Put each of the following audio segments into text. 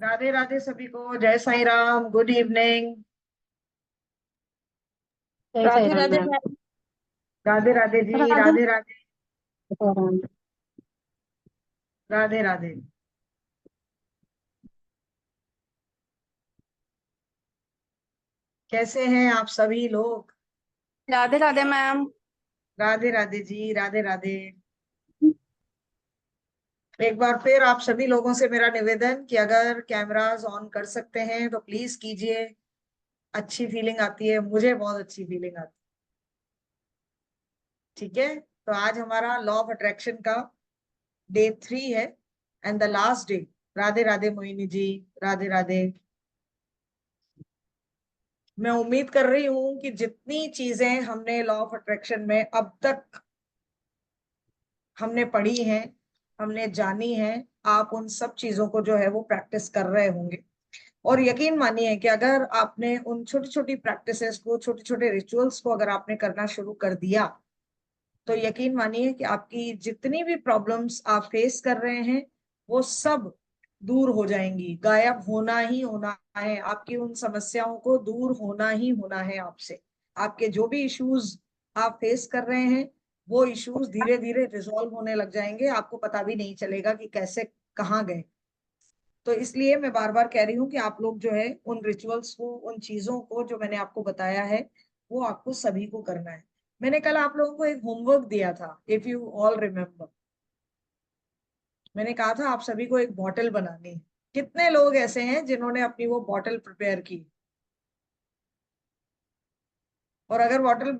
राधे राधे सभी को। जय साईं राम। Good evening. जय साई राधे राम राधे मैम। मैम। राधे राधे जी। राधे राधे राधे। राम। राधे राधे। कैसे हैं आप सभी लोग? राधे राधे मैम। राधे राधे जी। राधे राधे। एक बार फिर आप सभी लोगों से मेरा निवेदन कि अगर कैमरास ऑन कर सकते हैं तो प्लीज कीजिए। अच्छी फीलिंग आती है, मुझे बहुत अच्छी फीलिंग आती है। ठीक है, तो आज हमारा लॉ ऑफ अट्रैक्शन का डे 3 है and the last day. Radhe Radhe Mohini ji. Radhe Radhe. मैं उम्मीद कर रही हूं कि जितनी चीजें हमने लॉ ऑफ अट्रैक्शन में अब तक हमने पढ़ी हैं, हमने जानी है, आप उन सब चीजों को जो है वो प्रैक्टिस कर रहे होंगे। और यकीन मानिए कि अगर आपने उन छोटी छोटी प्रैक्टिसेस को, छोटे छोटे रिचुअल्स को अगर आपने करना शुरू कर दिया, तो यकीन मानिए कि आपकी जितनी भी प्रॉब्लम्स आप फेस कर रहे हैं वो सब दूर हो जाएंगी। गायब होना ही होना है। आपकी उन समस्याओं को दूर होना ही होना है आपसे। आपके जो भी इश्यूज आप फेस कर रहे हैं वो इश्यूज धीरे धीरे रिजॉल्व होने लग जाएंगे। आपको पता भी नहीं चलेगा कि कैसे कहाँ गए। तो इसलिए मैं बार बार कह रही हूँ कि आप लोग जो है उन रिचुअल्स को, उन चीजों को जो मैंने आपको बताया है वो आपको सभी को करना है। मैंने कल आप लोगों को एक होमवर्क दिया था, इफ यू ऑल रिमेम्बर। मैंने कहा था आप सभी को एक बॉटल बनानी है। कितने लोग ऐसे हैं जिन्होंने अपनी वो बॉटल प्रिपेयर की? और अगर बॉटल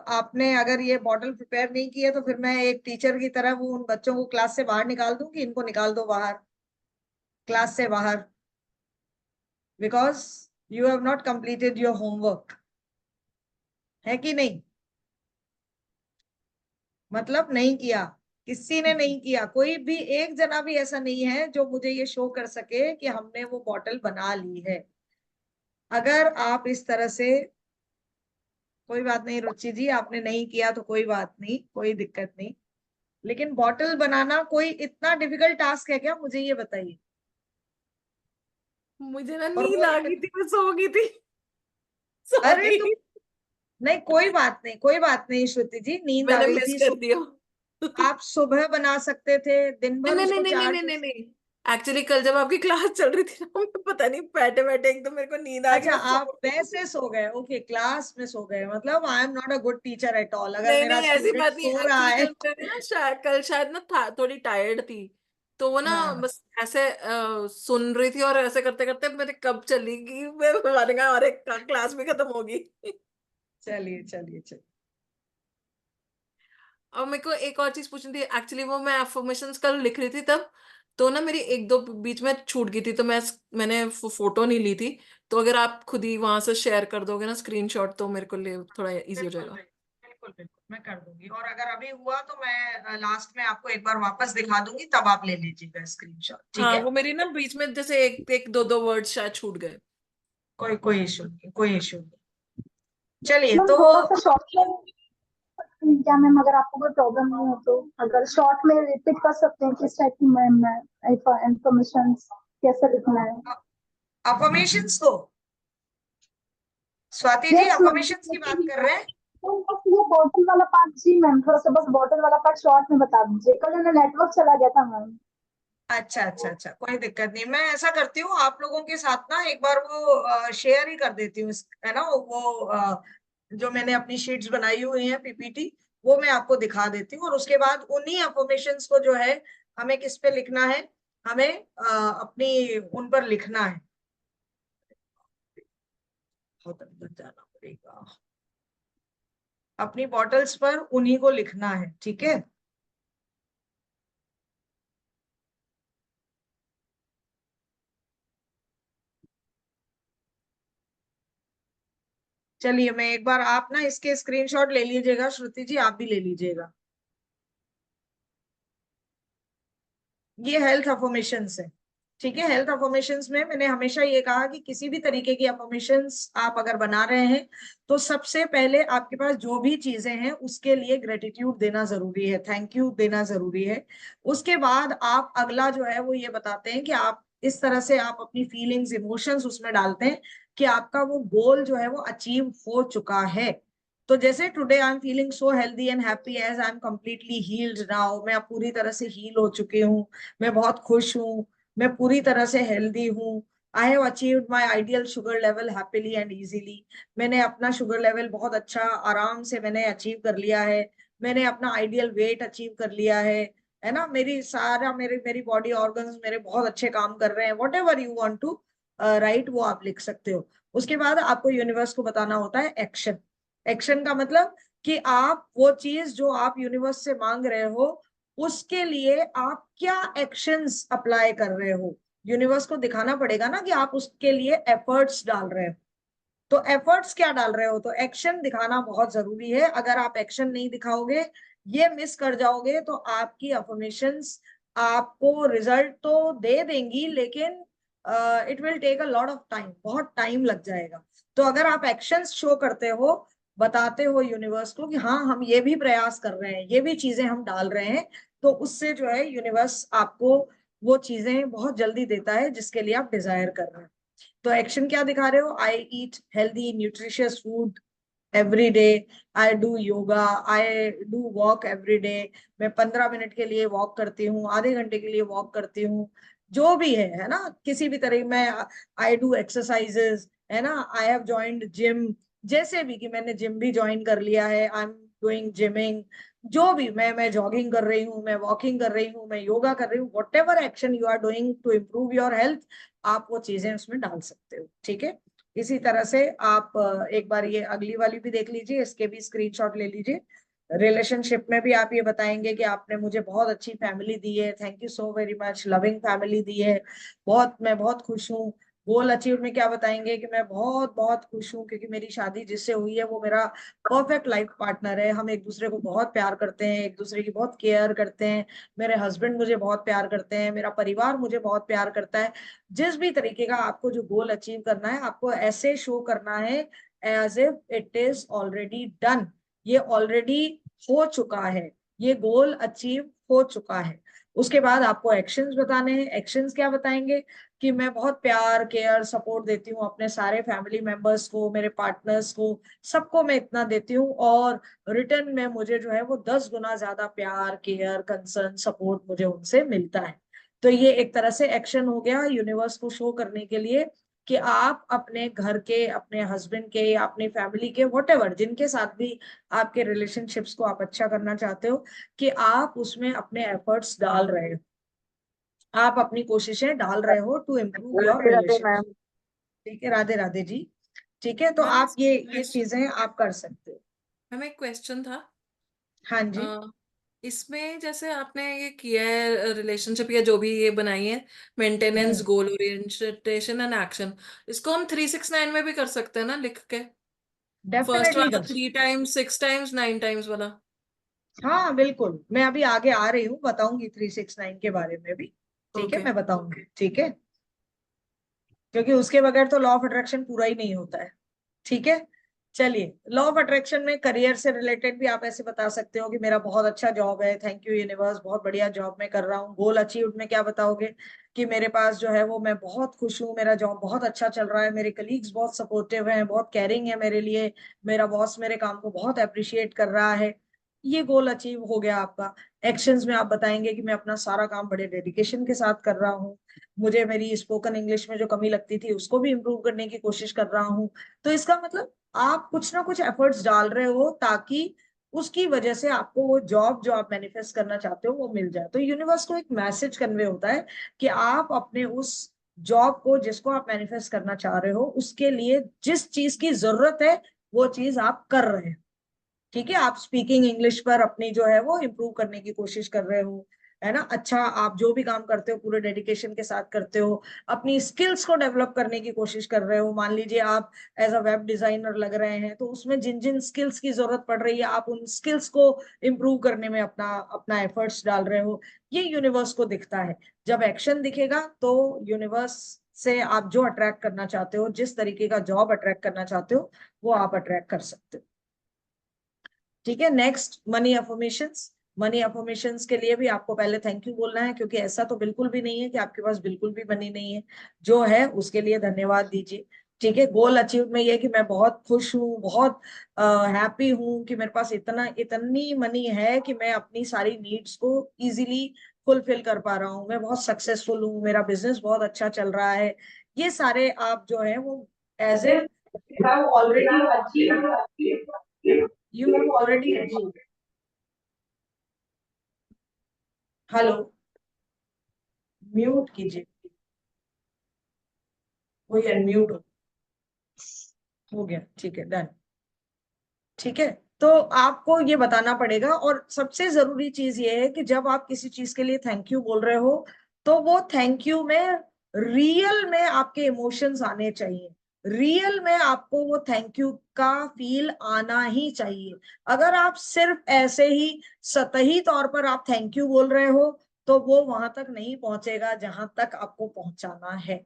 आपने अगर ये बॉटल प्रिपेयर नहीं की है तो फिर मैं एक टीचर की तरह वो उन बच्चों को क्लास से बाहर निकाल दूं कि इनको निकाल दो बाहर, क्लास से बाहर, because you have not completed your homework. है कि नहीं? मतलब नहीं किया। किसी ने नहीं किया। कोई भी एक जना भी ऐसा नहीं है जो मुझे ये शो कर सके कि हमने वो बॉटल बना ली है। अगर आप इस तरह से, कोई बात नहीं रुचि जी, आपने नहीं किया तो कोई बात नहीं, कोई दिक्कत नहीं। लेकिन बॉटल बनाना कोई इतना डिफिकल्ट टास्क है क्या? मुझे ये बताइए। मुझे ना और नींद वो आ गई थी, मैं सो गई थी। अरे सॉरी। तो नहीं, कोई बात नहीं, कोई बात नहीं श्रुति जी, नींद आ मैंने गई मिस थी। कर दिया। आप सुबह बना सकते थे, दिन नहीं भर नहीं उसको नहीं नहीं चार्ज। नहीं नहीं नहीं। एक्चुअली कल जब आपकी क्लास चल रही थी ना, मैं पता नहीं बैठे बैठे एकदम मेरे को नींद आ गई, अच्छा, मैं सो आप गई। वैसे सो गए? ओके, क्लास में सो गए। मतलब I am not a good teacher at all. अगर नहीं मेरा नहीं, ऐसी स्टूडेंट बात नहीं। सो रहा एक्चुअली है। कल मैंने ना कल शायद ना थोड़ी टायर्ड थी। तो वो ना हाँ, बस ऐसे सुन रही थी और ऐसे करते करते मैंने कब चली गई, मैंने कहा अरे क्लास भी खत्म होगी। चलिए चलिए चलिए। और मेरे को एक और चीज पूछनी थी। एक्चुअली वो मैं अफर्मेशंस कल लिख रही थी तब, तो ना मेरी एक दो बीच में छूट गई थी, तो मैंने फोटो नहीं ली थी। तो अगर आप खुद ही वहां से शेयर कर दोगे ना स्क्रीनशॉट, तो मेरे को लिए थोड़ा इजी हो बिल्कुल जाएगा। बिल्कुल बिल्कुल बिल्कुल, मैं कर दूंगी। और अगर अभी हुआ तो मैं लास्ट में आपको एक बार वापस दिखा दूंगी, तब आप ले लीजिएगा स्क्रीनशॉट। ठीक हाँ, है? वो मेरी ना बीच में जैसे एक एक दो दो वर्ड शायद छूट गए। कोई कोई इशू नहीं, कोई इशू नहीं। चलिए मैम तो थोड़ा सा शॉर्ट में क्या मैम, अगर आपको कोई प्रॉब्लम नहीं हो तो अगर शॉर्ट में रिपीट कर सकते हैं किस टाइप की मैम इंफॉर्मेशन कैसे लिखना है। अफर्मेशंस को, Swati ji yes ma'am. Affirmations की बात कर रहे हैं। बस ये बॉटल वाला पार्ट, जी मैम थोड़ा सा बस बॉटल वाला पार्ट शॉर्ट में बता दीजिए, कल ना नेटवर्क चला गया था मैम। अच्छा अच्छा अच्छा, कोई दिक्कत नहीं। मैं ऐसा करती हूँ, आप लोगों के साथ ना एक बार वो शेयर ही कर देती हूँ, है ना? वो जो मैंने अपनी शीट्स बनाई हुई है, पीपीटी, वो मैं आपको दिखा देती हूँ। और उसके बाद उन्हीं अफर्मेशंस को जो है हमें किस पे लिखना है, हमें अपनी उन पर लिखना है। बहुत अंदर जाना पड़ेगा। अपनी बॉटल्स पर उन्हीं को लिखना है। ठीक है? चलिए, मैं एक बार, आप ना इसके स्क्रीनशॉट ले लीजिएगा, श्रुति जी आप भी ले लीजिएगा। ये हेल्थ अफर्मेशंस है। ठीक है? हेल्थ अफर्मेशंस में मैंने हमेशा ये कहा कि किसी भी तरीके की अफर्मेशंस आप अगर बना रहे हैं तो सबसे पहले आपके पास जो भी चीजें हैं उसके लिए ग्रेटिट्यूड देना जरूरी है, थैंक यू देना जरूरी है। उसके बाद आप अगला जो है वो ये बताते हैं कि आप इस तरह से आप अपनी फीलिंग्स, इमोशंस उसमें डालते हैं कि आपका वो गोल जो है वो अचीव हो चुका है। तो जैसे today I am feeling so healthy and happy as I am completely healed now, मैं अब पूरी तरह से हील हो चुकी हूँ, मैं बहुत खुश हूँ, मैं पूरी तरह से हेल्दी हूँ। I have achieved my ideal sugar level happily and easily, मैंने अपना शुगर लेवल बहुत अच्छा आराम से मैंने अचीव कर लिया है, मैंने अपना आइडियल वेट अचीव कर लिया है ना, मेरी सारा मेरी मेरी बॉडी ऑर्गन्स मेरे बहुत अच्छे काम कर रहे हैं। Whatever you want to write वो आप लिख सकते हो। उसके बाद आपको यूनिवर्स को बताना होता है एक्शन। एक्शन का मतलब कि आप वो चीज जो आप यूनिवर्स से मांग रहे हो उसके लिए आप क्या एक्शंस अप्लाई कर रहे हो। यूनिवर्स को दिखाना पड़ेगा ना कि आप उसके लिए एफर्ट्स डाल रहे हो। तो एफर्ट्स क्या डाल रहे हो, तो एक्शन दिखाना बहुत जरूरी है। अगर आप एक्शन नहीं दिखाओगे, ये मिस कर जाओगे, तो आपकी अफर्मेशंस आपको रिजल्ट तो दे देंगी लेकिन it will take a lot of time, बहुत टाइम लग जाएगा। तो अगर आप एक्शंस शो करते हो, बताते हो यूनिवर्स को कि हाँ हम ये भी प्रयास कर रहे हैं, ये भी चीजें हम डाल रहे हैं, तो उससे जो है यूनिवर्स आपको वो चीजें बहुत जल्दी देता है जिसके लिए आप डिजायर कर रहे हैं। तो एक्शन क्या दिखा रहे हो, I eat healthy nutritious food every day, I do yoga, I do walk every day, मैं 15 मिनट के लिए वॉक करती हूँ, आधे घंटे के लिए वॉक करती हूँ, जो भी है ना, किसी भी तरह मैं आई डू एक्सरसाइजेस, है ना, आई हैव ज्वाइंड जिम, जैसे भी कि मैंने जिम भी ज्वाइन कर लिया है, आई एम डूइंग जिमिंग, जो भी मैं जॉगिंग कर रही हूँ, मैं वॉकिंग कर रही हूँ, मैं योगा कर रही हूँ, whatever action you are doing to improve your health, आप वो चीजें उसमें डाल सकते हो। ठीक है, इसी तरह से आप एक बार ये अगली वाली भी देख लीजिए, इसके भी स्क्रीनशॉट ले लीजिए। रिलेशनशिप में भी आप ये बताएंगे कि आपने मुझे बहुत अच्छी फैमिली दी है, thank you so very much, loving family दी है, बहुत मैं बहुत खुश हूँ। गोल अचीव में क्या बताएंगे कि मैं बहुत बहुत खुश हूँ क्योंकि मेरी शादी जिससे हुई है वो मेरा परफेक्ट लाइफ पार्टनर है, हम एक दूसरे को बहुत प्यार करते हैं, एक दूसरे की बहुत केयर करते हैं, मेरे हस्बैंड मुझे बहुत प्यार करते हैं, मेरा परिवार मुझे बहुत प्यार करता है। जिस भी तरीके का आपको जो गोल अचीव करना है, आपको ऐसे शो करना है as if it is already done, ये ऑलरेडी हो चुका है, ये गोल अचीव हो चुका है। उसके बाद आपको एक्शंस बताने हैं। एक्शंस क्या बताएंगे कि मैं बहुत प्यार केयर सपोर्ट देती हूँ अपने सारे फैमिली मेंबर्स को, मेरे पार्टनर्स को, सबको मैं इतना देती हूँ, और रिटर्न में मुझे जो है वो 10 गुना ज्यादा प्यार केयर कंसर्न सपोर्ट मुझे उनसे मिलता है। तो ये एक तरह से एक्शन हो गया यूनिवर्स को शो करने के लिए कि आप अपने घर के, अपने हस्बैंड के या अपनी फैमिली के, व्हाटएवर जिनके साथ भी आपके रिलेशनशिप्स को आप अच्छा करना चाहते हो, कि आप उसमें अपने एफर्ट्स डाल रहे हो, आप अपनी कोशिशें डाल रहे हो to improve your Radhe Radhe relationship. Ma'am. ठीक है, राधे राधे जी। ठीक है, तो मैम आप ये क्वेश्चन, चीजें आप कर सकते हो। मैम एक क्वेश्चन था। हाँ जी। अ, इसमें जैसे आपने ये किया है रिलेशनशिप या जो भी ये बनाई है, maintenance, hmm, goal orientation and action, इसको हम 369 में भी कर सकते हैं ना लिख के? फर्स्ट डेफिनेटली वाला कर। 3 टाइम्स, 6 टाइम्स, 9 टाइम्स वाला। हाँ बिल्कुल, मैं अभी आगे आ रही हूँ, बताऊंगी 369 के बारे में भी। ठीक है, ओके। मैं बताऊंगी, ठीक है, क्योंकि उसके बगैर तो लॉ ऑफ अट्रैक्शन पूरा ही नहीं होता है। ठीक है, चलिए, लॉ ऑफ अट्रैक्शन में करियर से रिलेटेड भी आप ऐसे बता सकते हो कि मेरा बहुत अच्छा जॉब है, थैंक यू यूनिवर्स, बहुत बढ़िया जॉब में कर रहा हूँ। गोल अचीव में क्या बताओगे कि मेरे पास जो है वो मैं बहुत खुश हूँ, मेरा जॉब बहुत अच्छा चल रहा है, मेरे कलीग्स बहुत सपोर्टिव हैं, बहुत केयरिंग है मेरे लिए, मेरा बॉस मेरे काम को बहुत अप्रिशिएट कर रहा है। ये गोल अचीव हो गया आपका। एक्शंस में आप बताएंगे कि मैं अपना सारा काम बड़े डेडिकेशन के साथ कर रहा हूँ, मुझे मेरी स्पोकन इंग्लिश में जो कमी लगती थी उसको भी इम्प्रूव करने की कोशिश कर रहा हूँ। तो इसका मतलब आप कुछ ना कुछ एफर्ट्स डाल रहे हो ताकि उसकी वजह से आपको वो जॉब जो आप मैनिफेस्ट करना चाहते हो वो मिल जाए। तो यूनिवर्स को एक मैसेज कन्वे होता है कि आप अपने उस जॉब को जिसको आप मैनिफेस्ट करना चाह रहे हो उसके लिए जिस चीज की जरूरत है वो चीज आप कर रहे हो। ठीक है, आप स्पीकिंग इंग्लिश पर अपनी जो है वो इम्प्रूव करने की कोशिश कर रहे हो, है ना, अच्छा आप जो भी काम करते हो पूरे डेडिकेशन के साथ करते हो, अपनी स्किल्स को डेवलप करने की कोशिश कर रहे हो। मान लीजिए आप एज अ वेब डिजाइनर लग रहे हैं, तो उसमें जिन जिन स्किल्स की जरूरत पड़ रही है आप उन स्किल्स को इम्प्रूव करने में अपना अपना एफर्ट्स डाल रहे हो। ये यूनिवर्स को दिखता है। जब एक्शन दिखेगा तो यूनिवर्स से आप जो अट्रैक्ट करना चाहते हो, जिस तरीके का जॉब अट्रैक्ट करना चाहते हो, वो आप अट्रैक्ट कर सकते हो। ठीक है, next money affirmations. Money affirmations के लिए भी आपको पहले थैंक यू बोलना है, क्योंकि ऐसा तो बिल्कुल भी नहीं है कि आपके पास बिल्कुल भी मनी नहीं है। जो है उसके लिए धन्यवाद दीजिए। ठीक है, गोल अचीव में ये कि मैं बहुत खुश हूँ, बहुत हैप्पी हूँ कि मेरे पास इतनी मनी है कि मैं अपनी सारी नीड्स को इजीली फुलफिल कर पा रहा हूँ, मैं बहुत सक्सेसफुल हूँ, मेरा बिजनेस बहुत अच्छा चल रहा है। ये सारे आप जो है वो as a already achieve, you have already achieve. Hello, mute कीजिए, वही अनम्यूट हो गया। ठीक है, डन। ठीक है, तो आपको ये बताना पड़ेगा, और सबसे जरूरी चीज ये है कि जब आप किसी चीज के लिए थैंक यू बोल रहे हो तो वो थैंक यू में रियल में आपके इमोशंस आने चाहिए, रियल में आपको वो थैंक यू का फील आना ही चाहिए। अगर आप सिर्फ ऐसे ही सतही तौर पर आप थैंक यू बोल रहे हो तो वो वहां तक नहीं पहुंचेगा जहां तक आपको पहुंचाना है।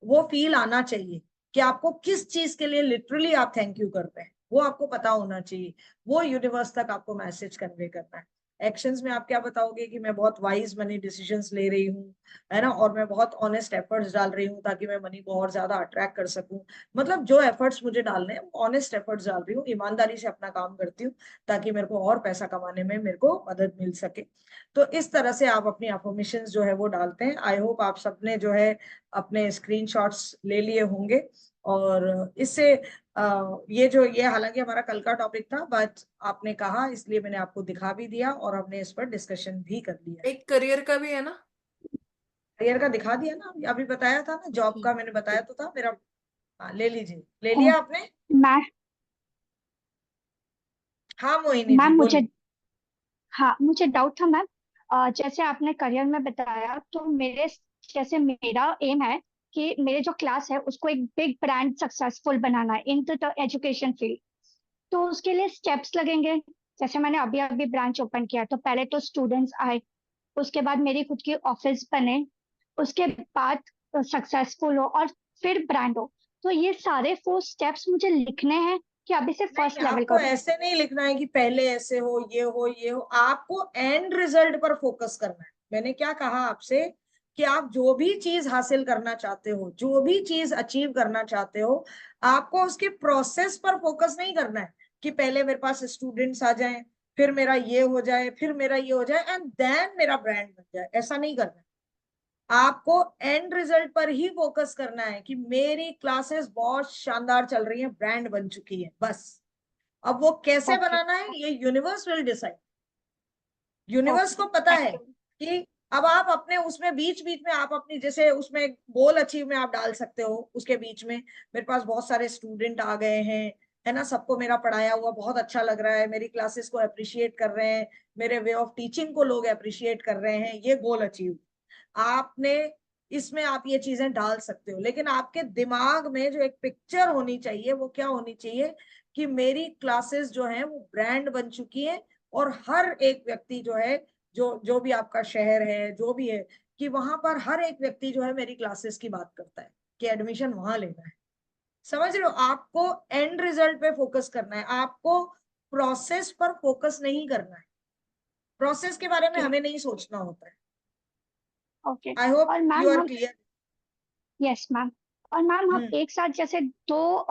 वो फील आना चाहिए कि आपको किस चीज के लिए लिटरली आप थैंक यू कर रहे हैं, वो आपको पता होना चाहिए। वो यूनिवर्स तक आपको मैसेज कन्वे करना है। एक्शंस में आप क्या बताओगे कि मैं बहुत वाइज मनी डिसीजंस ले रही हूँ, है ना, और मैं बहुत ऑनेस्ट एफर्ट्स डाल रही हूँ ताकि मैं मनी को और ज्यादा अट्रैक्ट कर सकूं। मतलब जो एफर्ट्स मुझे डालने हैं वो ऑनेस्ट एफर्ट्स डाल रही हूँ, ईमानदारी से अपना काम करती हूँ ताकि मेरे को और पैसा कमाने में मेरे को मदद मिल सके। तो इस तरह से आप अपनी अफर्मेशंस जो है वो डालते हैं। आई होप आप सबने जो है अपने स्क्रीनशॉट्स ले लिए होंगे। और इससे ये हालांकि हमारा कल का टॉपिक था, बट आपने कहा इसलिए मैंने आपको दिखा भी दिया और हमने इस पर डिस्कशन भी कर लिया। एक करियर का भी है ना? करियर का दिखा दिया ना, अभी बताया था ना, जॉब का मैंने बताया तो था मेरा। हाँ, ले लीजिए, ले लिया आपने? मैं हाँ मोहिनी जी मैम मुझे बोलिए। हाँ मुझे डाउट था मैम। जैसे आपने करियर में बताया तो जैसे मेरा एम है कि मेरे जो क्लास है उसको एक बिग ब्रांड सक्सेसफुल बनाना है इन द एजुकेशन फील्ड। तो उसके लिए स्टेप्स लगेंगे। जैसे मैंने अभी अभी ब्रांच ओपन किया तो पहले तो स्टूडेंट्स आए, उसके बाद मेरी खुद की ऑफिस बने, उसके बाद सक्सेसफुल हो और फिर ब्रांड हो। तो ये सारे 4 स्टेप्स मुझे लिखने हैं कि अभी से नहीं, फर्स्ट लेवल आपको करूँ? ऐसे नहीं लिखना है कि पहले ऐसे हो, ये हो, ये हो। आपको एंड रिजल्ट पर फोकस करना है। मैंने क्या कहा आपसे कि आप जो भी चीज हासिल करना चाहते हो, जो भी चीज अचीव करना चाहते हो, आपको उसके प्रोसेस पर फोकस नहीं करना है कि पहले मेरे पास स्टूडेंट्स आ जाएं, फिर मेरा ये हो जाए, फिर मेरा ये हो जाए एंड देन मेरा ब्रांड बन जाए। ऐसा नहीं करना है। आपको एंड रिजल्ट पर ही फोकस करना है कि मेरी क्लासेस बहुत शानदार चल रही हैं, ब्रांड बन चुकी है, बस। अब वो कैसे ओके। बनाना है ये universe will decide. Universe okay, को पता थैंक है यू। कि अब आप अपने उसमें बीच बीच में आप अपनी जैसे उसमें गोल अचीव में आप डाल सकते हो उसके बीच में, मेरे पास बहुत सारे स्टूडेंट आ गए हैं, है ना, सबको मेरा पढ़ाया हुआ बहुत अच्छा लग रहा है, मेरी क्लासेस को अप्रिशिएट कर रहे हैं, मेरे वे ऑफ टीचिंग को लोग अप्रिशिएट कर रहे हैं, ये गोल अचीव आपने। इसमें आप ये चीजें डाल सकते हो, लेकिन आपके दिमाग में जो एक पिक्चर होनी चाहिए वो क्या होनी चाहिए कि मेरी क्लासेस जो है वो ब्रांड बन चुकी है, और हर एक व्यक्ति जो है, जो जो भी आपका शहर है जो भी है, कि वहां पर हर एक व्यक्ति जो है मेरी क्लासेस की बात करता है कि एडमिशन वहां लेना है। समझ रहे हो? आपको एंड रिजल्ट पे फोकस करना है, आपको प्रोसेस पर फोकस नहीं करना है। प्रोसेस के बारे में ओके। हमें नहीं सोचना होता है। ओके। आई होप और यू मैम आर हम क्लियर। Yes ma'am. और मैम हम हम्म एक साथ जैसे दो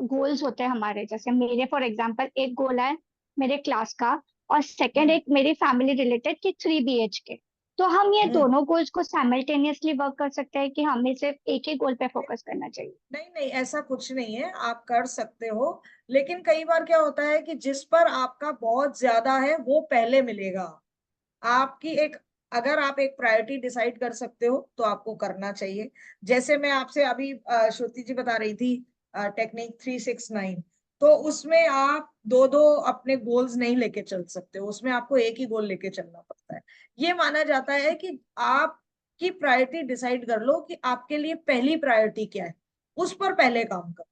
गोल्स होते हैं हमारे, जैसे मेरे फॉर एग्जांपल एक गोल है मेरे क्लास का, और सेकंड हम्म एक मेरी फैमिली रिलेटेड कि 3 BHK। तो हम ये हम्म। दोनों गोल्स को साइमल्टेनियसली वर्क कर सकते हैं कि हमें सिर्फ एक ही गोल पे फोकस करना चाहिए? नहीं नहीं, ऐसा कुछ नहीं है, आप कर सकते हो। लेकिन कई बार क्या होता है कि जिस पर आपका बहुत ज्यादा है वो पहले मिलेगा। आपकी एक, अगर आप एक प्रायोरिटी डिसाइड कर सकते हो तो आपको करना चाहिए। जैसे मैं आपसे अभी श्रुति जी बता रही थी टेक्निक 369, तो उसमें आप दो दो अपने गोल्स नहीं लेके चल सकते हो, उसमें आपको एक ही गोल लेके चलना पड़ता है। ये माना जाता है कि आपकी प्रायोरिटी डिसाइड कर लो कि आपके लिए पहली प्रायोरिटी क्या है, उस पर पहले काम करो।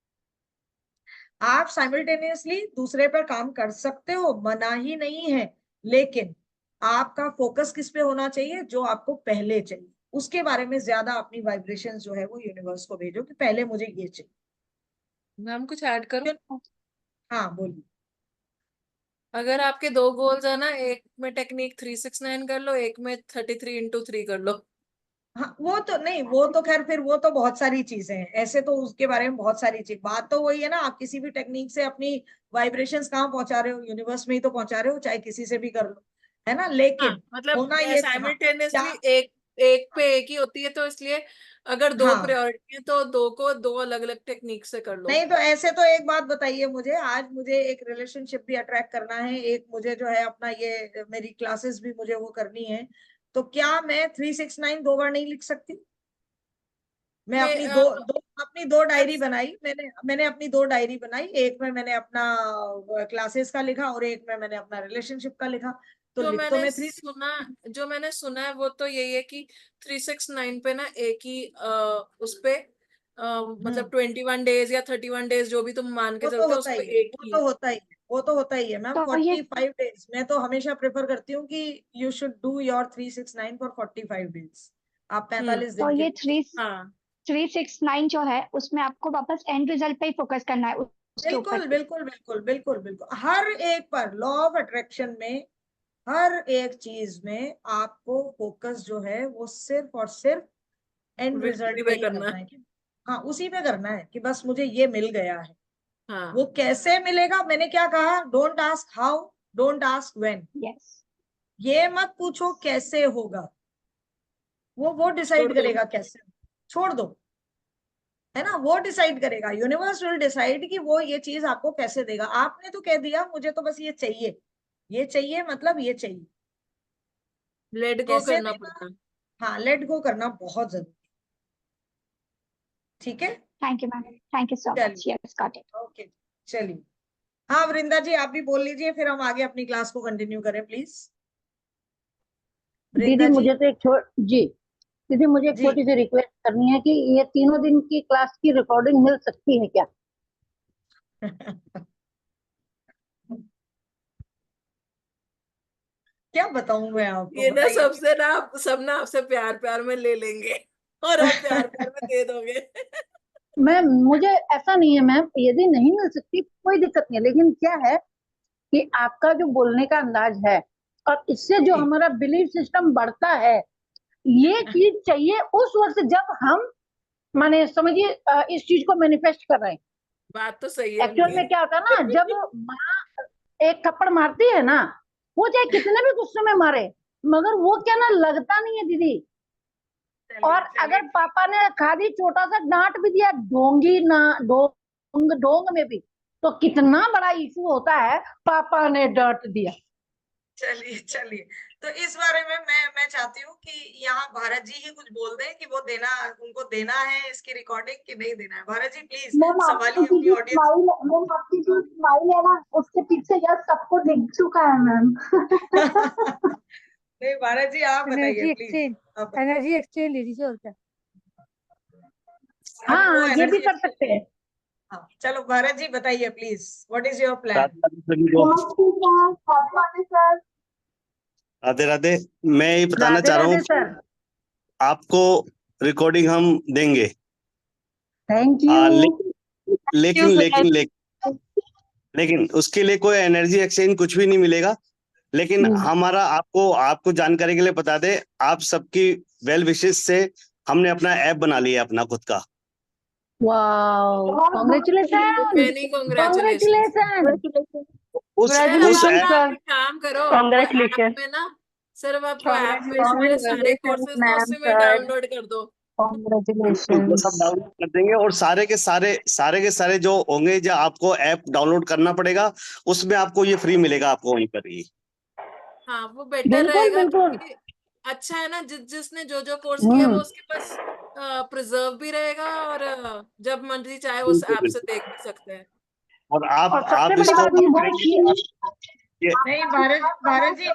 आप साइमल्टेनियसली दूसरे पर काम कर सकते हो, मना ही नहीं है, लेकिन आपका फोकस किस पे होना चाहिए, जो आपको पहले चाहिए उसके बारे में ज्यादा अपनी वाइब्रेशंस जो है वो यूनिवर्स को भेजो कि पहले मुझे ये चाहिए। मैम कुछ ऐड करूं? हाँ बोलिए। अगर आपके 2 गोल्स है ना, एक में टेक्निक 369 कर लो, एक में 33x3 कर लो। हाँ वो तो नहीं, वो तो खैर फिर वो तो बहुत सारी चीजें हैं, ऐसे तो उसके बारे में बहुत सारी चीज, बात तो वही है ना, आप किसी भी टेक्निक से अपनी वाइब्रेशंस कहाँ पहुंचा रहे हो, यूनिवर्स में ही तो पहुंचा रहे हो, चाहे किसी से भी कर लो, है ना। हाँ लेकिन मतलब होना ये हाँ क्या, साइमल्टेनियसली एक एक पे एक ही होती है, तो इसलिए अगर 2 हाँ प्रायोरिटी है तो 2 को 2 अलग अलग टेक्निक से कर लो। नहीं तो ऐसे तो एक बात बताइए मुझे, आज मुझे एक रिलेशनशिप भी अट्रैक्ट करना है, एक मुझे जो है अपना ये मेरी क्लासेस भी मुझे वो करनी है, तो क्या मैं 369 दो बार नहीं लिख सकती? मैं मैं अपनी अपनी दो डायरी बनाई, मैंने अपनी 2 डायरी बनाई, एक में मैंने अपना क्लासेस का लिखा और एक में मैंने अपना रिलेशनशिप का लिखा, तो जो लिख तो मैंने मैं थ्री सुना जो मैंने सुना है वो तो यही है कि 369 पे ना एक ही उस पे हम्म मतलब 21 डेज या 31 डेज जो भी तुम मान के वो तो चलते हो उस होता पे ही है, एक वो ही। तो होता ही है, वो तो होता ही है मैम। तो ये 45 डेज मैं तो हमेशा प्रेफर करती हूँ कि you should do your 369 for 45 days, आप हम्म। 45 तो दिन के ये लिए। 369 जो है उसमें आपको वापस एंड रिजल्ट पे ही फोकस करना है, उसके ऊपर बिल्कुल ही। बिल्कुल बिल्कुल बिल्कुल बिल्कुल, हर एक पर लॉ ऑफ अट्रैक्शन में हर एक चीज में आपको फोकस जो है वो सिर्फ और सिर्फ एंड विक्ट्री रिजल्ट पे पे ही करना करना है। है, कि हाँ उसी पे करना है कि बस मुझे ये मिल गया है। वो हाँ कैसे मिलेगा, मैंने क्या कहा, don't ask how, don't ask when, yes. ये मत पूछो कैसे होगा, वो छोड़ डिसाइड दो। करेगा कैसे, छोड़ दो, है ना, वो डिसाइड करेगा, यूनिवर्स विल डिसाइड कि वो ये चीज आपको कैसे देगा। आपने तो कह दिया मुझे तो बस ये चाहिए, ये चाहिए मतलब ये चाहिए, लेट गो कैसे करना देगा, पड़ता है। हाँ लेट गो करना बहुत जरूरी है। ठीक है, thank you ma'am, thank you so much, चलिए, यस गॉट इट। ओके, चलिए। हाँ वृंदा जी आप भी बोल लीजिए, फिर हम आगे अपनी क्लास को कंटिन्यू करें प्लीज। दीदी वृंदा जी। मुझे तो जी दीदी मुझे एक जी छोटी सी रिक्वेस्ट करनी है कि ये तीनों दिन की क्लास की रिकॉर्डिंग मिल सकती है क्या? क्या बताऊं मैं आपको, ये ना बताइए। सबसे ना सब ना आपसे प्यार प्यार में ले लेंगे और आप प्यार प्यार में दे दोगे। मैम मुझे ऐसा नहीं है मैम, यदि नहीं मिल सकती कोई दिक्कत नहीं है, लेकिन क्या है कि आपका जो बोलने का अंदाज है और इससे जो जी हमारा बिलीफ सिस्टम बढ़ता है, ये चीज चाहिए उस वक्त जब हम माने समझिए इस चीज को मैनिफेस्ट कर रहे हैं। बात तो सही है एक्चुअल उनकी। में क्या होता है ना, जब माँ एक थप्पड़ मारती है ना, वो चाहे कितने भी गुस्से में मारे, मगर वो क्या ना लगता नहीं है दीदी। चलिए और चलिए अगर ठीक। पापा ने खाली छोटा सा डांट भी दिया डोंगी ना डोंग डोंग में भी, तो कितना बड़ा इशू होता है, पापा ने डांट दिया। चलिए चलिए, तो इस बारे में मैं चाहती हूँ कि यहाँ भारत जी ही कुछ बोल दें कि वो देना, उनको देना है इसकी रिकॉर्डिंग कि नहीं देना है। भारत जी प्लीज मैम संभालिए अपनी ऑडियंस। आपकी जो स्माइल है ना, उसके पीछे यह सबको दिख चुका है मैम। नहीं भारत जी आप बताइए एनर्जी प्लीज, एक्सचेंज, आप बताइए। एनर्जी एक्सचेंज ले लीजिए और क्या। अभी वो हाँ ये भी एनर्जी कर सकते हैं। हाँ चलो भारत जी बताइए please, what is your plan. Radhe Radhe सभी को। राधे राधे। मैं ये बताना राधे चाह रहा हूँ राधे कि सर। आपको रिकॉर्डिंग हम देंगे। Thank you. लेकिन लेकिन लेकिन लेकिन लेकिन उसके लिए कोई एनर्जी एक्सचेंज कुछ भी नहीं मिलेगा। लेकिन हमारा आपको आपको जानकारी के लिए बता दे, आप सबकी वेल विशेस से हमने अपना ऐप बना लिया अपना खुद का। Wow, congratulation, many congratulation. Congratulation. उस आप ऐप ना एक काम करो, वो ऐप में ना सिर्फ आपको ऐप में सारे सारे कोर्सेज ना उसी में डाउनलोड कर दो। वो सब डाउनलोड कर देंगे और सारे के सारे जो होंगे, जो आपको ऐप डाउनलोड करना पड़ेगा, उसमें आपको ये फ्री मिलेगा आपको वहीं पर ही। हाँ वो बेटर बिल्कुल रहेगा, बिल्कुल। क्योंकि अच्छा है ना, जिसने जो जो कोर्स किया वो उसके पास प्रिजर्व भी रहेगा, और जब मर्जी चाहे उस बिल्कुल ऐप से बिल्कुल। देख भी सकते हैं। और और सबसे आप बड़ी इसको बात ये है करेंगे कि ये नहीं भारत जी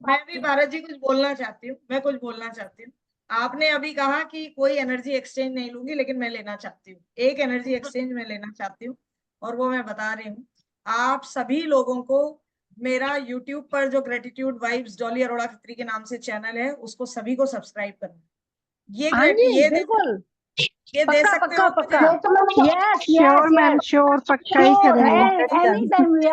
मैं भी भारत जी कुछ बोलना चाहती हूँ, मैं कुछ बोलना चाहती हूँ। आपने अभी कहा कि कोई एनर्जी एक्सचेंज नहीं लूंगी, लेकिन मैं लेना चाहती हूँ, एक एनर्जी एक्सचेंज मैं लेना चाहती हूँ, और वो मैं बता रही हूँ। आप सभी लोगों को मेरा यूट्यूब पर जो ग्रेटिट्यूड वाइब्स डॉली अरोड़ा खत्री के नाम से चैनल है, उसको सभी को सब्सक्राइब करना। हाँ जी ये दिन बिल्कुल। ये दे पक्का सकते पक्का हो पक्का। मुझे? यस श्योर मैम, श्योर, पक्का ही करेंगे। Any time we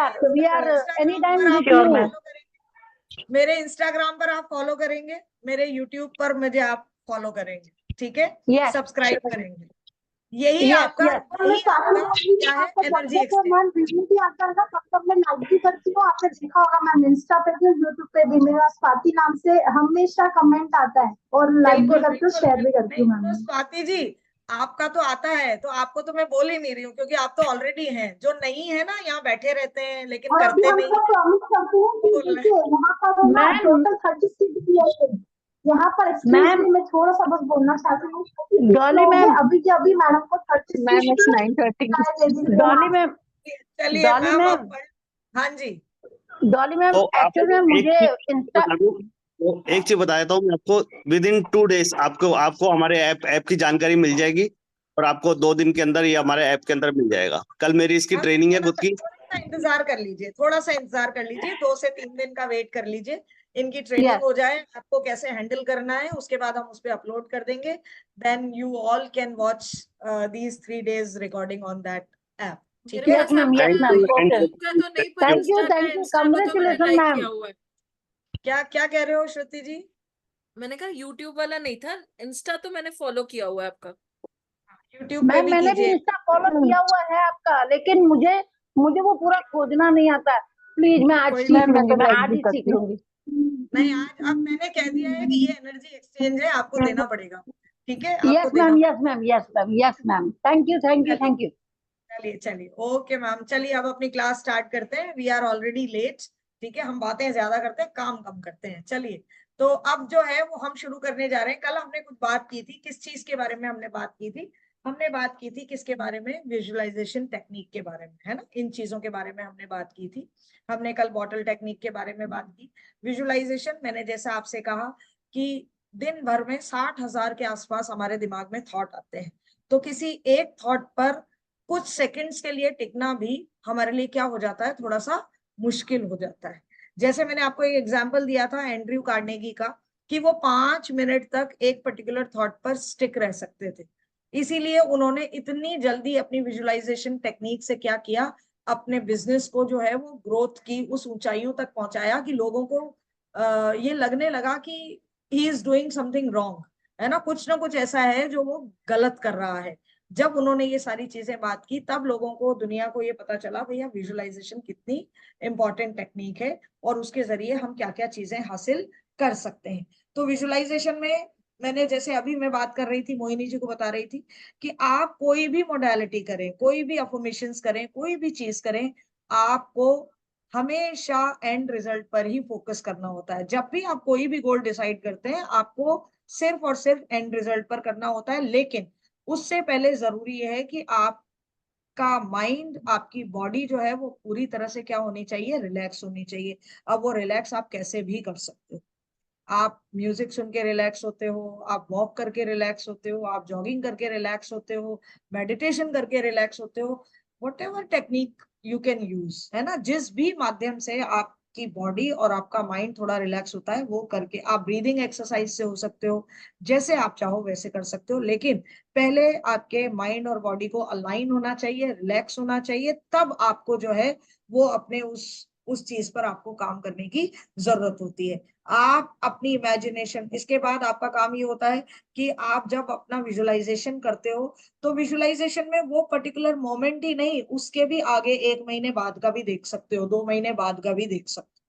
are any Instagram time पर आप with Sure, you. ma'am. Follow करेंगे, मेरे इंस्टाग्राम पर आप फॉलो करेंगे, मेरे यूट्यूब पर मुझे आप फॉलो करेंगे, ठीक है, यस सब्सक्राइब करेंगे। यही यस आपका यस। क्या है, एनर्जी एक्सचेंज। मैम वीडियो भी आता है ना, तब तब मैं लाइक भी करती हूँ। आपने देखा होगा मैम, इंस्टा पे भी यूट्यूब पे भी मेरा स्वाति नाम से हमेशा कमेंट आता है, और लाइक भी बिल्कुल करती हूँ, बिल्कुल शेयर भी बिल्कुल। करती हूँ नहीं तो मैम। स्वाति जी, आपका तो आता है, तो आपको तो मैं बोल ही नहीं रही हूँ, क्योंकि आप तो ऑलरेडी हैं। जो नहीं है ना, यहाँ बैठे रहते हैं लेकिन और अभी करते हम नहीं सब प्रॉमिस करते हैं कि बोल रहे हैं। देखिए यहाँ पर है ना मैम टोटल 30 सीट दिया है। यहाँ पर एक्सक्यूज मैम मी, मैं थोड़ा सा बस बोलना चाहती हूँ। डॉली मैम, अभी के अभी मैडम को 30 ma'am seat it's 9:30. Dolly ma'am, चलिए डॉली मैम, मैम, अब हाँ जी, डॉली मैम, तो आपको एक्चुअली में एक मुझे चीज इंस्टा बता दूं, तो एक चीज बता देता हूँ मैं आपको। विद इन 2 डेज आपको आपको हमारे ऐप की जानकारी मिल जाएगी, और आपको 2 दिन के अंदर ये हमारे ऐप के अंदर मिल जाएगा। कल मेरी इसकी हाँ, ट्रेनिंग है खुद की। थोड़ा सा इंतजार कर लीजिए, थोड़ा सा इंतजार कर लीजिए, 2 से 3 दिन का वेट कर लीजिए, इनकी ट्रेनिंग यस हो जाए, आपको कैसे हैंडल करना है, उसके बाद हम उस पर अपलोड कर देंगे। Then you all can watch these 3 days recording on that app, ठीक मेरे है। यस पास मैम, आपका yes thank ma'am, you and okay, YouTube का तो नहीं, पर थैंक इंस्टा का, यू, इंस्टा को तो मैंने कांग्रेचुलेशन लाइक मैम। किया हुआ है। क्या क्या कह रहे हो श्रुति जी? मैंने कहा यूट्यूब वाला नहीं था, इंस्टा तो मैंने फॉलो किया हुआ है आपका। यूट्यूब पे मैम भी मैंने भी कीजिए। इंस्टा फॉलो किया हुआ है आपका, लेकिन मुझे मुझे वो पूरा खोजना नहीं आता। प्लीज मैं आज कोई सीख मैम मैं लूंगी, तो मैं लाइक आज भी ही सीख करती हूँ। लूंगी। नहीं, आज अब मैंने कह दिया है कि ये एनर्जी एक्सचेंज है, आपको देना पड़ेगा, ठीक है, आपको यस देना मैम, पड़ेगा। Yes ma'am, yes ma'am, yes ma'am, thank you thank you चलिए थैंक यू। चलिए चलिए, ओके मैम, चलिए अब अपनी क्लास स्टार्ट करते हैं। वी आर ऑलरेडी लेट, ठीक है, हम बातें ज्यादा करते हैं, काम कम करते हैं। चलिए, तो अब जो है वो हम शुरू करने जा रहे हैं। कल हमने कुछ बात की थी, किस चीज के बारे में हमने बात की थी? हमने बात की थी किसके बारे में? विजुअलाइजेशन टेक्निक के बारे में, है ना, इन चीजों के बारे में हमने बात की थी। हमने कल बॉटल टेक्निक के बारे में बात की। विजुअलाइजेशन, मैंने जैसा आपसे कहा कि दिन भर में 60,000 के आसपास हमारे दिमाग में थॉट आते हैं, तो किसी एक थॉट पर कुछ सेकंड्स के लिए टिकना भी हमारे लिए क्या हो जाता है, थोड़ा सा मुश्किल हो जाता है। जैसे मैंने आपको एक एग्जांपल दिया था एंड्रयू कार्नेगी का, कि वो 5 मिनट तक एक पर्टिकुलर थॉट पर स्टिक रह सकते थे। इसीलिए उन्होंने इतनी जल्दी अपनी विजुअलाइजेशन टेक्निक से क्या किया, अपने बिजनेस को जो है वो ग्रोथ की उस ऊंचाइयों तक पहुंचाया कि लोगों को ये लगने लगा कि he is doing something wrong, है ना, कुछ ना कुछ ऐसा है जो वो गलत कर रहा है। जब उन्होंने ये सारी चीजें बात की, तब लोगों को, दुनिया को ये पता चला भैया विजुअलाइजेशन कितनी इंपॉर्टेंट टेक्निक है, और उसके जरिए हम क्या क्या चीजें हासिल कर सकते हैं। तो विजुअलाइजेशन में मैंने, जैसे अभी मैं बात कर रही थी, मोहिनी जी को बता रही थी कि आप कोई भी मोडालिटी करें, कोई भी अफर्मेशंस करें, कोई भी चीज करें, आपको हमेशा एंड रिजल्ट पर ही फोकस करना होता है। जब भी आप कोई भी गोल डिसाइड करते हैं, आपको सिर्फ और सिर्फ एंड रिजल्ट पर करना होता है, लेकिन उससे पहले जरूरी है कि आपका माइंड, आपकी बॉडी जो है वो पूरी तरह से क्या होनी चाहिए, रिलैक्स होनी चाहिए। अब वो रिलैक्स आप कैसे भी कर सकते हो। आप म्यूजिक सुन के रिलैक्स होते हो, आप वॉक करके रिलैक्स होते हो, आप जॉगिंग करके रिलैक्स होते हो, मेडिटेशन करके रिलैक्स होते हो, what ever technique you can use, है ना, जिस भी माध्यम से आपकी बॉडी और आपका माइंड थोड़ा रिलैक्स होता है, वो करके, आप ब्रीदिंग एक्सरसाइज से हो सकते हो, जैसे आप चाहो वैसे कर सकते हो, लेकिन पहले आपके माइंड और बॉडी को अलाइन होना चाहिए, रिलैक्स होना चाहिए, तब आपको जो है वो अपने उस चीज पर आपको काम करने की जरूरत होती है। आप अपनी इमेजिनेशन, इसके बाद आपका काम ये होता है कि आप जब अपना विजुअलाइजेशन करते हो, तो विजुअलाइजेशन में वो पर्टिकुलर मोमेंट ही नहीं, उसके भी आगे 1 महीने बाद का भी देख सकते हो, 2 महीने बाद का भी देख सकते हो।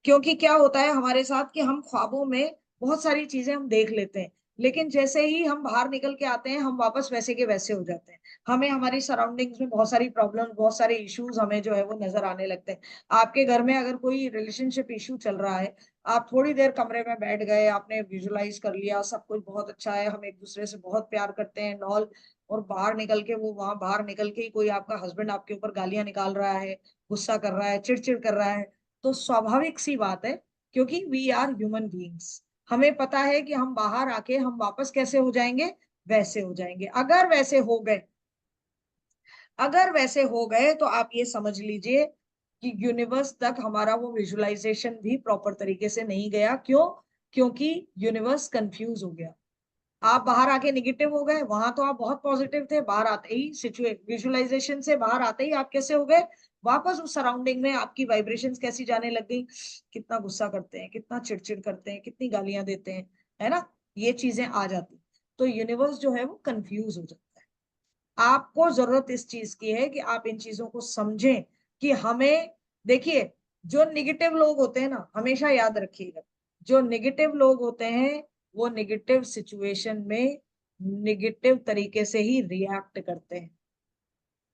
क्योंकि क्या होता है हमारे साथ कि हम ख्वाबों में बहुत सारी चीजें हम देख लेते हैं, लेकिन जैसे ही हम बाहर निकल के आते हैं, हम वापस वैसे के वैसे हो जाते हैं। हमें हमारी सराउंडिंग्स में बहुत सारी प्रॉब्लम, बहुत सारे इश्यूज हमें जो है वो नजर आने लगते हैं। आपके घर में अगर कोई रिलेशनशिप इशू चल रहा है, आप थोड़ी देर कमरे में बैठ गए, आपने विजुअलाइज कर लिया सब कुछ बहुत अच्छा है, हम एक दूसरे से बहुत प्यार करते हैं नॉल, और बाहर निकल के, वो वहां बाहर निकल के ही कोई आपका हस्बैंड आपके ऊपर गालियां निकाल रहा है, गुस्सा कर रहा है, चिड़चिड़ कर रहा है, तो स्वाभाविक सी बात है, क्योंकि वी आर ह्यूमन बीइंग्स, हमें पता है कि हम बाहर आके हम वापस कैसे हो जाएंगे, वैसे हो जाएंगे। अगर वैसे हो गए तो आप ये समझ लीजिए कि यूनिवर्स तक हमारा वो विजुअलाइजेशन भी प्रॉपर तरीके से नहीं गया। क्यों? क्योंकि यूनिवर्स कंफ्यूज हो गया। आप बाहर आके निगेटिव हो गए, वहां तो आप बहुत पॉजिटिव थे, बाहर आते ही विजुअलाइजेशन से बाहर आते ही आप कैसे हो गए, वापस उस सराउंडिंग में आपकी वाइब्रेशंस कैसी जाने लग गई, कितना गुस्सा करते हैं, कितना चिड़चिड़ करते हैं, कितनी गालियां देते हैं, है ना, ये चीजें आ जाती। तो यूनिवर्स जो है वो कंफ्यूज हो जाता है। आपको जरूरत इस चीज की है कि आप इन चीजों को समझें कि हमें, देखिए, जो निगेटिव लोग होते हैं ना, हमेशा याद रखिएगा, जो निगेटिव लोग होते हैं वो निगेटिव सिचुएशन में निगेटिव तरीके से ही रिएक्ट करते हैं।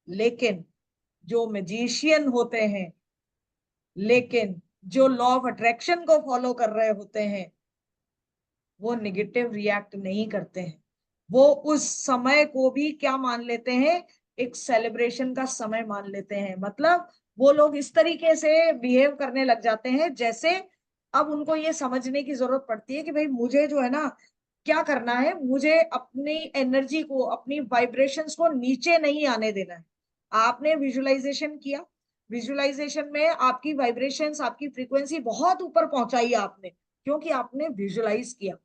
लेकिन जो मैजिशियन होते हैं, लेकिन जो लॉ ऑफ अट्रैक्शन को फॉलो कर रहे होते हैं, वो निगेटिव रिएक्ट नहीं करते हैं। वो उस समय को भी क्या मान लेते हैं, एक सेलिब्रेशन का समय मान लेते हैं। मतलब वो लोग इस तरीके से बिहेव करने लग जाते हैं जैसे, अब उनको ये समझने की जरूरत पड़ती है कि भाई मुझे जो है ना क्या करना है, मुझे अपनी एनर्जी को, अपनी वाइब्रेशंस को नीचे नहीं आने देना है। आपने विजुअलाइजेशन किया, विजुअलाइजेशन में आपकी वाइब्रेशंस, आपकी फ्रीक्वेंसी बहुत ऊपर पहुंचाई आपने, क्योंकि आपने विजुअलाइज किया।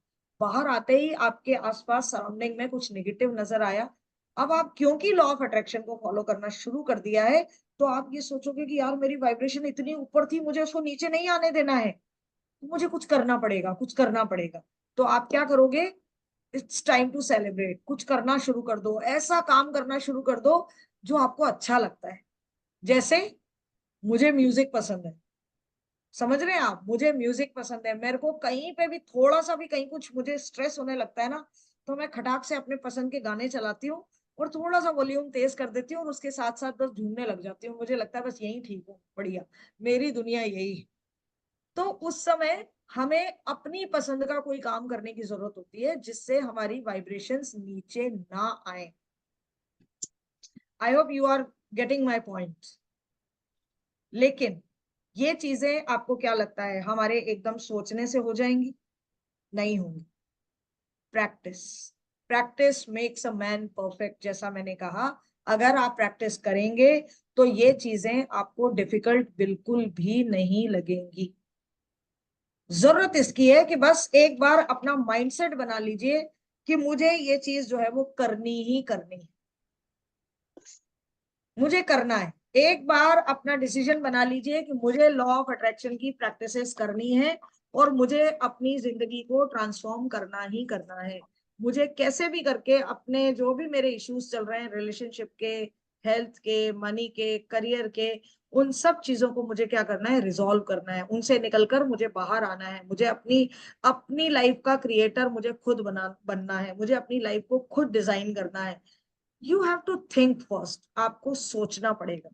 बाहर आते ही आपके आसपास सराउंडिंग में कुछ नेगेटिव नजर आया। अब आप क्योंकि लॉ ऑफ अट्रैक्शन को फॉलो करना शुरू कर दिया है, तो आप ये सोचोगे कि यार मेरी वाइब्रेशन इतनी ऊपर थी, मुझे उसको नीचे नहीं आने देना है, तो मुझे कुछ करना पड़ेगा, कुछ करना पड़ेगा। तो आप क्या करोगे, इट्स टाइम टू सेलिब्रेट, कुछ करना शुरू कर दो, ऐसा काम करना शुरू कर दो जो आपको अच्छा लगता है। जैसे मुझे म्यूजिक पसंद है, समझ रहे हैं आप, मुझे म्यूजिक पसंद है, मेरे को कहीं पे भी थोड़ा सा भी कहीं कुछ मुझे स्ट्रेस होने लगता है ना, तो मैं खटाक से अपने पसंद के गाने चलाती हूँ और थोड़ा सा वॉल्यूम तेज कर देती हूँ और उसके साथ साथ बस झूमने लग जाती हूँ। मुझे लगता है बस यही ठीक हूँ, बढ़िया, मेरी दुनिया यही है। तो उस समय हमें अपनी पसंद का कोई काम करने की जरूरत होती है जिससे हमारी वाइब्रेशंस नीचे ना आए। I hope you are getting my point. लेकिन ये चीजें आपको क्या लगता है हमारे एकदम सोचने से हो जाएंगी? नहीं होंगी। Practice, practice makes a man perfect, जैसा मैंने कहा। अगर आप प्रैक्टिस करेंगे तो ये चीजें आपको डिफिकल्ट बिल्कुल भी नहीं लगेंगी। जरूरत इसकी है कि बस एक बार अपना माइंडसेट बना लीजिए कि मुझे ये चीज जो है वो करनी ही करनी है, मुझे करना है। एक बार अपना डिसीजन बना लीजिए कि मुझे लॉ ऑफ अट्रैक्शन की प्रैक्टिसेस करनी है और मुझे अपनी जिंदगी को ट्रांसफॉर्म करना ही करना है। मुझे कैसे भी करके अपने जो भी मेरे इश्यूज चल रहे हैं, रिलेशनशिप के, हेल्थ के, मनी के, करियर के, उन सब चीजों को मुझे क्या करना है, रिजॉल्व करना है। उनसे निकलकर मुझे बाहर आना है। मुझे अपनी अपनी लाइफ का क्रिएटर मुझे खुद बनना है। मुझे अपनी लाइफ को खुद डिजाइन करना है। You have to think first, आपको सोचना पड़ेगा,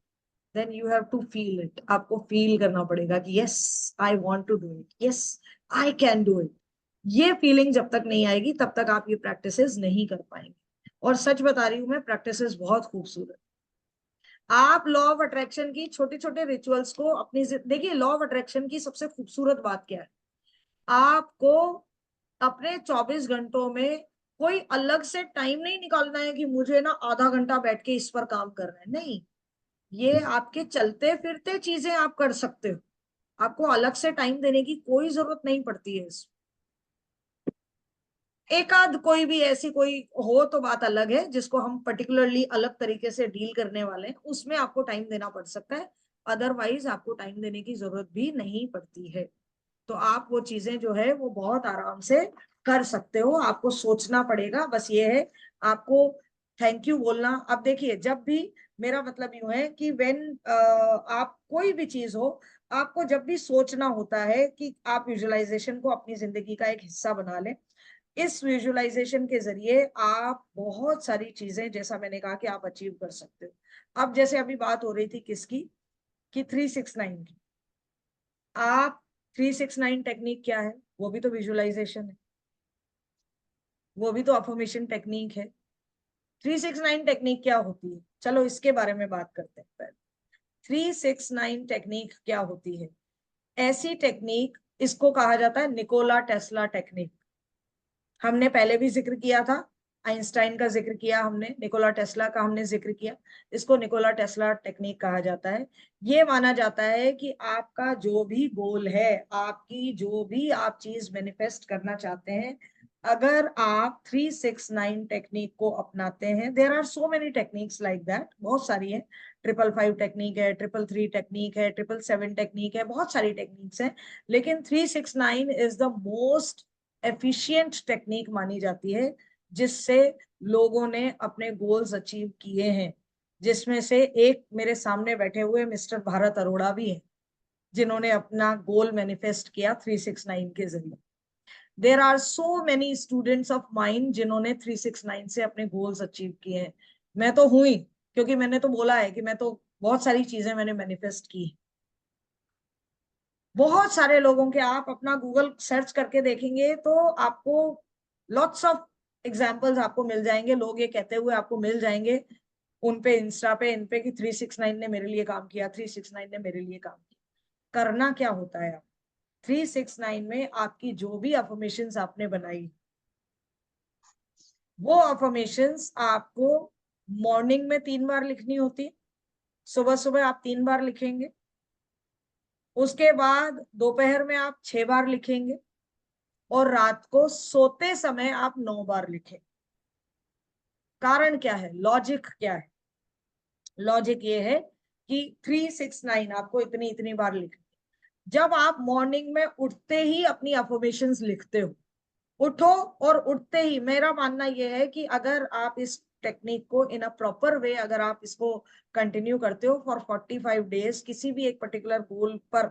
then you have to feel it. आपको फील करना पड़ेगा कि yes I want to do it, yes I can do it. ये फीलिंग जब तक नहीं आएगी तब तक आप ये प्रैक्टिसेस नहीं कर पाएंगे। और सच बता रही हूं मैं, प्रैक्टिसेस बहुत खूबसूरत। आप लॉ ऑफ अट्रैक्शन की छोटे छोटे रिचुअल्स को अपनी देखिए, लॉ ऑफ अट्रैक्शन की सबसे खूबसूरत बात क्या है, आपको अपने 24 घंटों में कोई अलग से टाइम नहीं निकालना है कि मुझे ना आधा घंटा बैठ के इस पर काम करना है। नहीं, ये आपके चलते फिरते चीजें आप कर सकते हो। आपको अलग से टाइम देने की कोई जरूरत नहीं पड़ती है। एक आध कोई भी ऐसी कोई हो तो बात अलग है, जिसको हम पर्टिकुलरली अलग तरीके से डील करने वाले हैं, उसमें आपको टाइम देना पड़ सकता है। अदरवाइज आपको टाइम देने की जरूरत भी नहीं पड़ती है। तो आप वो चीजें जो है वो बहुत आराम से कर सकते हो। आपको सोचना पड़ेगा, बस ये है, आपको थैंक यू बोलना। अब देखिए, जब भी, मेरा मतलब यूं है कि व्हेन आप कोई भी चीज हो, आपको जब भी सोचना होता है कि आप विजुअलाइजेशन को अपनी जिंदगी का एक हिस्सा बना लें। इस विजुअलाइजेशन के जरिए आप बहुत सारी चीजें, जैसा मैंने कहा, कि आप अचीव कर सकते हो। अब जैसे अभी बात हो रही थी किसकी, कि 369 की। आप 369 टेक्निक क्या है, वो भी तो विजुअलाइजेशन है, वो भी तो अफर्मेशन टेक्निक है। 369 टेक्निक क्या होती है, चलो इसके बारे में बात करते हैं पहले। 369 टेक्निक क्या होती है? ऐसी टेक्निक, इसको कहा जाता है निकोला टेस्ला टेक्निक। हमने पहले भी जिक्र किया था, आइंस्टाइन का जिक्र किया हमने, निकोला टेस्ला का हमने जिक्र किया। इसको निकोला टेस्ला टेक्निक कहा जाता है। ये माना जाता है कि आपका जो भी गोल है, आपकी जो भी आप चीज मैनिफेस्ट करना चाहते हैं, अगर आप 369 टेक्निक को अपनाते हैं, there are so many techniques like that, बहुत सारी है, 555 टेक्निक है, 333 टेक्निक है, 777 टेक्निक है, बहुत सारी टेक्निक्स हैं, लेकिन 369 is the most efficient technique मानी जाती है जिससे लोगों ने अपने गोल्स अचीव किए हैं, जिसमें से एक मेरे सामने बैठे हुए मिस्टर भारत अरोड़ा भी है, जिन्होंने अपना गोल मैनिफेस्ट किया 369 के जरिए। There are so many students of mind जिन्होंने 369 से अपने गोल्स अचीव किए हैं। मैं तो हुई, क्योंकि मैंने तो बोला है कि मैं तो बहुत सारी चीजें मैंने मैनिफेस्ट की। बहुत सारे लोगों के, आप अपना गूगल सर्च करके देखेंगे तो आपको लॉट्स ऑफ एग्जाम्पल्स आपको मिल जाएंगे, लोग ये कहते हुए आपको मिल जाएंगे उन पे, इंस्टा पे, इन पे, कि 369 ने मेरे लिए काम किया, 369 ने मेरे लिए काम किया। करना क्या होता है, आप 369 में आपकी जो भी अफर्मेशंस आपने बनाई, वो अफर्मेशंस आपको मॉर्निंग में 3 बार लिखनी होती है। सुबह सुबह आप 3 बार लिखेंगे, उसके बाद दोपहर में आप 6 बार लिखेंगे, और रात को सोते समय आप 9 बार लिखें। कारण क्या है, लॉजिक क्या है? लॉजिक ये है कि 369 आपको इतनी इतनी बार लिखनी। जब आप मॉर्निंग में उठते ही अपनी अफर्मेशंस लिखते हो, उठो और उठते ही, मेरा मानना यह है कि अगर आप इस टेक्निक को इन अ प्रॉपर वे, अगर आप इसको कंटिन्यू करते हो फॉर 45 डेज, किसी भी एक पर्टिकुलर गोल पर,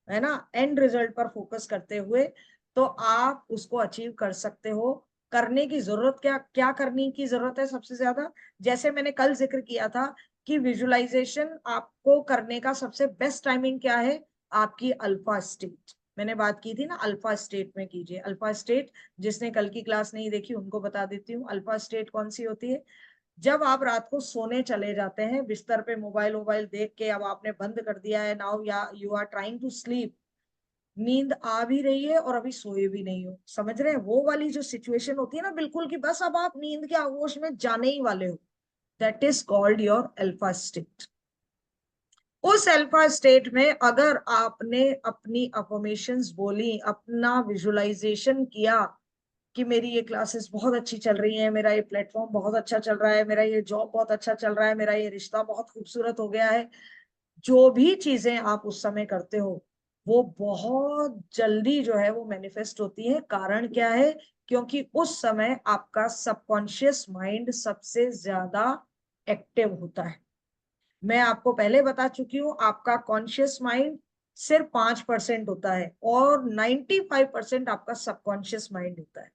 है ना, एंड रिजल्ट पर फोकस करते हुए, तो आप उसको अचीव कर सकते हो। करने की जरूरत क्या क्या करने की जरूरत है सबसे ज्यादा? जैसे मैंने कल जिक्र किया था कि विजुअलाइजेशन आपको करने का सबसे बेस्ट टाइमिंग क्या है? आपकी अल्फा स्टेट। मैंने बात की थी ना, अल्फा स्टेट में कीजिए। अल्फा स्टेट, जिसने कल की क्लास नहीं देखी उनको बता देती हूँ, अल्फा स्टेट कौन सी होती है? जब आप रात को सोने चले जाते हैं, बिस्तर पे मोबाइल वोबाइल देख के अब आपने बंद कर दिया है, नाउ या you are trying to sleep, नींद आ भी रही है और अभी सोए भी नहीं हो, समझ रहे हैं? वो वाली जो सिचुएशन होती है ना, बिल्कुल कि बस अब आप नींद के आगोश में जाने ही वाले हो, that is called your alpha state. उस अल्फा स्टेट में अगर आपने अपनी अफर्मेशंस बोली, अपना विजुअलाइजेशन किया कि मेरी ये क्लासेस बहुत अच्छी चल रही हैं, मेरा ये प्लेटफॉर्म बहुत अच्छा चल रहा है, मेरा ये जॉब बहुत अच्छा चल रहा है, मेरा ये रिश्ता बहुत खूबसूरत हो गया है, जो भी चीजें आप उस समय करते हो वो बहुत जल्दी जो है वो मैनिफेस्ट होती है। कारण क्या है? क्योंकि उस समय आपका सबकॉन्शियस माइंड सबसे ज्यादा एक्टिव होता है। मैं आपको पहले बता चुकी हूँ, आपका कॉन्शियस माइंड सिर्फ 5% होता है और 95% आपका सबकॉन्शियस माइंड होता है।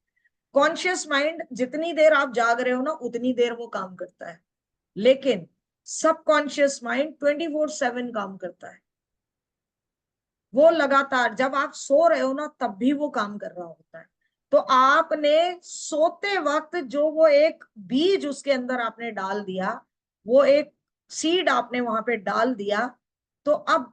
कॉन्शियस माइंड जितनी देर आप जाग रहे हो ना, उतनी देर वो काम करता है, लेकिन सबकॉन्शियस माइंड 24/7 काम करता है। वो लगातार, जब आप सो रहे हो ना तब भी वो काम कर रहा होता है। तो आपने सोते वक्त जो वो एक बीज उसके अंदर आपने डाल दिया, वो एक सीड आपने वहां पे डाल दिया, तो अब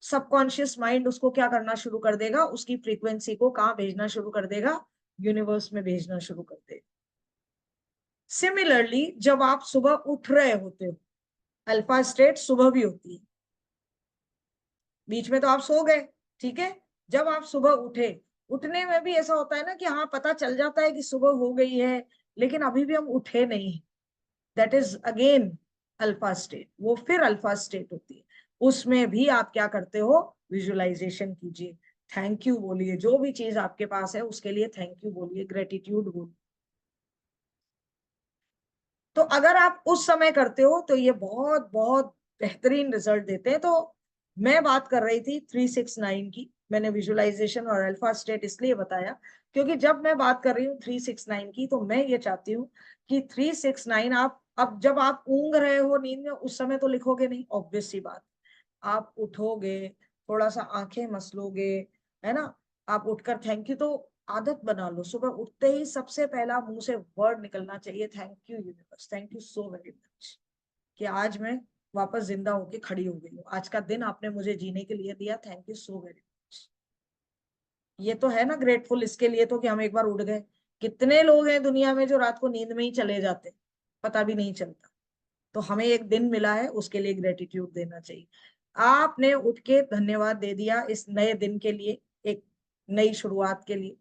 सबकॉन्शियस माइंड उसको क्या करना शुरू कर देगा? उसकी फ्रीक्वेंसी को कहाँ भेजना शुरू कर देगा? यूनिवर्स में भेजना शुरू कर देगा। सिमिलरली जब आप सुबह उठ रहे होते हो, अल्फा स्टेट सुबह भी होती है, बीच में तो आप सो गए, ठीक है? जब आप सुबह उठे, उठने में भी ऐसा होता है ना कि हाँ पता चल जाता है कि सुबह हो गई है, लेकिन अभी भी हम उठे नहीं, that is again alpha state. वो फिर अल्फा स्टेट होती है। उसमें भी आप क्या करते हो? विजुअलाइजेशन कीजिए, थैंक यू बोलिए, जो भी चीज आपके पास है उसके लिए थैंक यू बोलिए, ग्रेटिट्यूड बोलिए। तो अगर आप उस समय करते हो तो ये बहुत बहुत बेहतरीन रिजल्ट देते हैं। तो मैं बात कर रही थी 369 की, मैंने विजुअलाइजेशन और अल्फा स्टेट इसलिए बताया क्योंकि जब मैं बात कर रही हूँ 369 की, तो मैं ये चाहती हूँ कि 369 आप, अब जब आप ऊँग रहे हो नींद में, उस समय तो लिखोगे नहीं, ऑब्वियस सी बात। आप उठोगे, थोड़ा सा आंखें मसलोगे, है ना, आप उठकर थैंक यू, तो आदत बना लो, सुबह उठते ही सबसे पहला मुंह से वर्ड निकलना चाहिए, thank you universe, thank you so very much कि आज मैं वापस जिंदा होके खड़ी हो गई हूँ, आज का दिन आपने मुझे जीने के लिए दिया, thank you so very much. ये तो है ना ग्रेटफुल इसके लिए तो कि हम एक बार उठ गए। कितने लोग हैं दुनिया में जो रात को नींद में ही चले जाते, पता भी नहीं चलता। तो हमें एक दिन मिला है, उसके लिए ग्रेटिट्यूड देना चाहिए। आपने उठ के धन्यवाद दे दिया इस नए दिन के लिए, एक नई शुरुआत के लिए।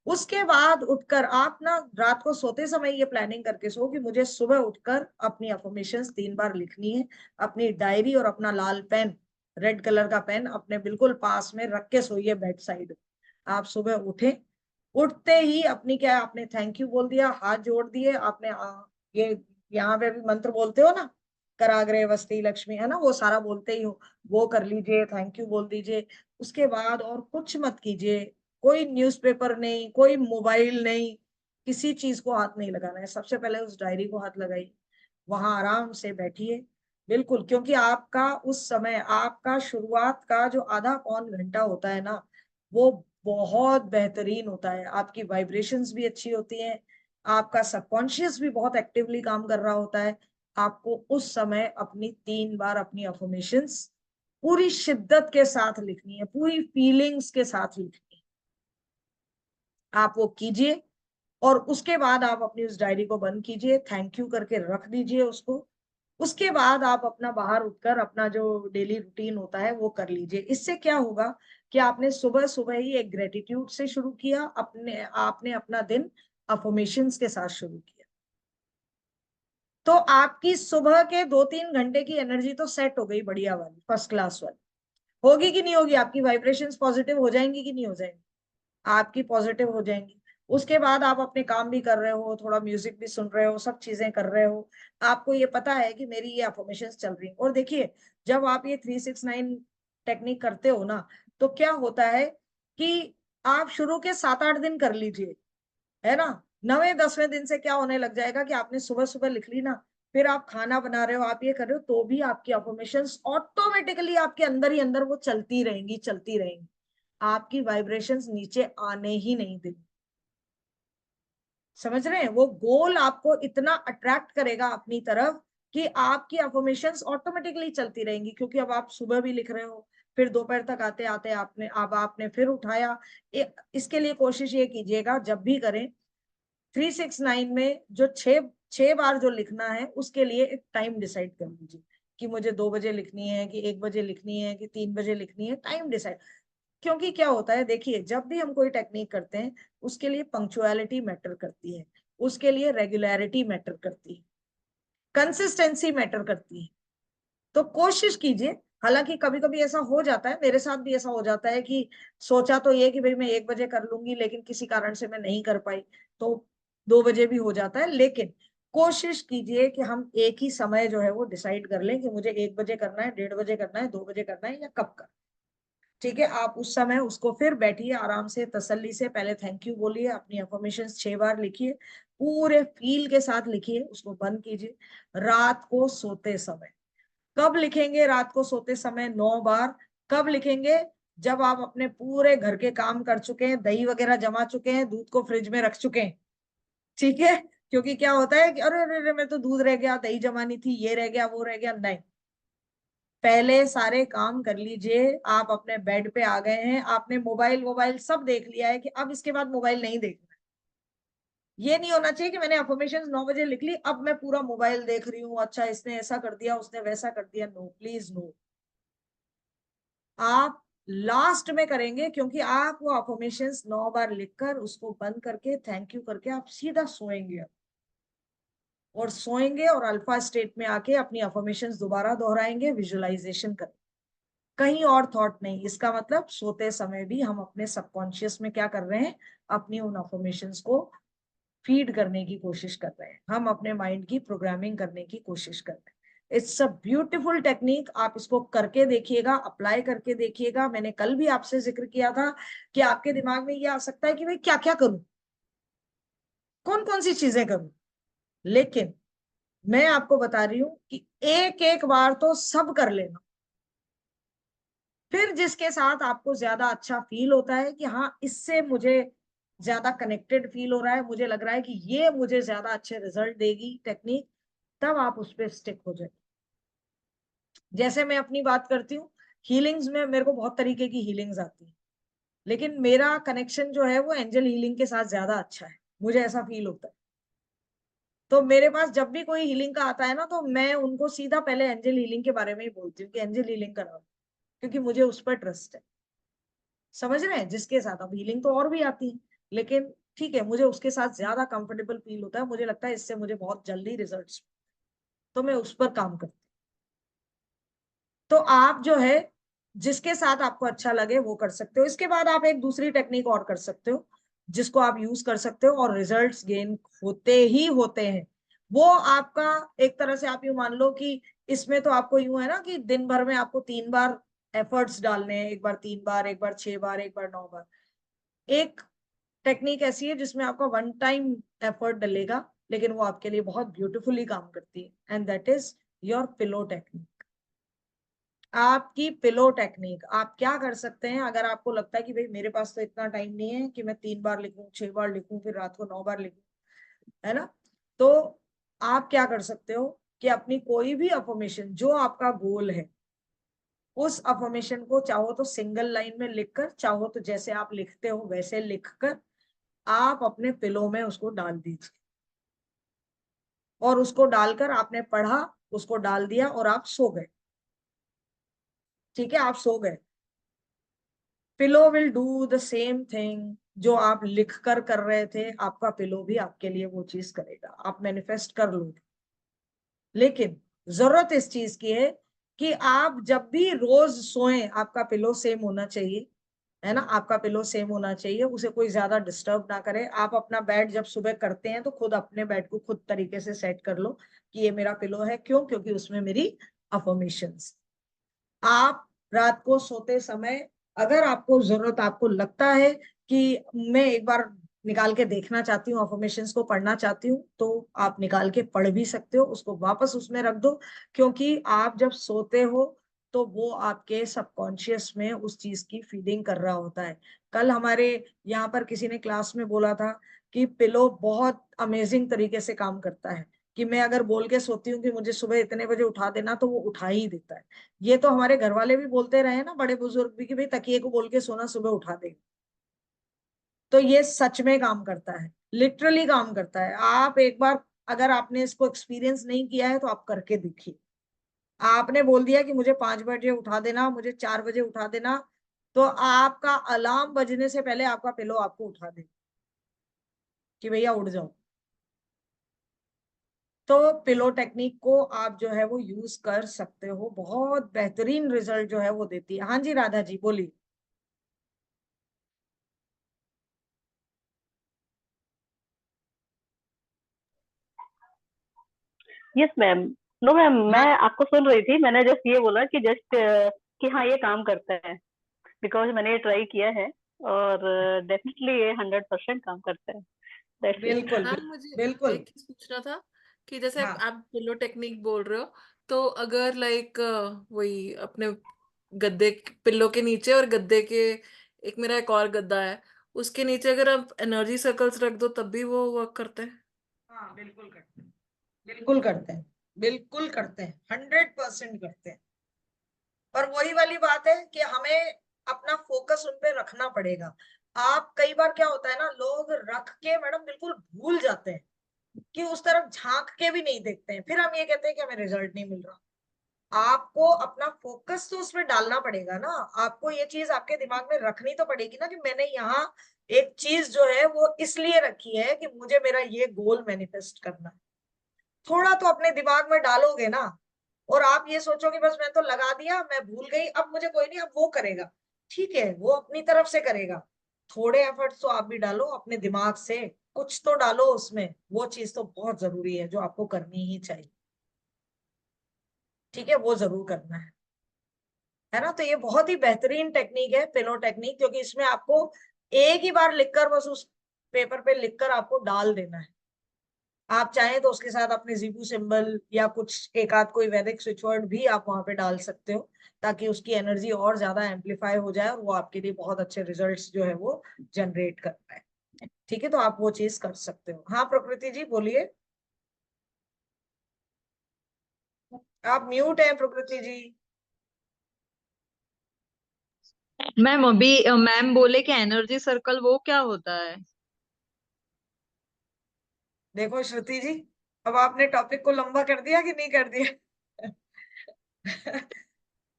उसके बाद उठकर आप ना रात को सोते समय ये प्लानिंग करके सो कि मुझे सुबह उठकर अपनी अफर्मेशंस 3 बार लिखनी है। अपनी डायरी और अपना लाल पेन, रेड कलर का पेन अपने बिल्कुल पास में रख के सोइए बेड साइड। आप सुबह उठे, उठते ही अपनी क्या, आपने थैंक यू बोल दिया, हाथ जोड़ दिए आपने, ये यहाँ पे भी मंत्र बोलते हो ना, कराग्रे वस्ती लक्ष्मी, है ना, वो सारा बोलते ही हो, वो कर लीजिए, थैंक यू बोल दीजिए। उसके बाद और कुछ मत कीजिए, कोई न्यूज़पेपर नहीं, कोई मोबाइल नहीं, किसी चीज को हाथ नहीं लगाना है। सबसे पहले उस डायरी को हाथ लगाइए, वहां आराम से बैठिए बिल्कुल, क्योंकि आपका उस समय, आपका शुरुआत का जो आधा पौन घंटा होता है ना, वो बहुत बेहतरीन होता है। आपकी वाइब्रेशंस भी अच्छी होती हैं, आपका सबकॉन्शियस भी बहुत एक्टिवली काम कर रहा होता है। आपको उस समय अपनी 3 बार अपनी अफर्मेशंस पूरी शिद्दत के साथ लिखनी है, पूरी फीलिंग्स के साथ लिखनी है। आप वो कीजिए और उसके बाद आप अपनी उस डायरी को बंद कीजिए, थैंक यू करके रख दीजिए उसको। उसके बाद आप अपना बाहर उठकर अपना जो डेली रूटीन होता है वो कर लीजिए। इससे क्या होगा कि आपने सुबह सुबह ही एक ग्रेटिट्यूड से शुरू किया, आपने अपना दिन अफर्मेशंस के साथ शुरू किया, तो आपकी सुबह के 2-3 घंटे की एनर्जी तो सेट हो गई, बढ़िया वाली, फर्स्ट क्लास वाली। होगी कि नहीं होगी? आपकी वाइब्रेशंस पॉजिटिव हो जाएंगी कि नहीं हो जाएंगी? आपकी पॉजिटिव हो जाएंगी। उसके बाद आप अपने काम भी कर रहे हो, थोड़ा म्यूजिक भी सुन रहे हो, सब चीजें कर रहे हो, आपको ये पता है कि मेरी ये अफर्मेशंस चल रही है। और देखिए, जब आप ये 369 टेक्निक करते हो ना, तो क्या होता है कि आप शुरू के 7-8 दिन कर लीजिए, है ना, 9वें-10वें दिन से क्या होने लग जाएगा कि आपने सुबह सुबह लिख ली ना, फिर आप खाना बना रहे हो, आप ये कर रहे हो, तो भी आपकी अफर्मेशंस ऑटोमेटिकली आपके अंदर ही अंदर वो चलती रहेंगी, चलती रहेंगी। आपकी वाइब्रेशंस नीचे आने ही नहीं देंगी। समझ रहे हैं? वो गोल आपको इतना अट्रैक्ट करेगा अपनी तरफ कि आपकी अफर्मेशंस ऑटोमेटिकली चलती रहेंगी, क्योंकि अब आप सुबह भी लिख रहे हो, फिर दोपहर तक आते आते आपने फिर उठाया। इसके लिए कोशिश ये कीजिएगा, जब भी करें 369 में जो छह बार जो लिखना है, उसके लिए एक टाइम डिसाइड कर लीजिए कि मुझे 2 बजे लिखनी है कि 1 बजे लिखनी है कि 3 बजे लिखनी है, टाइम डिसाइड। क्योंकि क्या होता है, देखिए, जब भी हम कोई टेक्निक करते हैं, उसके लिए पंक्चुअलिटी मैटर करती है, उसके लिए रेगुलरिटी मैटर करती है, कंसिस्टेंसी मैटर करती है। तो कोशिश कीजिए, हालांकि कभी कभी ऐसा हो जाता है, मेरे साथ भी ऐसा हो जाता है कि सोचा तो ये कि भाई मैं 1 बजे कर लूंगी, लेकिन किसी कारण से मैं नहीं कर पाई, तो 2 बजे भी हो जाता है। लेकिन कोशिश कीजिए कि हम एक ही समय जो है वो डिसाइड कर लें कि मुझे 1 बजे करना है, 1:30 बजे करना है, 2 बजे करना है, या कब करना है। ठीक है, आप उस समय उसको फिर बैठिए आराम से, तसल्ली से, पहले थैंक यू बोलिए, अपनी अफर्मेशंस 6 बार लिखिए, पूरे फील के साथ लिखिए, उसको बंद कीजिए। रात को सोते समय कब लिखेंगे? रात को सोते समय 9 बार। कब लिखेंगे? जब आप अपने पूरे घर के काम कर चुके हैं, दही वगैरह जमा चुके हैं, दूध को फ्रिज में रख चुके हैं, ठीक है, क्योंकि क्या होता है कि अरे अरे अरे, मैं तो दूध रह गया, दही जमानी थी, ये रह गया, वो रह गया। नहीं, पहले सारे काम कर लीजिए। आप अपने बेड पे आ गए हैं, आपने मोबाइल वोबाइल सब देख लिया है कि अब इसके बाद मोबाइल नहीं देखना है। ये नहीं होना चाहिए कि मैंने अफर्मेशंस 9 बजे लिख ली, अब मैं पूरा मोबाइल देख रही हूँ, अच्छा इसने ऐसा कर दिया, उसने वैसा कर दिया। No, please no. आप लास्ट में करेंगे, क्योंकि आप वो अफर्मेशंस 9 बार लिखकर उसको बंद करके थैंक यू करके आप सीधा सोएंगे, और सोएंगे और अल्फा स्टेट में आके अपनी अफर्मेशंस दोबारा दोहराएंगे, विजुअलाइजेशन करेंगे, कहीं और थॉट नहीं। इसका मतलब सोते समय भी हम अपने सबकॉन्शियस में क्या कर रहे हैं, अपनी उन अफर्मेशंस को फीड करने की कोशिश कर रहे हैं, हम अपने माइंड की प्रोग्रामिंग करने की कोशिश कर रहे हैं। इट्स अ ब्यूटीफुल टेक्निक, आप इसको करके देखिएगा, अप्लाई करके देखिएगा। मैंने कल भी आपसे जिक्र किया था कि आपके दिमाग में ये आ सकता है कि भाई क्या क्या करूं, कौन कौन सी चीजें करूं, लेकिन मैं आपको बता रही हूं कि एक एक बार तो सब कर लेना। फिर जिसके साथ आपको ज्यादा अच्छा फील होता है कि हाँ, इससे मुझे ज्यादा कनेक्टेड फील हो रहा है, मुझे लग रहा है कि ये मुझे ज्यादा अच्छे रिजल्ट देगी टेक्निक, तब आप उस पर स्टिक हो जाए। जैसे मैं अपनी बात करती हूँ, हीलिंग्स में मेरे को बहुत तरीके की हीलिंग्स आती है, लेकिन मेरा कनेक्शन जो है वो एंजल हीलिंग के साथ ज्यादा अच्छा है, मुझे ऐसा फील होता है। तो मेरे पास जब भी कोई हीलिंग का आता है ना, तो मैं उनको सीधा पहले एंजल हीलिंग के बारे में ही बोलती हूँ कि एंजल हीलिंग कराओ, क्योंकि मुझे उस पर ट्रस्ट है। समझ रहे हैं? जिसके साथ अब हीलिंग तो और भी आती है, लेकिन ठीक है, मुझे उसके साथ ज्यादा कंफर्टेबल फील होता है, मुझे लगता है इससे मुझे बहुत जल्दी रिजल्ट्स, तो मैं उस पर काम करती हूँ। तो आप जो है जिसके साथ आपको अच्छा लगे वो कर सकते हो। इसके बाद आप एक दूसरी टेक्निक और कर सकते हो जिसको आप यूज कर सकते हो और रिजल्ट्स गेन होते ही होते हैं। वो आपका एक तरह से आप यूं मान लो कि इसमें तो आपको यूं है ना कि दिन भर में आपको 3 बार एफर्ट्स डालने हैं, एक बार 3 बार, एक बार 6 बार, एक बार 9 बार। एक टेक्निक ऐसी है जिसमें आपका वन टाइम एफर्ट डलेगा, लेकिन वो आपके लिए बहुत ब्यूटीफुली काम करती है, and that is your pillow technique. आपकी पिलो टेक्निक, आप क्या कर सकते हैं, अगर आपको लगता है कि भाई मेरे पास तो इतना टाइम नहीं है कि मैं 3 बार लिखूं, 6 बार लिखूं, फिर रात को 9 बार लिखूं, है ना, तो आप क्या कर सकते हो कि अपनी कोई भी अफर्मेशन जो आपका गोल है, उस अफर्मेशन को चाहो तो सिंगल लाइन में लिखकर, चाहो तो जैसे आप लिखते हो वैसे लिखकर आप अपने पिलो में उसको डाल दीजिए। और उसको डालकर आपने पढ़ा, उसको डाल दिया और आप सो गए। ठीक है, आप सो गए। Pillow will do the same thing जो आप लिख कर रहे थे, आपका पिलो भी आपके लिए वो चीज करेगा, आप मैनिफेस्ट कर लोगे। लेकिन जरूरत इस चीज की है कि आप जब भी रोज सोएं, आपका पिलो सेम होना चाहिए, है ना, आपका पिलो सेम होना चाहिए, उसे कोई ज्यादा डिस्टर्ब ना करे। आप अपना बेड जब सुबह करते हैं तो खुद अपने बेड को खुद तरीके से सेट कर लो कि ये मेरा पिलो है। क्यों? क्योंकि उसमें मेरी अफर्मेशंस। आप रात को सोते समय अगर आपको जरूरत, आपको लगता है कि मैं एक बार निकाल के देखना चाहती हूँ, अफर्मेशंस को पढ़ना चाहती हूँ, तो आप निकाल के पढ़ भी सकते हो, उसको वापस उसमें रख दो। क्योंकि आप जब सोते हो तो वो आपके सबकॉन्शियस में उस चीज की फीडिंग कर रहा होता है। कल हमारे यहाँ पर किसी ने क्लास में बोला था कि पिलो बहुत अमेजिंग तरीके से काम करता है, कि मैं अगर बोल के सोती हूँ कि मुझे सुबह इतने बजे उठा देना, तो वो उठा ही देता है। ये तो हमारे घर वाले भी बोलते रहे ना, बड़े बुजुर्ग भी, कि भाई तकिए को बोल के सोना, सुबह उठा दे। तो ये सच में काम करता है, लिटरली काम करता है। आप एक बार, अगर आपने इसको एक्सपीरियंस नहीं किया है तो आप करके देखिए। आपने बोल दिया कि मुझे 5 बजे उठा देना, मुझे 4 बजे उठा देना, तो आपका अलार्म बजने से पहले आपका पिलो आपको उठा दे कि भैया उठ जाओ। तो पिलो टेक्निक को आप जो है वो यूज कर सकते हो, बहुत बेहतरीन रिजल्ट जो है वो देती है। हाँ जी राधा जी बोलिए। Yes ma'am. नो मैम, मैं हाँ आपको सुन रही थी, मैंने जस्ट ये बोला कि जस्ट कि हाँ ये काम करता है, बिकॉज मैंने ये ट्राई किया है और डेफिनेटली ये 100% काम करता है। That's it. बिल्कुल मैम मुझे बिल्कुल। एक चीज पूछना था कि जैसे हाँ आप पिलो टेक्निक बोल रहे हो, तो अगर लाइक वही अपने गद्दे पिल्लो के नीचे और गद्दे के, एक मेरा एक और गद्दा है, उसके नीचे अगर आप एनर्जी सर्कल्स रख दो तब भी वो वर्क करते हैं? हाँ बिल्कुल करते हैं, बिल्कुल करते हैं, बिल्कुल करते हैं, 100% करते हैं। पर वही वाली बात है कि हमें अपना फोकस उन पे रखना पड़ेगा। आप कई बार क्या होता है ना, लोग रख के मैडम बिल्कुल भूल जाते हैं, कि उस तरफ झांक के भी नहीं देखते हैं, फिर हम ये कहते हैं कि हमें रिजल्ट नहीं मिल रहा। आपको अपना फोकस तो उसमें डालना पड़ेगा ना, आपको ये चीज आपके दिमाग में रखनी तो पड़ेगी ना कि मैंने यहाँ एक चीज जो है वो इसलिए रखी है कि मुझे मेरा ये गोल मैनिफेस्ट करना है। थोड़ा तो अपने दिमाग में डालोगे ना। और आप ये सोचोगे बस मैं तो लगा दिया, मैं भूल गई, अब मुझे कोई नहीं, अब वो करेगा। ठीक है, वो अपनी तरफ से करेगा। थोड़े एफर्ट्स तो आप भी डालो अपने दिमाग से, कुछ तो डालो उसमें, वो चीज तो बहुत जरूरी है जो आपको करनी ही चाहिए। ठीक है, वो जरूर करना है ना। तो ये बहुत ही बेहतरीन टेक्निक है पिलो टेक्निक, क्योंकि इसमें आपको एक ही बार लिखकर बस उस पेपर पे लिखकर आपको डाल देना है। आप चाहें तो उसके साथ अपने जीबू सिंबल या कुछ एक आध कोई वैदिक स्विच वर्ड भी आप वहां पे डाल सकते हो, ताकि उसकी एनर्जी और ज्यादा एम्पलीफाई हो जाए और वो आपके लिए बहुत अच्छे रिजल्ट्स जो है वो जनरेट कर पाए। ठीक है, तो आप वो चीज कर सकते हो। हाँ प्रकृति जी बोलिए। आप म्यूट है प्रकृति जी। मैम अभी मैम बोले कि एनर्जी सर्कल वो क्या होता है? देखो श्रुति जी, अब आपने टॉपिक को लंबा कर दिया कि नहीं कर दिया?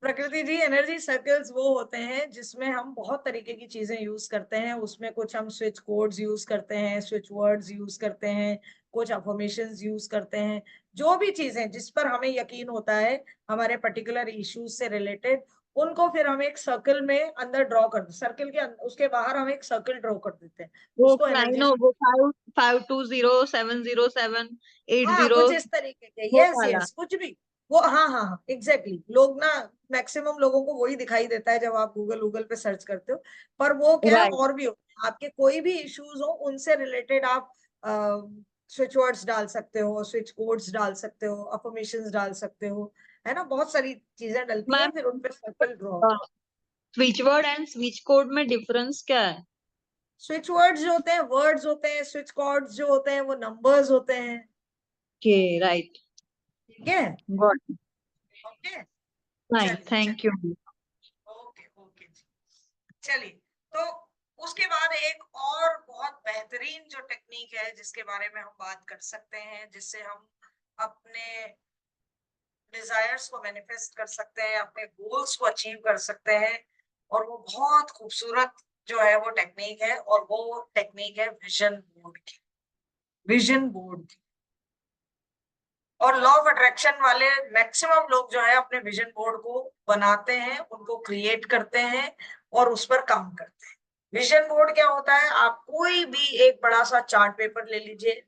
प्रकृति जी, एनर्जी सर्कल्स वो होते हैं जिसमें हम बहुत तरीके की चीजें यूज करते हैं। उसमें कुछ हम स्विच कोड्स यूज करते हैं, स्विच वर्ड्स यूज करते हैं, कुछ अफर्मेशंस यूज करते हैं। जो भी चीजें जिस पर हमें यकीन होता है हमारे पर्टिकुलर इश्यूज से रिलेटेड, उनको फिर हम एक सर्कल में अंदर ड्रॉ कर देते, सर्कल के उसके बाहर हम एक सर्कल ड्रॉ कर देते हैं, वो उसको एनर्जी। वो 520707 हाँ, कुछ 80 इस तरीके के, वो यस वाला। यस, कुछ भी वो, हाँ हाँ हाँ, एग्जैक्टली। लोग ना, मैक्सिमम लोगों को वही दिखाई देता है जब आप गूगल पे सर्च करते हो, पर वो क्या है, राइट। और भी होते हैं। आपके कोई भी इश्यूज हो उनसे रिलेटेड आप स्विच वर्ड्स डाल सकते हो, स्विच कोड्स डाल सकते हो, अफर्मेशंस डाल सकते हो, है ना, बहुत सारी चीजें डलती हैं, मैम, फिर उन पे circle draw. Switch word and switch code में डिफरेंस क्या है? स्विच वर्ड्स जो होते हैं वर्ड्स होते हैं, स्विच कोड्स जो होते हैं वो नंबर्स होते हैं। ओके, राइट, ठीक है, गॉट। ओके, फाइन, चलिए थैंक यू। ओके ओके जी। चलिए, तो उसके बाद एक और बहुत बेहतरीन जो टेक्निक है जिसके बारे में हम बात कर सकते हैं, जिससे हम अपने डिजायर्स को मैनिफेस्ट कर सकते हैं, अपने गोल्स को अचीव कर सकते हैं, और वो बहुत खूबसूरत जो है वो टेक्निक है, और वो टेक्निक है विजन बोर्ड की। विजन बोर्ड की, और लॉ ऑफ अट्रैक्शन वाले मैक्सिमम लोग जो है अपने विजन बोर्ड को बनाते हैं, उनको क्रिएट करते हैं और उस पर काम करते हैं। विजन बोर्ड क्या होता है, आप कोई भी एक बड़ा सा चार्ट पेपर ले लीजिए।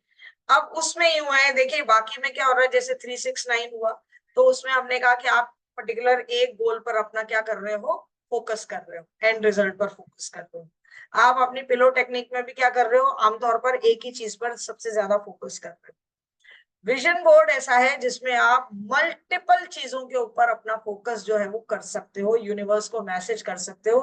अब उसमें यूं है, देखिए बाकी में क्या हो रहा है, जैसे 369 हुआ, तो उसमें हमने कहा कि आप पर्टिकुलर एक गोल पर अपना क्या कर रहे हो, फोकस कर रहे हो, एंड रिजल्ट पर फोकस कर रहे हो। आप अपनी पिलो टेक्निक में भी क्या कर रहे हो, आमतौर पर एक ही चीज पर सबसे ज्यादा फोकस कर रहे हो। विजन बोर्ड ऐसा है जिसमें आप मल्टीपल चीजों के ऊपर अपना फोकस जो है वो कर सकते हो, यूनिवर्स को मैसेज कर सकते हो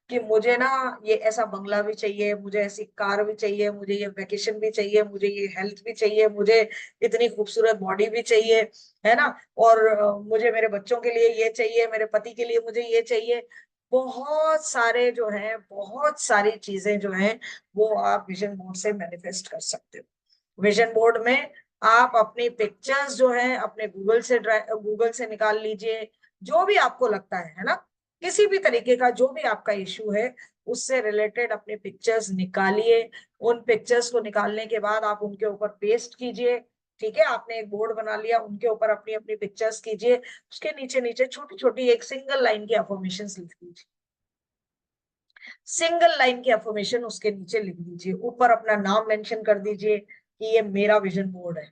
कि मुझे ना ये ऐसा बंगला भी चाहिए, मुझे ऐसी कार भी चाहिए, मुझे ये वेकेशन भी चाहिए, मुझे ये हेल्थ भी चाहिए, मुझे इतनी खूबसूरत बॉडी भी चाहिए, है ना, और मुझे मेरे बच्चों के लिए ये चाहिए, मेरे पति के लिए मुझे ये चाहिए। बहुत सारे जो है, बहुत सारी चीजें जो है वो आप विजन बोर्ड से मैनिफेस्ट कर सकते हो। विजन बोर्ड में आप अपनी पिक्चर्स जो है अपने गूगल से निकाल लीजिए, जो भी आपको लगता है ना, किसी भी तरीके का जो भी आपका इश्यू है उससे रिलेटेड अपने पिक्चर्स निकालिए। उन पिक्चर्स को निकालने के बाद आप उनके ऊपर पेस्ट कीजिए। ठीक है, आपने एक बोर्ड बना लिया, उनके ऊपर अपनी अपनी पिक्चर्स कीजिए, उसके नीचे नीचे छोटी छोटी एक सिंगल लाइन की अफर्मेशंस लिख दीजिए। सिंगल लाइन की अफर्मेशन उसके नीचे लिख दीजिए, ऊपर अपना नाम मेंशन कर दीजिए कि ये मेरा विजन बोर्ड है।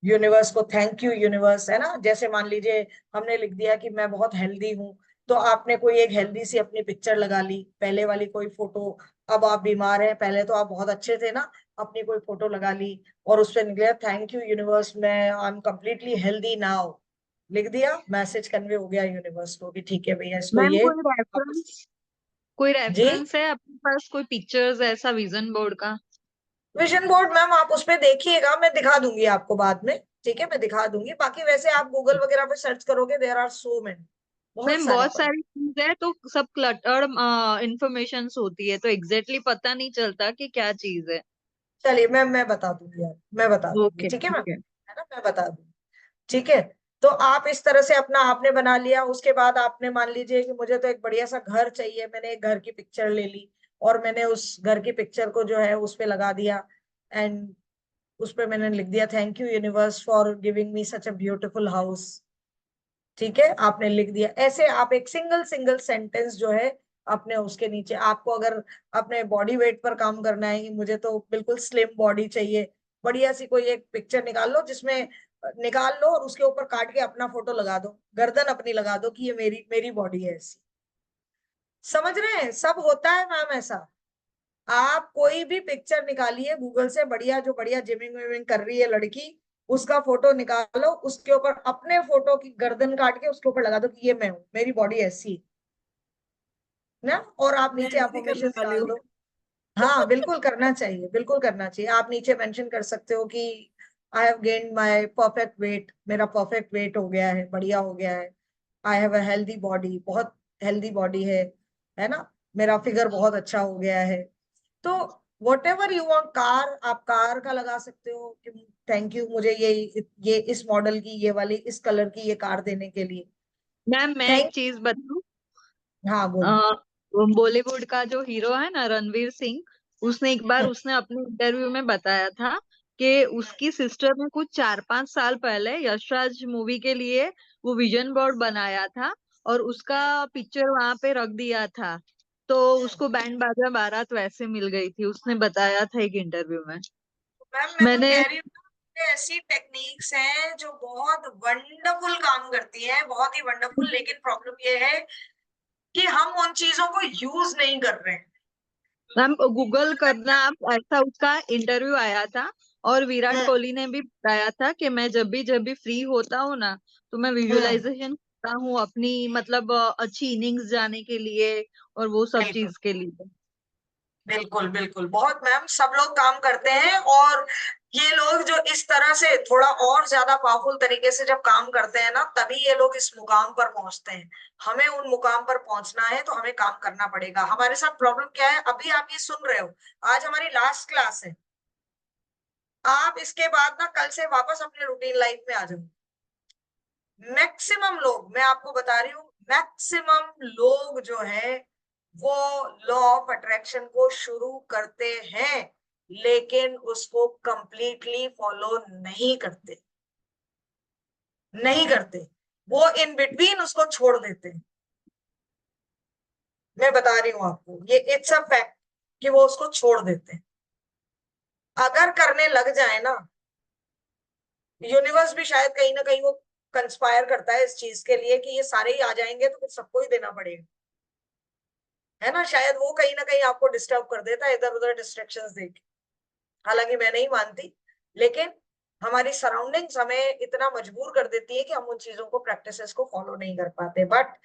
यूनिवर्स को थैंक यू यूनिवर्स, है ना, जैसे मान लीजिए हमने लिख दिया कि मैं बहुत हेल्दी हूँ, तो आपने कोई एक हेल्दी सी अपनी पिक्चर लगा ली, पहले वाली कोई फोटो। अब आप बीमार हैं, पहले तो आप बहुत अच्छे थे ना, अपनी कोई फोटो लगा ली और उस पर निकला थैंक यू यूनिवर्स, मैं I am completely healthy now. लिख दिया, मैसेज कन्वे हो गया यूनिवर्स को कि ठीक है भैया, इसको मैम, ये कोई जी। रेफरेंस है आपके पास, कोई पिक्चर्स ऐसा विजन बोर्ड का? विजन बोर्ड मैम आप उस पे देखिएगा, मैं दिखा दूंगी आपको बाद में, ठीक है, मैं दिखा दूंगी। बाकी वैसे आप गूगल वगैरह पे सर्च करोगे, देयर आर सो मेनी, बहुत मैम, सारे बहुत पड़े। सारी चीज है तो सब क्लटर्ड इंफॉर्मेशन होती है, तो एग्जैक्टली पता नहीं चलता कि क्या चीज है। चलिए मैं बता दूंगी, आप मैं बता दूंगी, ओके, ठीक है ठीक मैम, है। है ना, मैं बता दूंगी। ठीक है, तो आप इस तरह से अपना आपने बना लिया। उसके बाद आपने मान लीजिए कि मुझे तो एक बढ़िया सा घर चाहिए, मैंने एक घर की पिक्चर ले ली और मैंने उस घर की पिक्चर को जो है उस पे लगा दिया, एंड उस पे मैंने लिख दिया thank you universe for giving me such a beautiful house. ठीक है, आपने लिख दिया। ऐसे आप एक सिंगल सिंगल सेंटेंस जो है अपने उसके नीचे, आपको अगर अपने बॉडी वेट पर काम करना है कि मुझे तो बिल्कुल स्लिम बॉडी चाहिए, बढ़िया सी कोई एक पिक्चर निकाल लो, जिसमें निकाल लो और उसके ऊपर काट के अपना फोटो लगा दो, गर्दन अपनी लगा दो कि ये मेरी मेरी बॉडी है ऐसी। समझ रहे हैं, सब होता है मैम ऐसा। आप कोई भी पिक्चर निकालिए गूगल से, बढ़िया जो बढ़िया जिमिंग विमिंग कर रही है लड़की, उसका फोटो निकालो, उसके ऊपर अपने फोटो की गर्दन काट के उसके ऊपर लगा दो कि ये मैं हूं, मेरी बॉडी ऐसी है ना, और आप मैं नीचे ऐसे ही करने अफर्मेशन वाली डाल हूँ। दो। हाँ बिल्कुल करना चाहिए, बिल्कुल करना चाहिए। आप नीचे मेंशन कर सकते हो कि I have gained my perfect weight, मेरा परफेक्ट वेट हो गया है, बढ़िया हो गया है। I have a healthy body, बहुत हेल्दी बॉडी है ना, मेरा फिगर बहुत अच्छा हो गया है। तो what ever you want, car, आप कार का लगा सकते हो कि थैंक यू मुझे ये इस मॉडल की, ये वाली इस कलर की ये कार देने के लिए। मैम मैं एक थैंक चीज बताऊं, हाँ बोलो। बॉलीवुड का जो हीरो है ना रणवीर सिंह, उसने एक बार उसने अपने इंटरव्यू में बताया था कि उसकी सिस्टर ने कुछ 4-5 साल पहले यशराज मूवी के लिए वो विजन बोर्ड बनाया था और उसका पिक्चर वहां पे रख दिया था, तो उसको बैंड बाजा बारात वैसे मिल गई थी, उसने बताया था एक इंटरव्यू में। मैम मैं तो मैंने कह रही हूँ कि ऐसी टेक्निक्स हैं जो बहुत वंडरफुल काम करती हैं, बहुत ही वंडरफुल, लेकिन प्रॉब्लम ये है कि हम उन चीजों को यूज नहीं कर रहे हैं। मैम गूगल करना आप, ऐसा उसका इंटरव्यू आया था और विराट हम्म, कोहली ने भी बताया था कि मैं जब भी फ्री होता हूँ ना तो मैं हम्म, विजुअलाइजेशन करता हूँ अपनी, मतलब अच्छी इनिंग्स जाने के लिए और वो सब बिल्कुल चीज के लिए। बिल्कुल बिल्कुल, बहुत मैम, सब लोग काम करते हैं। और ये लोग जो इस तरह से थोड़ा और ज्यादा पावरफुल तरीके से जब काम करते हैं ना, तभी ये लोग इस मुकाम पर पहुंचते हैं। हमें उन मुकाम पर पहुंचना है तो हमें काम करना पड़ेगा। हमारे साथ प्रॉब्लम क्या है, अभी आप ये सुन रहे हो, आज हमारी लास्ट क्लास है। आप इसके बाद ना कल से वापस अपने रूटीन लाइफ में आ जाओ। मैक्सिमम लोग, मैं आपको बता रही हूँ, मैक्सिमम लोग जो है वो लॉ ऑफ अट्रैक्शन को शुरू करते हैं, लेकिन उसको कंप्लीटली फॉलो नहीं करते, नहीं करते। वो इन बिटवीन उसको छोड़ देते हैं। मैं बता रही हूँ आपको, ये इट्स अ फैक्ट कि वो उसको छोड़ देते हैं। अगर करने लग जाए ना, यूनिवर्स भी शायद कहीं ना कहीं वो कंस्पायर करता है इस चीज के लिए कि ये सारे ही आ जाएंगे तो फिर सबको ही देना पड़ेगा, है ना। शायद वो कहीं ना कहीं आपको डिस्टर्ब कर देता है इधर उधर डिस्ट्रैक्शंस देके। हालांकि मैं नहीं मानती, लेकिन हमारी सराउंडिंग्स हमें इतना मजबूर कर देती है कि हम उन चीजों को, प्रैक्टिसेस को फॉलो नहीं कर पाते। But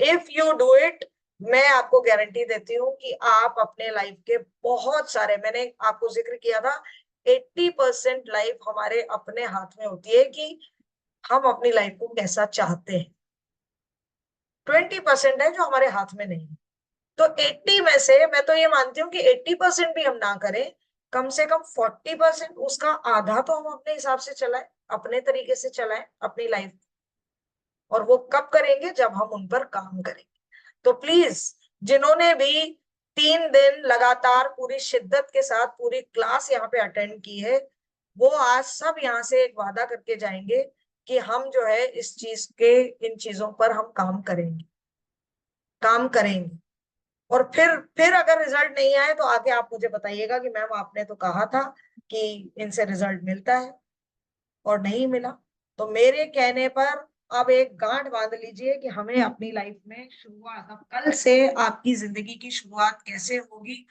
if you do it, मैं आपको गारंटी देती हूँ कि आप अपने लाइफ के बहुत सारे, मैंने आपको जिक्र किया था, 80% लाइफ हमारे अपने हाथ में होती है कि हम अपनी लाइफ को कैसा चाहते हैं। 20% है जो हमारे हाथ में नहीं है। तो 80 में से मैं तो ये मानती हूँ कि 80% भी हम ना करें, कम से कम 40%, उसका आधा तो हम अपने हिसाब से चलाएं, अपने तरीके से चलाएं अपनी लाइफ। और वो कब करेंगे, जब हम उन पर काम करेंगे। तो प्लीज, जिन्होंने भी 3 दिन लगातार पूरी शिद्दत के साथ पूरी क्लास यहाँ पे अटेंड की है, वो आज सब यहाँ से एक वादा करके जाएंगे कि हम जो है इस चीज के, इन चीजों पर हम काम करेंगे, काम करेंगे। और फिर अगर रिजल्ट नहीं आए तो आके आप मुझे बताइएगा कि मैम आपने तो कहा था कि इनसे रिजल्ट मिलता है और नहीं मिला। तो मेरे कहने पर अब एक गांठ बांध लीजिए कि हमें अपनी लाइफ में शुरुआत, अब कल से आपकी जिंदगी की शुरुआत कैसे होगी।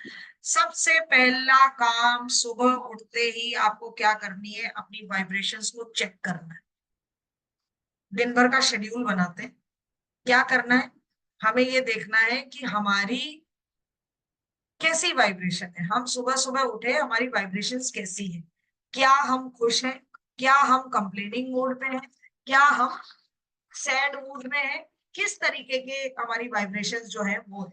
सबसे पहला काम, सुबह उठते ही आपको क्या करनी है, अपनी वाइब्रेशंस को चेक करना है। दिन भर का शेड्यूल बनाते हैं, क्या करना है, हमें ये देखना है कि हमारी कैसी वाइब्रेशन है। हम सुबह सुबह उठे, हमारी वाइब्रेशंस कैसी है, क्या हम खुश हैं, क्या हम कंप्लेनिंग मोड पे हैं, क्या हम सैड मूड में है, किस तरीके के हमारी वाइब्रेशंस जो है वो है।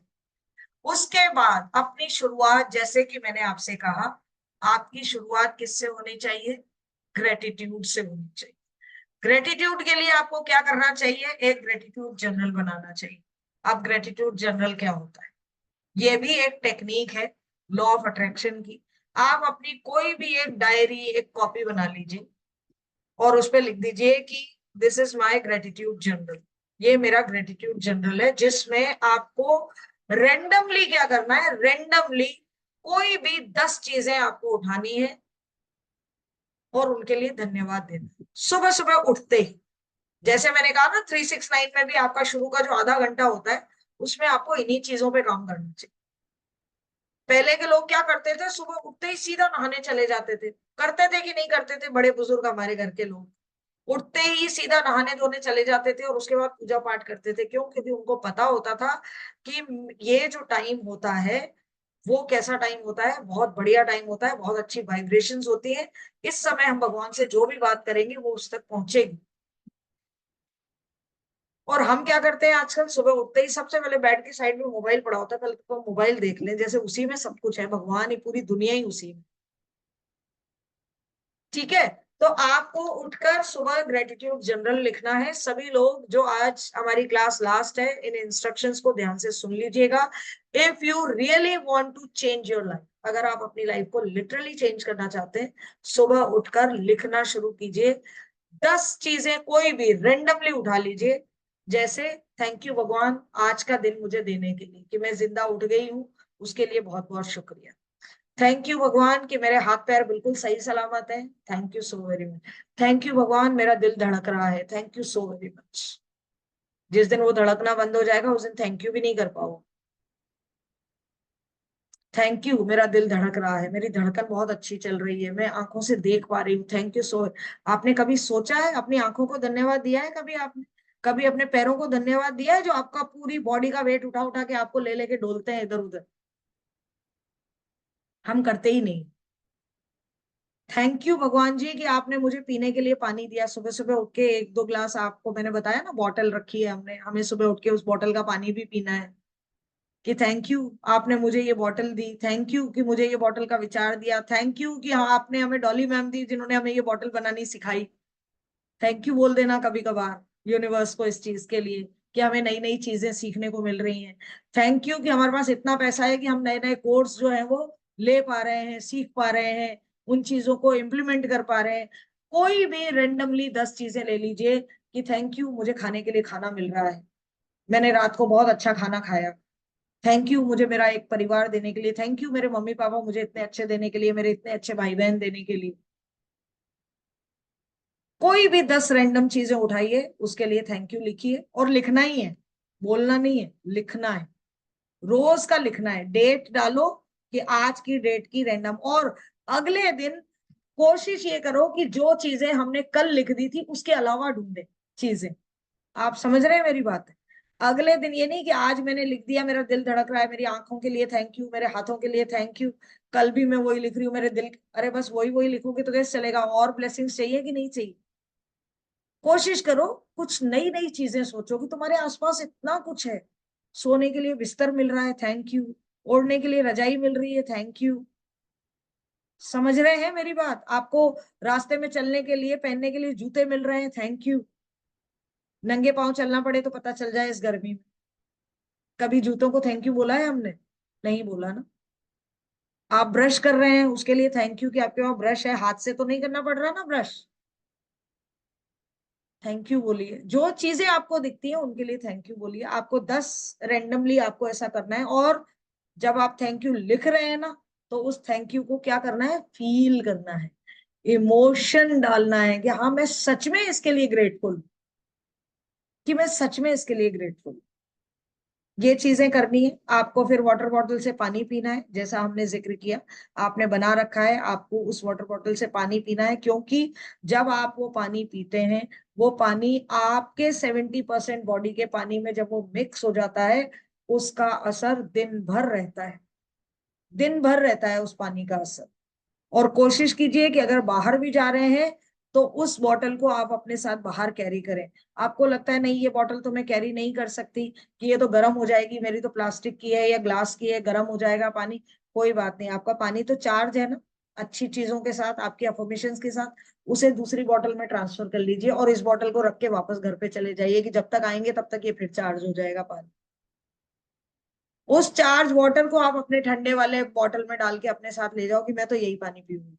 उसके बाद अपनी शुरुआत, जैसे कि मैंने आपसे कहा, आपकी शुरुआत किससे होनी चाहिए, ग्रेटिट्यूड से होनी चाहिए। ग्रेटिट्यूड के लिए आपको क्या करना चाहिए, एक ग्रेटिट्यूड जर्नल बनाना चाहिए। अब ग्रेटिट्यूड जर्नल क्या होता है, ये भी एक टेक्निक है लॉ ऑफ अट्रैक्शन की। आप अपनी कोई भी एक डायरी, एक कॉपी बना लीजिए और उस पर लिख दीजिए कि this is my gratitude journal. ये मेरा ग्रेटिट्यूड जर्नल है, जिसमें आपको रेंडमली क्या करना है, रेंडमली कोई भी 10 चीजें आपको उठानी है और उनके लिए धन्यवाद देना है सुबह सुबह उठते ही। जैसे मैंने कहा ना, 369 में भी आपका शुरू का जो आधा घंटा होता है, उसमें आपको इन्हीं चीजों पे काम करना चाहिए। पहले के लोग क्या करते थे, सुबह उठते ही सीधा नहाने चले जाते थे। करते थे कि नहीं करते थे, बड़े बुजुर्ग हमारे घर के लोग उठते ही सीधा नहाने धोने चले जाते थे और उसके बाद पूजा पाठ करते थे। क्यों? क्योंकि उनको पता होता था कि ये जो टाइम होता है वो कैसा टाइम होता है, बहुत बढ़िया टाइम होता है, बहुत अच्छी वाइब्रेशंस होती है। इस समय हम भगवान से जो भी बात करेंगे वो उस तक पहुंचेगी। और हम क्या करते हैं आजकल, सुबह उठते ही सबसे पहले बेड की साइड में मोबाइल पड़ा होता है, पहले तो मोबाइल देख लें, जैसे उसी में सब कुछ है, भगवान ही, पूरी दुनिया ही उसी में। ठीक है, तो आपको उठकर सुबह ग्रेटिट्यूड जनरल लिखना है। सभी लोग जो आज हमारी क्लास लास्ट है, इन इंस्ट्रक्शंस को ध्यान से सुन लीजिएगा। If you really want to change your life, अगर आप अपनी लाइफ को लिटरली चेंज करना चाहते हैं, सुबह उठकर लिखना शुरू कीजिए। 10 चीजें कोई भी रेंडमली उठा लीजिए, जैसे थैंक यू भगवान आज का दिन मुझे देने के लिए, कि मैं जिंदा उठ गई हूँ, उसके लिए बहुत बहुत शुक्रिया। थैंक यू भगवान कि मेरे हाथ पैर बिल्कुल सही सलामत है, thank you so very much. Thank you भगवान मेरा दिल धड़क रहा है, thank you so very much. जिस दिन वो धड़कना बंद हो जाएगा उस दिन थैंक यू भी नहीं कर पाओ। थैंक यू मेरा दिल धड़क रहा है, मेरी धड़कन बहुत अच्छी चल रही है, मैं आंखों से देख पा रही हूँ, थैंक यू सो। आपने कभी सोचा है, अपनी आंखों को धन्यवाद दिया है कभी आपने? कभी अपने पैरों को धन्यवाद दिया है जो आपका पूरी बॉडी का वेट उठा उठा के आपको ले लेके डोलते हैं इधर उधर? हम करते ही नहीं। थैंक यू भगवान जी कि आपने मुझे पीने के लिए पानी दिया, सुबह सुबह उठ के 1-2 ग्लास, आपको मैंने बताया ना बॉटल रखी है हमने, हमें सुबह उठ के उस बॉटल का पानी भी पीना है। कि थैंक यू आपने मुझे ये बॉटल दी, थैंक यू कि मुझे ये बॉटल का विचार दिया, थैंक यू कि हाँ आपने हमें डॉली मैम दी जिन्होंने हमें ये बॉटल बनानी सिखाई। थैंक यू बोल देना कभी कभार यूनिवर्स को इस चीज के लिए कि हमें नई नई चीजें सीखने को मिल रही हैं। थैंक यू कि हमारे पास इतना पैसा है कि हम नए नए कोर्स जो है वो ले पा रहे हैं, सीख पा रहे हैं, उन चीजों को इम्प्लीमेंट कर पा रहे हैं। कोई भी रेंडमली 10 चीजें ले लीजिए कि थैंक यू मुझे खाने के लिए खाना मिल रहा है, मैंने रात को बहुत अच्छा खाना खाया, थैंक यू मुझे मेरा एक परिवार देने के लिए, थैंक यू मेरे मम्मी पापा मुझे इतने अच्छे देने के लिए, मेरे इतने अच्छे भाई बहन देने के लिए। कोई भी 10 रैंडम चीजें उठाइए, उसके लिए थैंक यू लिखिए, और लिखना ही है, बोलना नहीं है, लिखना है। रोज का लिखना है, डेट डालो कि आज की डेट की रैंडम, और अगले दिन कोशिश ये करो कि जो चीजें हमने कल लिख दी थी उसके अलावा ढूंढे चीजें। आप समझ रहे हैं मेरी बात? अगले दिन ये नहीं कि आज मैंने लिख दिया मेरा दिल धड़क रहा है, मेरी आंखों के लिए थैंक यू, मेरे हाथों के लिए थैंक यू, कल भी मैं वही लिख रही हूँ मेरे दिल। अरे बस वही वही लिखोगे तो कैसे चलेगा? और ब्लेसिंग्स चाहिए कि नहीं चाहिए? कोशिश करो कुछ नई नई चीजें सोचो कि तुम्हारे आसपास इतना कुछ है। सोने के लिए बिस्तर मिल रहा है, थैंक यू। ओढ़ने के लिए रजाई मिल रही है, थैंक यू। समझ रहे हैं मेरी बात? आपको रास्ते में चलने के लिए, पहनने के लिए जूते मिल रहे हैं, थैंक यू। नंगे पांव चलना पड़े तो पता चल जाए इस गर्मी में। कभी जूतों को थैंक यू बोला है हमने? नहीं बोला ना। आप ब्रश कर रहे हैं, उसके लिए थैंक यू कि आपके पास ब्रश है, हाथ से तो नहीं करना पड़ रहा ना ब्रश। थैंक यू बोलिए। जो चीजें आपको दिखती हैं उनके लिए थैंक यू बोलिए। आपको 10 रेंडमली आपको ऐसा करना है, और जब आप थैंक यू लिख रहे हैं ना, तो उस थैंक यू को क्या करना है? फील करना है, इमोशन डालना है कि हाँ मैं सच में इसके लिए ग्रेटफुल, कि मैं सच में इसके लिए ग्रेटफुल। ये चीजें करनी है आपको। फिर वाटर बॉटल से पानी पीना है, जैसा हमने जिक्र किया, आपने बना रखा है, आपको उस वाटर बॉटल से पानी पीना है, क्योंकि जब आप वो पानी पीते हैं, वो पानी आपके 70% बॉडी के पानी में जब वो मिक्स हो जाता है, उसका असर दिन भर रहता है, दिन भर रहता है उस पानी का असर। और कोशिश कीजिए कि अगर बाहर भी जा रहे हैं तो उस बॉटल को आप अपने साथ बाहर कैरी करें। आपको लगता है नहीं ये बॉटल तो मैं कैरी नहीं कर सकती कि ये तो गर्म हो जाएगी, मेरी तो प्लास्टिक की है या ग्लास की है, गर्म हो जाएगा पानी। कोई बात नहीं, आपका पानी तो चार्ज है ना, अच्छी चीजों के साथ, आपकी अफर्मेशंस के साथ। उसे दूसरी बॉटल में ट्रांसफर कर लीजिए और इस बॉटल को रख के वापस घर पे चले जाइए कि जब तक आएंगे तब तक ये फिर चार्ज हो जाएगा पानी। उस चार्ज वाटर को आप अपने ठंडे वाले बॉटल में डाल के अपने साथ ले जाओ कि मैं तो यही पानी पीऊंगी।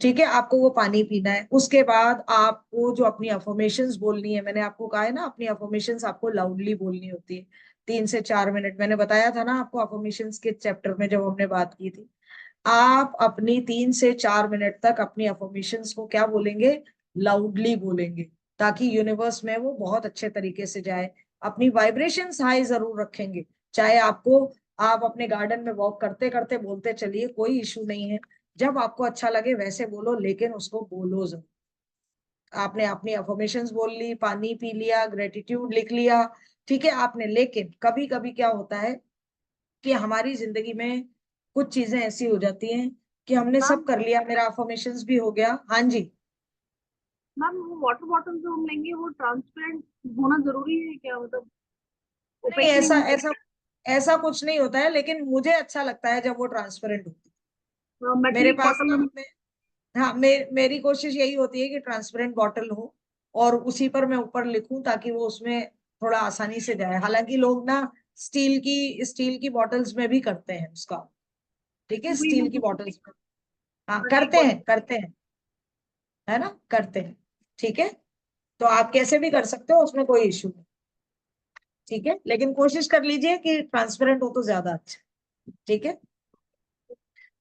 ठीक है, आपको वो पानी पीना है। उसके बाद आपको जो अपनी अफर्मेशंस बोलनी है, मैंने आपको कहा है ना अपनी अफर्मेशंस आपको लाउडली बोलनी होती है, 3 से 4 मिनट। मैंने बताया था ना आपको अफर्मेशंस के चैप्टर में जब हमने बात की थी। आप अपनी 3 से 4 मिनट तक अपनी अफर्मेशंस को क्या बोलेंगे? लाउडली बोलेंगे, ताकि यूनिवर्स में वो बहुत अच्छे तरीके से जाए। अपनी वाइब्रेशंस हाई जरूर रखेंगे, चाहे आपको, आप अपने गार्डन में वॉक करते करते बोलते चलिए, कोई इशू नहीं है। जब आपको अच्छा लगे वैसे बोलो, लेकिन उसको बोलो जरूर। आपने अपनी अफर्मेशंस बोल ली, पानी पी लिया, ग्रेटिट्यूड लिख लिया, ठीक है आपने। लेकिन कभी कभी क्या होता है कि हमारी जिंदगी में कुछ चीजें ऐसी हो जाती हैं कि हमने सब कर लिया, मेरा अफर्मेशंस भी हो गया। हाँ जी मैम, वो वाटर बॉटल जो हम लेंगे वो ट्रांसपेरेंट होना जरूरी है क्या? मतलब नहीं, ओपेक ऐसा नहीं ऐसा ऐसा कुछ नहीं होता है, लेकिन मुझे अच्छा लगता है जब वो ट्रांसपेरेंट होती है। मेरे मेटेलिक पास ना बॉटल? हाँ, मेरी कोशिश यही होती है कि ट्रांसपेरेंट बॉटल हो और उसी पर मैं ऊपर लिखूं ताकि वो उसमें थोड़ा आसानी से जाए। हालांकि लोग ना स्टील की बॉटल्स में भी करते हैं उसका, ठीक है, वही स्टील की मैं बॉटल्स में, हाँ वही करते हैं, है ना, करते हैं, ठीक है। तो आप कैसे भी कर सकते हो, उसमें कोई इश्यू नहीं, ठीक है, लेकिन कोशिश कर लीजिए कि ट्रांसपेरेंट हो तो ज्यादा अच्छा, ठीक है।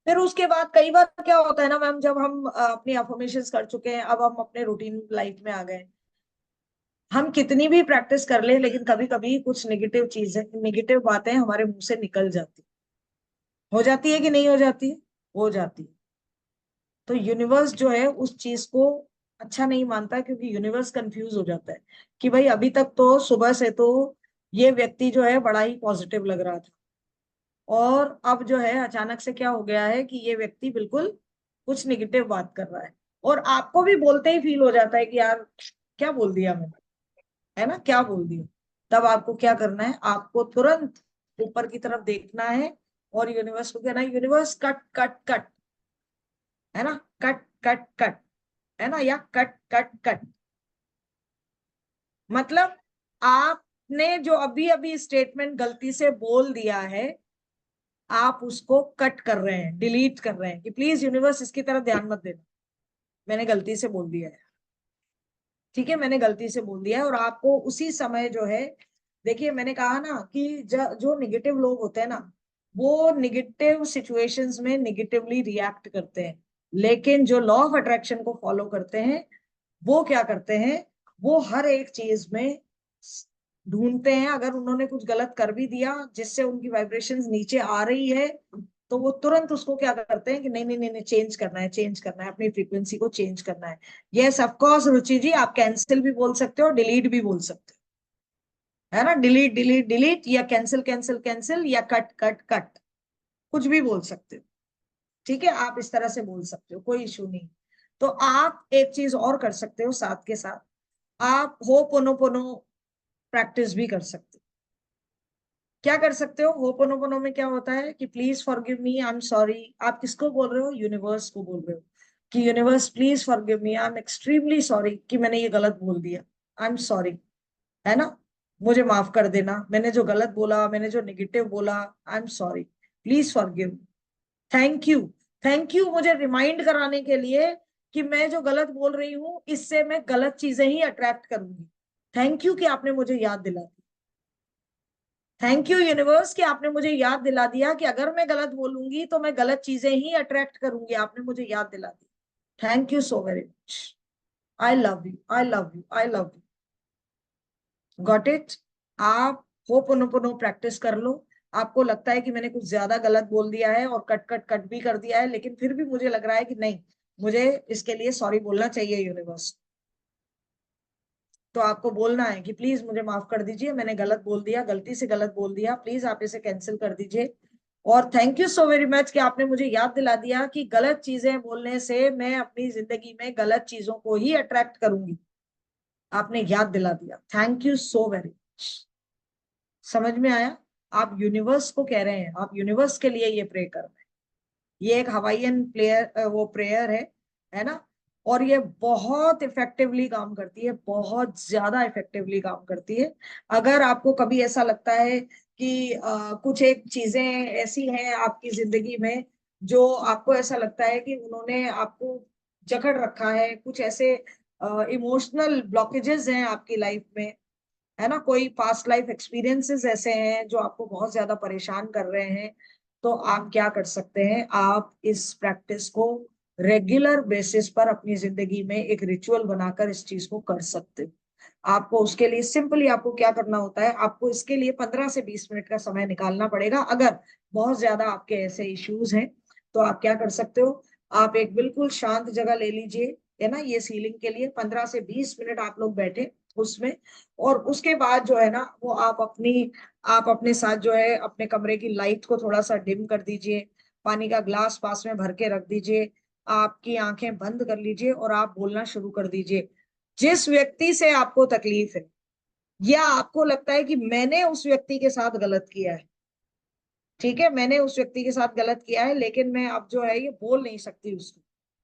फिर उसके बाद कई बार क्या होता है ना मैम, जब हम अपनी अफर्मेशंस कर चुके हैं, अब हम अपने रूटीन लाइफ में आ गए, हम कितनी भी प्रैक्टिस कर ले, लेकिन कभी कभी कुछ नेगेटिव बातें हमारे मुंह से निकल जाती, हो जाती है कि नहीं हो जाती है, हो जाती है। तो यूनिवर्स जो है उस चीज को अच्छा नहीं मानता, क्योंकि यूनिवर्स कंफ्यूज हो जाता है कि भाई अभी तक तो सुबह से तो ये व्यक्ति जो है बड़ा ही पॉजिटिव लग रहा था, और अब जो है अचानक से क्या हो गया है कि ये व्यक्ति बिल्कुल कुछ निगेटिव बात कर रहा है, और आपको भी बोलते ही फील हो जाता है कि यार क्या बोल दिया मैंने, है ना, क्या बोल दिया। तब आपको क्या करना है, आपको तुरंत ऊपर की तरफ देखना है और यूनिवर्स को कहना है, यूनिवर्स कट कट कट, है ना, कट कट कट, है ना, या कट कट कट। मतलब आपने जो अभी अभी स्टेटमेंट गलती से बोल दिया है, आप उसको कट कर रहे हैं, डिलीट कर रहे हैं कि प्लीज यूनिवर्स इसकी तरफ ध्यान मत देना, मैंने गलती से बोल दिया है, ठीक है, मैंने गलती से बोल दिया है। और आपको उसी समय जो है, देखिए मैंने कहा ना कि जो निगेटिव लोग होते हैं ना, वो निगेटिव सिचुएशंस में निगेटिवली रिएक्ट करते हैं, लेकिन जो लॉ ऑफ अट्रैक्शन को फॉलो करते हैं, वो क्या करते हैं, वो हर एक चीज में ढूंढते हैं, अगर उन्होंने कुछ गलत कर भी दिया जिससे उनकी वाइब्रेशंस नीचे आ रही है, तो वो तुरंत उसको क्या करते हैं कि नहीं नहीं नहीं नहीं, चेंज करना है, चेंज करना है, अपनी फ्रीक्वेंसी को चेंज करना है। यस ऑफ कोर्स रुचि जी, आप कैंसिल भी बोल सकते हो, डिलीट भी बोल सकते हो, है ना, डिलीट डिलीट डिलीट, या कैंसिल कैंसिल कैंसिल, या कट कट कट, कुछ भी बोल सकते हो, ठीक है, आप इस तरह से बोल सकते हो, कोई इशू नहीं। तो आप एक चीज और कर सकते हो साथ के साथ, आप होपोनोपोनो प्रैक्टिस भी कर सकते हो। क्या कर सकते हो, होपोनोपोनो में क्या होता है कि please forgive me, I am sorry. आप किसको बोल रहे हो, यूनिवर्स को बोल रहे हो कि universe please forgive me, I am extremely sorry कि मैंने ये गलत बोल दिया, आई एम सॉरी, है ना, मुझे माफ कर देना, मैंने जो गलत बोला, मैंने जो नेगेटिव बोला, I am sorry, please forgive. Thank you, thank you मुझे रिमाइंड कराने के लिए कि मैं जो गलत बोल रही हूँ इससे मैं गलत चीजें ही अट्रैक्ट करूंगी। थैंक यू कि आपने मुझे याद दिला दी, थैंक यू यूनिवर्स कि आपने मुझे याद दिला दिया कि अगर मैं गलत बोलूंगी तो मैं गलत चीजें ही अट्रैक्ट करूंगी, आपने मुझे याद दिला दी, thank you so very much, I love you, I love you, I love you. Got it. आप होपोनोपोनो प्रैक्टिस कर लो। आपको लगता है कि मैंने कुछ ज्यादा गलत बोल दिया है और कट कट कट भी कर दिया है, लेकिन फिर भी मुझे लग रहा है कि नहीं, मुझे इसके लिए सॉरी बोलना चाहिए यूनिवर्स, तो आपको बोलना है कि प्लीज मुझे माफ कर दीजिए, मैंने गलत बोल दिया, गलती से गलत बोल दिया, प्लीज आप इसे कैंसिल कर दीजिए। और thank you so very much कि आपने मुझे याद दिला दिया कि गलत चीजें बोलने से मैं अपनी जिंदगी में गलत चीजों को ही अट्रैक्ट करूंगी, आपने याद दिला दिया, thank you so very much. समझ में आया, आप यूनिवर्स को कह रहे हैं, आप यूनिवर्स के लिए ये प्रे कर रहे हैं। ये एक हवाईयन वो प्रेयर है ना, और ये बहुत इफेक्टिवली काम करती है, बहुत ज्यादा इफेक्टिवली काम करती है। अगर आपको कभी ऐसा लगता है कि कुछ एक चीजें ऐसी हैं आपकी जिंदगी में जो आपको ऐसा लगता है कि उन्होंने आपको जकड़ रखा है, कुछ ऐसे इमोशनल ब्लॉकेजेस हैं आपकी लाइफ में, है ना, कोई पास्ट लाइफ एक्सपीरियंसेस ऐसे हैं जो आपको बहुत ज्यादा परेशान कर रहे हैं, तो आप क्या कर सकते हैं, आप इस प्रैक्टिस को रेगुलर बेसिस पर अपनी जिंदगी में एक रिचुअल बनाकर इस चीज को कर सकते हो। आपको उसके लिए सिंपली आपको क्या करना होता है, आपको इसके लिए 15 से 20 मिनट का समय निकालना पड़ेगा। अगर बहुत ज्यादा आपके ऐसे इश्यूज हैं तो आप क्या कर सकते हो, आप एक बिल्कुल शांत जगह ले लीजिए, है ना, ये सीलिंग के लिए 15 से 20 मिनट आप लोग बैठे उसमें, और उसके बाद जो है ना वो आप अपने साथ जो है अपने कमरे की लाइट को थोड़ा सा डिम कर दीजिए, पानी का ग्लास पास में भर के रख दीजिए, आपकी आंखें बंद कर लीजिए और आप बोलना शुरू कर दीजिए। जिस व्यक्ति से आपको तकलीफ है या आपको लगता है कि मैंने उस व्यक्ति के साथ गलत किया है, ठीक है, मैंने उस व्यक्ति के साथ गलत किया है, लेकिन मैं अब जो है ये बोल नहीं सकती उसको,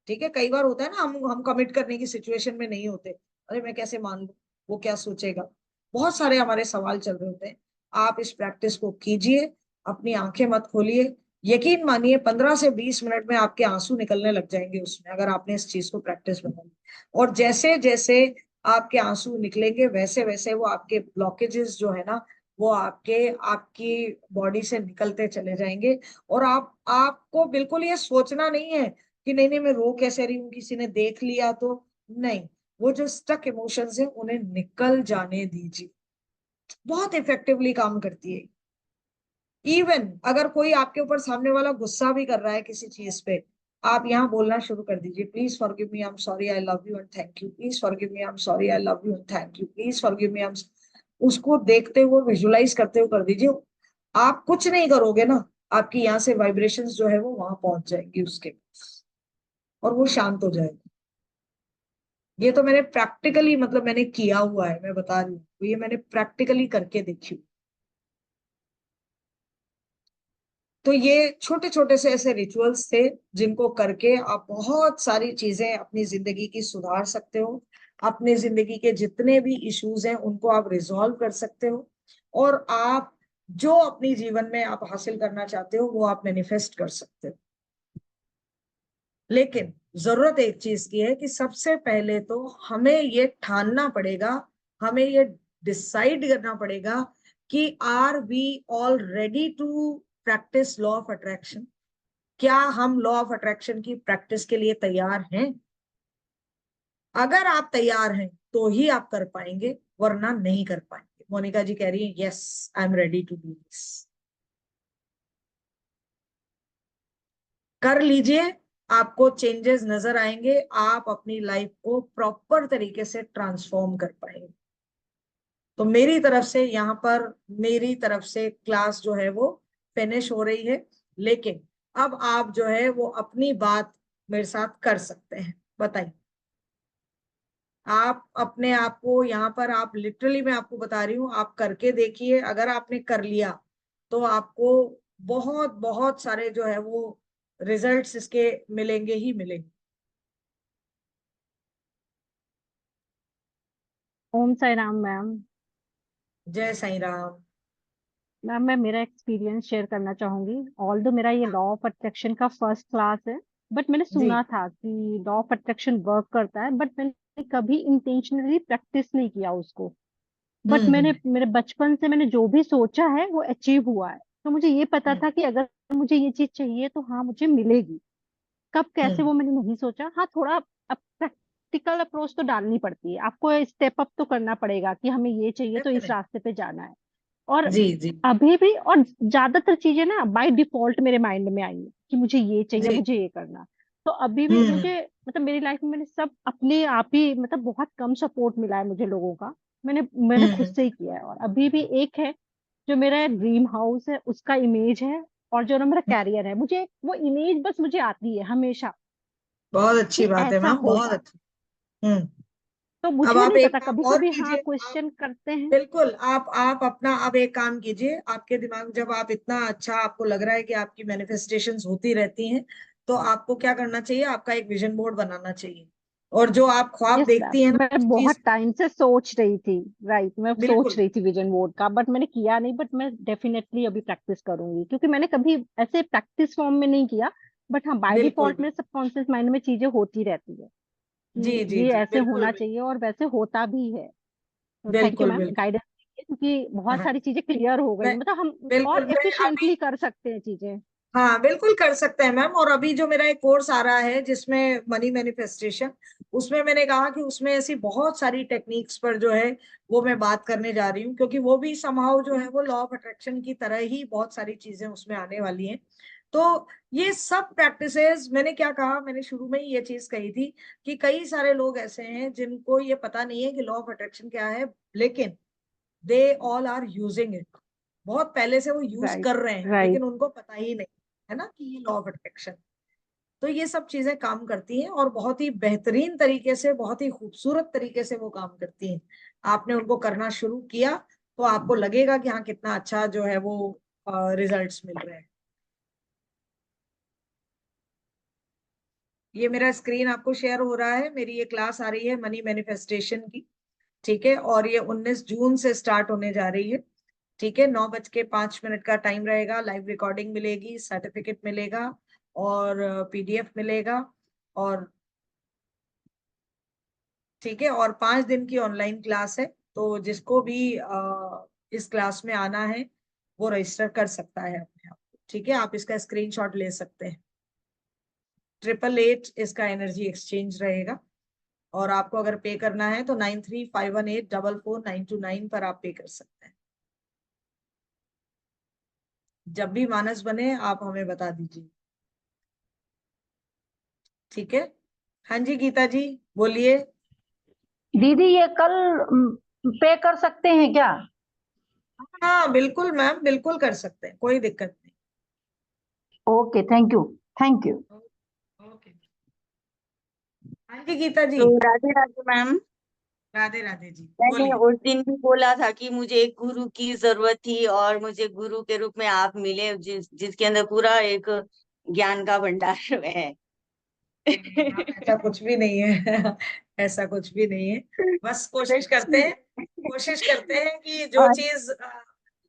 ठीक है, कई बार होता है ना, हम कमिट करने की सिचुएशन में नहीं होते, अरे मैं कैसे मान लूं, वो क्या सोचेगा, बहुत सारे हमारे सवाल चल रहे होते हैं। आप इस प्रैक्टिस को कीजिए, अपनी आंखें मत खोलिए, यकीन मानिए 15 से 20 मिनट में आपके आंसू निकलने लग जाएंगे उसमें, अगर आपने इस चीज को प्रैक्टिस बना ली। और जैसे जैसे आपके आंसू निकलेंगे वैसे वैसे वो आपके ब्लॉकेजेस जो है ना, वो आपकी बॉडी से निकलते चले जाएंगे। और आपको बिल्कुल ये सोचना नहीं है कि नहीं नहीं मैं रो कैसे रही हूँ, किसी ने देख लिया तो, नहीं, वो जो स्टक इमोशंस है उन्हें निकल जाने दीजिए। बहुत इफेक्टिवली काम करती है। इवन अगर कोई आपके ऊपर सामने वाला गुस्सा भी कर रहा है किसी चीज पे, आप यहाँ बोलना शुरू कर दीजिए, please forgive me, I am sorry, I love you and thank you, please forgive me, I am sorry, I love you and thank you, please forgive me, I am. उसको देखते हुए विजुलाइज करते हुए कर दीजिए। आप कुछ नहीं करोगे ना, आपकी यहाँ से वाइब्रेशंस जो है वो वहां पहुंच जाएंगी उसके, और वो शांत हो जाएगा। ये तो मैंने प्रैक्टिकली, मतलब मैंने किया हुआ है, मैं बता रही हूँ, तो ये मैंने प्रैक्टिकली करके देखी। तो ये छोटे छोटे से ऐसे रिचुअल्स थे जिनको करके आप बहुत सारी चीजें अपनी जिंदगी की सुधार सकते हो। अपनी जिंदगी के जितने भी इश्यूज हैं उनको आप रिजॉल्व कर सकते हो, और आप जो अपनी जीवन में आप हासिल करना चाहते हो वो आप मैनिफेस्ट कर सकते हो। लेकिन जरूरत एक चीज की है कि सबसे पहले तो हमें ये ठानना पड़ेगा, हमें ये डिसाइड करना पड़ेगा कि are we all ready to practice law of attraction. क्या हम लॉ ऑफ अट्रैक्शन की प्रैक्टिस के लिए तैयार हैं? अगर आप तैयार हैं तो ही आप कर पाएंगे, वरना नहीं कर पाएंगे। मोनिका जी कह रही है yes, I am ready to do this. कर लीजिए, आपको चेंजेस नजर आएंगे, आप अपनी लाइफ को प्रॉपर तरीके से ट्रांसफॉर्म कर पाएंगे। तो मेरी तरफ से यहाँ पर, मेरी तरफ से क्लास जो है वो फिनिश हो रही है, लेकिन अब आप जो है वो अपनी बात मेरे साथ कर सकते हैं। बताइए, आप अपने आप को यहाँ पर, आप लिटरली, मैं आपको बता रही हूँ, आप करके देखिए। अगर आपने कर लिया तो आपको बहुत बहुत सारे जो है वो रिजल्ट्स इसके मिलेंगे ही मिलेंगे। ओम साई राम मैम। जय साईं राम। मैम मैं मेरा एक्सपीरियंस शेयर करना चाहूंगी। ऑल्दो मेरा ये लॉ ऑफ अट्रैक्शन का फर्स्ट क्लास है, बट मैंने जी। सुना था कि लॉ ऑफ अट्रैक्शन वर्क करता है, बट मैंने कभी इंटेंशनली प्रैक्टिस नहीं किया उसको। बट मैंने हम्म मेरे बचपन से मैंने जो भी सोचा है वो अचीव हुआ है। तो मुझे ये पता हम्म था कि अगर मुझे ये चीज चाहिए तो हाँ मुझे मिलेगी। कब कैसे हम्म वो मैंने नहीं सोचा। हाँ थोड़ा अब प्रैक्टिकल अप्रोच तो डालनी पड़ती है, आपको स्टेप अप तो करना पड़ेगा कि हमें ये चाहिए तो इस डेफिनेट। रास्ते पे जाना है। और जी जी अभी भी, और ज्यादातर चीजें ना बाय डिफॉल्ट मेरे माइंड में आई है कि मुझे ये चाहिए, जी। मुझे ये करना। तो अभी भी हम्म मुझे, मतलब मेरी लाइफ में मैंने सब अपने आप ही, मतलब बहुत कम सपोर्ट मिला है मुझे लोगों का। मैंने मैंने खुद हम्म से ही किया है। और अभी भी एक है जो मेरा ड्रीम हाउस है, उसका इमेज है। और जो ना मेरा हम्म। कैरियर है, मुझे वो इमेज बस मुझे आती है हमेशा बहुत कि अच्छी बात है ऐसा मैम, बहुत होगा। अच्छी। हम्म। तो अब मुझे आप नहीं एक पता, काम कभी और कभी हाँ कीजिए। आप क्वेश्चन करते हैं। बिल्कुल, आप अपना अब एक काम कीजिए। आपके दिमाग, जब आप इतना अच्छा आपको लग रहा है कि आपकी मैनिफेस्टेशंस होती रहती हैं, तो आपको क्या करना चाहिए, आपका एक विजन बोर्ड बनाना चाहिए। और जो आप ख्वाब यस मैम, देखती हैं ना मैं उस बहुत चीज, टाइम से सोच रही थी। राइट, मैं सोच बिल्कुल रही थी विजन बोर्ड का, बट मैंने किया नहीं। बट मैं डेफिनेटली अभी प्रैक्टिस करूंगी, क्योंकि मैंने कभी ऐसे प्रैक्टिस फॉर्म में नहीं किया। बट हाँ, बाय बिल्कुल डिफॉल्ट बिल्कुल। मेरे सबकॉन्शियस माइंड में चीजें होती रहती है जी कि जी ये जी, ऐसे बिल्कुल होना बिल्कुल। चाहिए, और वैसे होता भी है। तो थैंक यू बिल्कुल मैम बिल्कुल। गाइडेंस, क्योंकि बहुत हाँ, सारी चीजें क्लियर हो गई, मैं मतलब हम और बिल्कुल, मैं अभी, एफिशिएंटली कर सकते हैं चीजें। हाँ बिल्कुल कर सकते हैं मैम। और अभी जो मेरा एक कोर्स आ रहा है जिसमें मनी मैनिफेस्टेशन, उसमें मैंने कहा कि उसमें ऐसी बहुत सारी टेक्निक्स पर जो है वो मैं बात करने जा रही हूँ, क्योंकि वो भी समहाउ जो है वो लॉ ऑफ अट्रैक्शन की तरह ही बहुत सारी चीजें उसमें आने वाली हैं। तो ये सब प्रैक्टिसेस, मैंने क्या कहा, मैंने शुरू में ही ये चीज कही थी कि कई सारे लोग ऐसे हैं जिनको ये पता नहीं है कि लॉ ऑफ अट्रैक्शन क्या है, लेकिन they all are using it. बहुत पहले से वो यूज राइट कर रहे हैं, राइट। लेकिन उनको पता ही नहीं है ना कि ये लॉ ऑफ अट्रैक्शन। तो ये सब चीजें काम करती हैं, और बहुत ही बेहतरीन तरीके से, बहुत ही खूबसूरत तरीके से वो काम करती हैं। आपने उनको करना शुरू किया तो आपको लगेगा कि हाँ कितना अच्छा जो है वो रिजल्ट्स मिल रहे हैं। ये मेरा स्क्रीन आपको शेयर हो रहा है, मेरी ये क्लास आ रही है मनी मैनिफेस्टेशन की, ठीक है, और ये 19 जून से स्टार्ट होने जा रही है, ठीक है। 9:05 का टाइम रहेगा, लाइव रिकॉर्डिंग मिलेगी, सर्टिफिकेट मिलेगा और PDF मिलेगा, और ठीक है, और 5 दिन की ऑनलाइन क्लास है। तो जिसको भी इस क्लास में आना है वो रजिस्टर कर सकता है अपने आप को, ठीक है। आप इसका स्क्रीनशॉट ले सकते हैं। 888 इसका एनर्जी एक्सचेंज रहेगा, और आपको अगर पे करना है तो 9351844929 पर आप पे कर सकते हैं। जब भी मानस बने आप हमें बता दीजिए, ठीक है। हाँ जी गीता जी बोलिए। दीदी ये कल पे कर सकते हैं क्या? हाँ बिल्कुल मैम, बिल्कुल कर सकते हैं, कोई दिक्कत नहीं। Okay, thank you, thank you. Okay, हाँ जी गीता जी। तो राधे राधे मैम। राधे राधे जी, मैंने बोलिए। उस दिन भी बोला था कि मुझे एक गुरु की जरूरत थी और मुझे गुरु के रूप में आप मिले, जिसके अंदर पूरा एक ज्ञान का भंडार है। ऐसा कुछ भी नहीं है ऐसा कुछ भी नहीं है, बस सच्ची। कोशिश करते हैं कि जो और चीज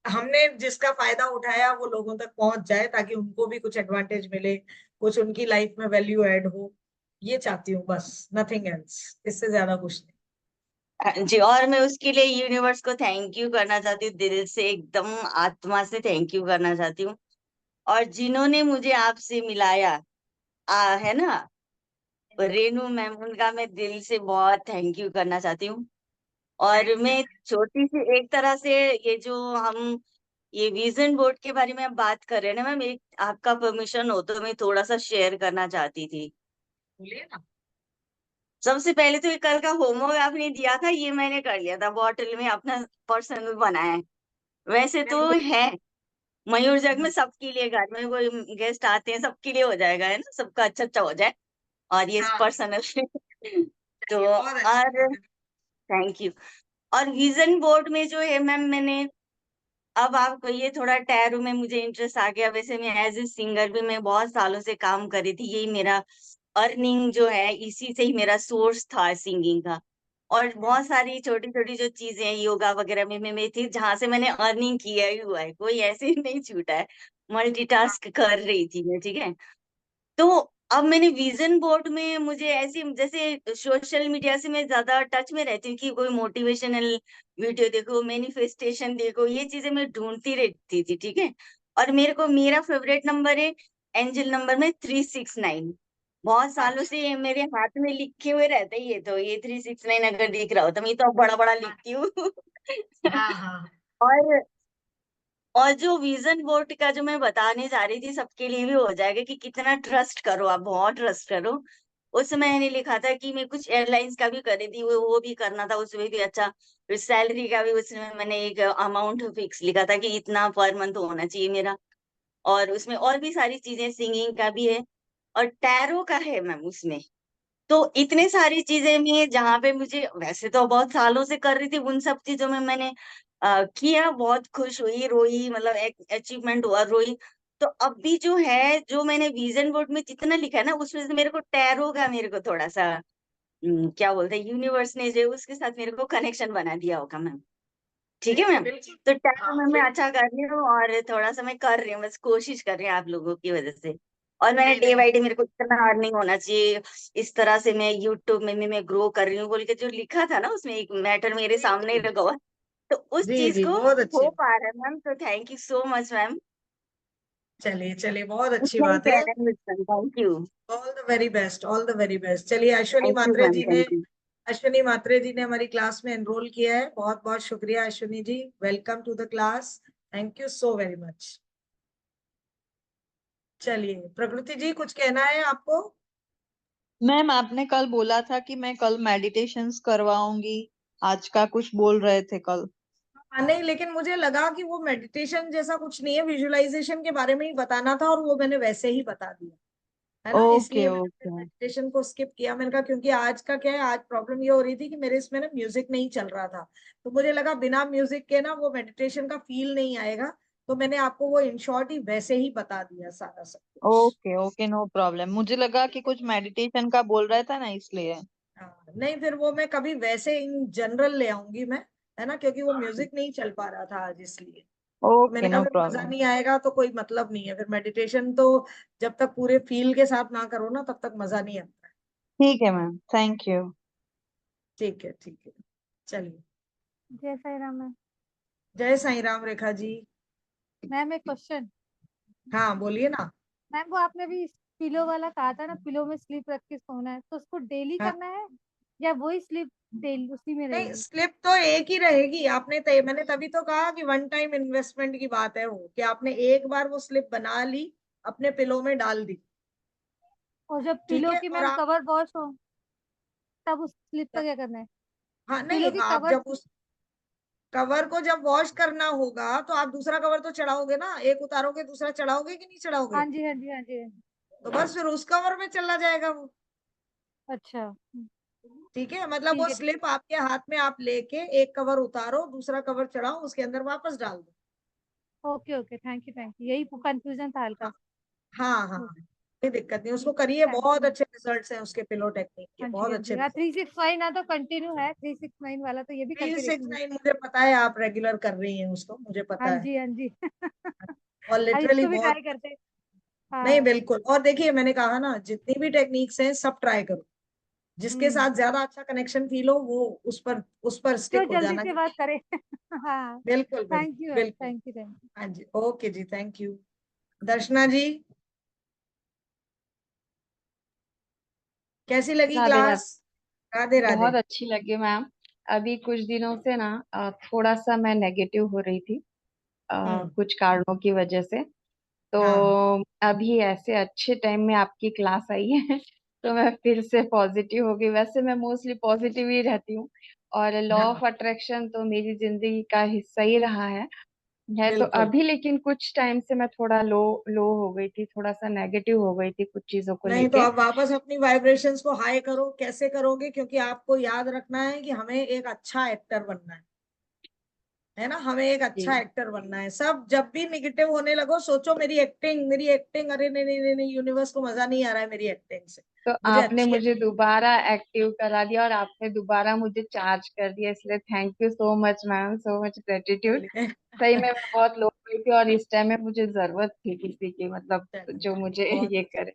हमने जिसका फायदा उठाया वो लोगों तक पहुंच जाए, ताकि उनको भी कुछ एडवांटेज मिले, कुछ उनकी लाइफ में वैल्यू ऐड हो। ये चाहती हूँ बस, नथिंग एल्स, इससे ज्यादा कुछ नहीं। जी, और मैं उसके लिए यूनिवर्स को थैंक यू करना चाहती हूँ, दिल से एकदम आत्मा से थैंक यू करना चाहती हूँ। और जिन्होंने मुझे आपसे मिलाया है ना, रेनू मैम, उनका मैं दिल से बहुत थैंक यू करना चाहती हूँ। और थैंक यू। मैं छोटी सी एक तरह से, ये जो हम ये विजन बोर्ड के बारे में आप बात कर रहे हैं ना मैम, एक आपका परमिशन हो तो मैं थोड़ा सा शेयर करना चाहती थी। बोलिए ना। सबसे पहले तो ये कल का होमवर्क आपने दिया था, ये मैंने कर लिया था, बॉटल में अपना पर्सनल बनाया है। वैसे तो बिल्कुल। है मयूर जग में सबके लिए, घर में कोई गेस्ट आते हैं सबके लिए हो जाएगा, है ना, सबका अच्छा अच्छा हो जाए। और ये हाँ पर्सनल तो चलिए, बहुत अच्छी और बात है। Thank you. और विजन बोर्ड में जो है मैम, मैंने अब आपको ये थोड़ा टैरो में मुझे इंटरेस्ट आ गया। वैसे मैं एज ए सिंगर भी मैं बहुत सालों से काम कर रही थी, यही मेरा अर्निंग जो है, इसी से ही मेरा सोर्स था सिंगिंग का। और बहुत सारी छोटी छोटी जो चीजें हैं योगा वगैरह में मैं थी, जहां से मैंने अर्निंग किया ही हुआ है, कोई ऐसे ही नहीं छूटा है। मल्टीटास्क कर रही थी मैं, ठीक है। तो अब मैंने विजन बोर्ड में, मुझे ऐसी, जैसे सोशल मीडिया से मैं ज्यादा टच में रहती हूँ कि कोई मोटिवेशनल वीडियो देखो, मैनिफेस्टेशन देखो, ये चीजें मैं ढूंढती रहती थी, ठीक है। और मेरे को मेरा फेवरेट नंबर है एंजल नंबर में 369। बहुत सालों से ये मेरे हाथ में लिखे हुए रहते हैं, ये 369 अगर दिख रहा हो तो मैं तो बड़ा बड़ा लिखती हूँ। हाँ हाँ और और जो विजन बोर्ड का जो मैं बताने जा रही थी, सबके लिए भी हो जाएगा कि कितना ट्रस्ट करो, आप बहुत ट्रस्ट करो। उसमें मैंने लिखा था कि मैं कुछ एयरलाइंस का भी कर रही थी, वो भी करना था, उसमें भी अच्छा। फिर सैलरी का भी उसमें मैंने एक अमाउंट फिक्स लिखा था कि इतना पर मंथ होना चाहिए मेरा। और उसमें और भी सारी चीजें, सिंगिंग का भी है और टैरो का है मैम उसमें। तो इतने सारी चीजें भी है जहाँ पे मुझे, वैसे तो बहुत सालों से कर रही थी, उन सब चीजों में मैंने किया, बहुत खुश हुई, रोई, मतलब एक अचीवमेंट हुआ, रोई। तो अब भी जो है, जो मैंने विजन बोर्ड में जितना लिखा है ना, उसमें से मेरे को टैरो का, मेरे को थोड़ा सा क्या बोलते हैं, यूनिवर्स ने जो उसके साथ मेरे को कनेक्शन बना दिया होगा मैम। ठीक है नहीं मैम। बिल्कुल। तो हाँ टैरो में मैं बिल्कुल। अच्छा कर रही हूँ और थोड़ा सा मैं कर रही हूँ, बस कोशिश कर रही हूँ आप लोगों की वजह से। और मैंने नहीं डे नहीं बाई डे, मेरे को इतना अर्निंग होना चाहिए, इस तरह से मैं यूट्यूब में भी मैं ग्रो कर रही हूँ बोल के जो लिखा था ना, उसमें एक मैटर मेरे जी सामने ही जी लगा हुआ है। तो उस जी चीज जी, को बहुत अच्छी। हो पा रहा है मैम, तो thank you so much ma'am. चलिए चलिए, बहुत अच्छी बात है। Thank you. All the very best, all the very best. चलिए, Ashwini thank you Matre ma'am, ji ने, थैंक यू। अश्विनी मात्रे जी ने हमारी क्लास में एनरोल किया है। बहुत बहुत शुक्रिया Ashwini ji, welcome to the class, thank you so very much. चलिए प्रकृति जी, कुछ कहना है आपको? मैम आपने कल बोला था कि मैं कल मेडिटेशंस करवाऊंगी, आज का कुछ बोल रहे थे कल। नहीं, लेकिन मुझे लगा कि वो मेडिटेशन जैसा कुछ नहीं है, विजुअलाइजेशन के बारे में ही बताना था, और वो मैंने वैसे ही बता दिया, है ना, ओके इसलिए मैंने फिर ओके। मेडिटेशन को स्किप किया। मैंने कहा क्योंकि आज का क्या है, आज प्रॉब्लम ये हो रही थी कि मेरे इसमें ना म्यूजिक नहीं चल रहा था, तो मुझे लगा बिना म्यूजिक के ना वो मेडिटेशन का फील नहीं आएगा, तो मैंने आपको वो इन शॉर्ट ही वैसे ही बता दिया सारा सब कुछ। Okay okay, no problem. मुझे लगा कि कुछ मेडिटेशन का बोल रहा था ना, इसलिए। हाँ, नहीं फिर वो मैं कभी वैसे इन जनरल ले आऊंगी मैं, है ना, क्योंकि वो म्यूजिक नहीं चल पा रहा था आज इसलिए। तो ओके, मैंने कहा नो फिर मजा प्रॉब्लम। नहीं आएगा तो कोई मतलब नहीं है, फिर मेडिटेशन तो जब तक पूरे फील के साथ ना करो ना तब तक मजा नहीं आता है। ठीक है मैम, थैंक यू। ठीक है ठीक है, चलिए। जय साई राम मैम। जय साईं राम रेखा जी। मैम एक क्वेश्चन। हाँ बोलिए ना। मैम वो आपने भी पिलो वाला कहा था ना, पिलो में स्लीप रख के सोना है, तो उसको डेली हाँ, करना है या वही स्लीप डेली उसी में नहीं रहेगी? स्लिप तो एक ही रहेगी, आपने मैंने तभी तो कहा कि वन टाइम इन्वेस्टमेंट की बात है वो, कि आपने एक बार वो स्लिप बना ली, अपने पिलो में डाल दी, और जब ठीक पिलो है, की और मैम आप, कवर वॉश हो तब उस स्लिप का क्या करना है? हाँ पिलो नहीं, की आप कवर। जब उस कवर को जब वॉश करना होगा तो आप दूसरा कवर तो चढ़ाओगे ना, एक उतारोगे दूसरा चढ़ाओगे कि नहीं चढ़ाओगे? हाँ जी हाँ जी हाँ जी। तो बस फिर उस कवर में चला जाएगा वो। अच्छा ठीक है, मतलब ठीक वो है। स्लिप आपके हाथ में आप लेके एक कवर उतारो, दूसरा कवर चढ़ाओ, उसके अंदर वापस डाल दो। ओके ओके, थैंक यू, यही कंफ्यूजन था हल्का। हाँ हाँ, ओके, कोई दिक्कत नहीं, उसको ठीक है, करिए, थैंक बहुत यू। अच्छे रिजल्ट्स हैं उसके, पिलो टेक्निक के हाँ जी बहुत हाँ अच्छे जी, हाँ रिजल्ट। 365 ना तो कंटिन्यू है, 369 वाला तो ये भी थ्री करके सिक्स देखूंगी। नाइन मुझे पता है आप रेगुलर कर रही हैं उसको, मुझे हाँ पता है। जी हाँ जी। और अब लिटरली इसको भी बहुत, ट्राई करते हैं। नहीं हाँ। बिल्कुल, और देखिए मैंने कहा ना जितनी भी टेक्निक्स हैं सब ट्राई करो, जिसके हम्म, साथ ज्यादा अच्छा कनेक्शन फील हो वो उस पर जो स्टिक हो जल्दी जाना। से बात करे। हाँ। बिल्कुल बिल्कुल थैंक यू बिल्कुल। Thank you thank you. हाँ जी, ओके जी, थैंक यू। दर्शना जी, कैसी लगी राधे राधे। क्लास? राधे राधे। बहुत अच्छी लगी मैम। अभी कुछ दिनों से ना थोड़ा सा मैं नेगेटिव हो रही थी, हम्म। कुछ कारणों की वजह से। तो हाँ अभी ऐसे अच्छे टाइम में आपकी क्लास आई है तो मैं फिर से पॉजिटिव हो गई। वैसे मैं मोस्टली पॉजिटिव ही रहती हूँ, और लॉ हाँ, ऑफ अट्रैक्शन तो मेरी जिंदगी का हिस्सा ही रहा है तो बिल्कुल। अभी लेकिन कुछ टाइम से मैं थोड़ा लो लो हो गई थी, थोड़ा सा नेगेटिव हो गई थी कुछ चीजों को नहीं तो लेके। अब वापस अपनी वाइब्रेशंस को हाई करो, कैसे करोगे, क्योंकि आपको याद रखना है कि हमें एक अच्छा एक्टर बनना है ना, हमें एक अच्छा जी। एक्टर बनना है। सब जब भी निगेटिव होने लगो सोचो मेरी एक्टिंग, अरे नहीं नहीं नहीं नहीं, यूनिवर्स को मजा नहीं आ रहा है मेरी एक्टिंग से, तो मुझे आपने अच्छी मुझे दोबारा एक्टिव करा दिया और आपने दोबारा मुझे चार्ज कर दिया, इसलिए thank you so much ma'am, so much gratitude. चलिए। सही में मैं बहुत लो गई थी और इस टाइम में मुझे जरूरत थी किसी की, मतलब चलिए, जो मुझे बहुत ये करे।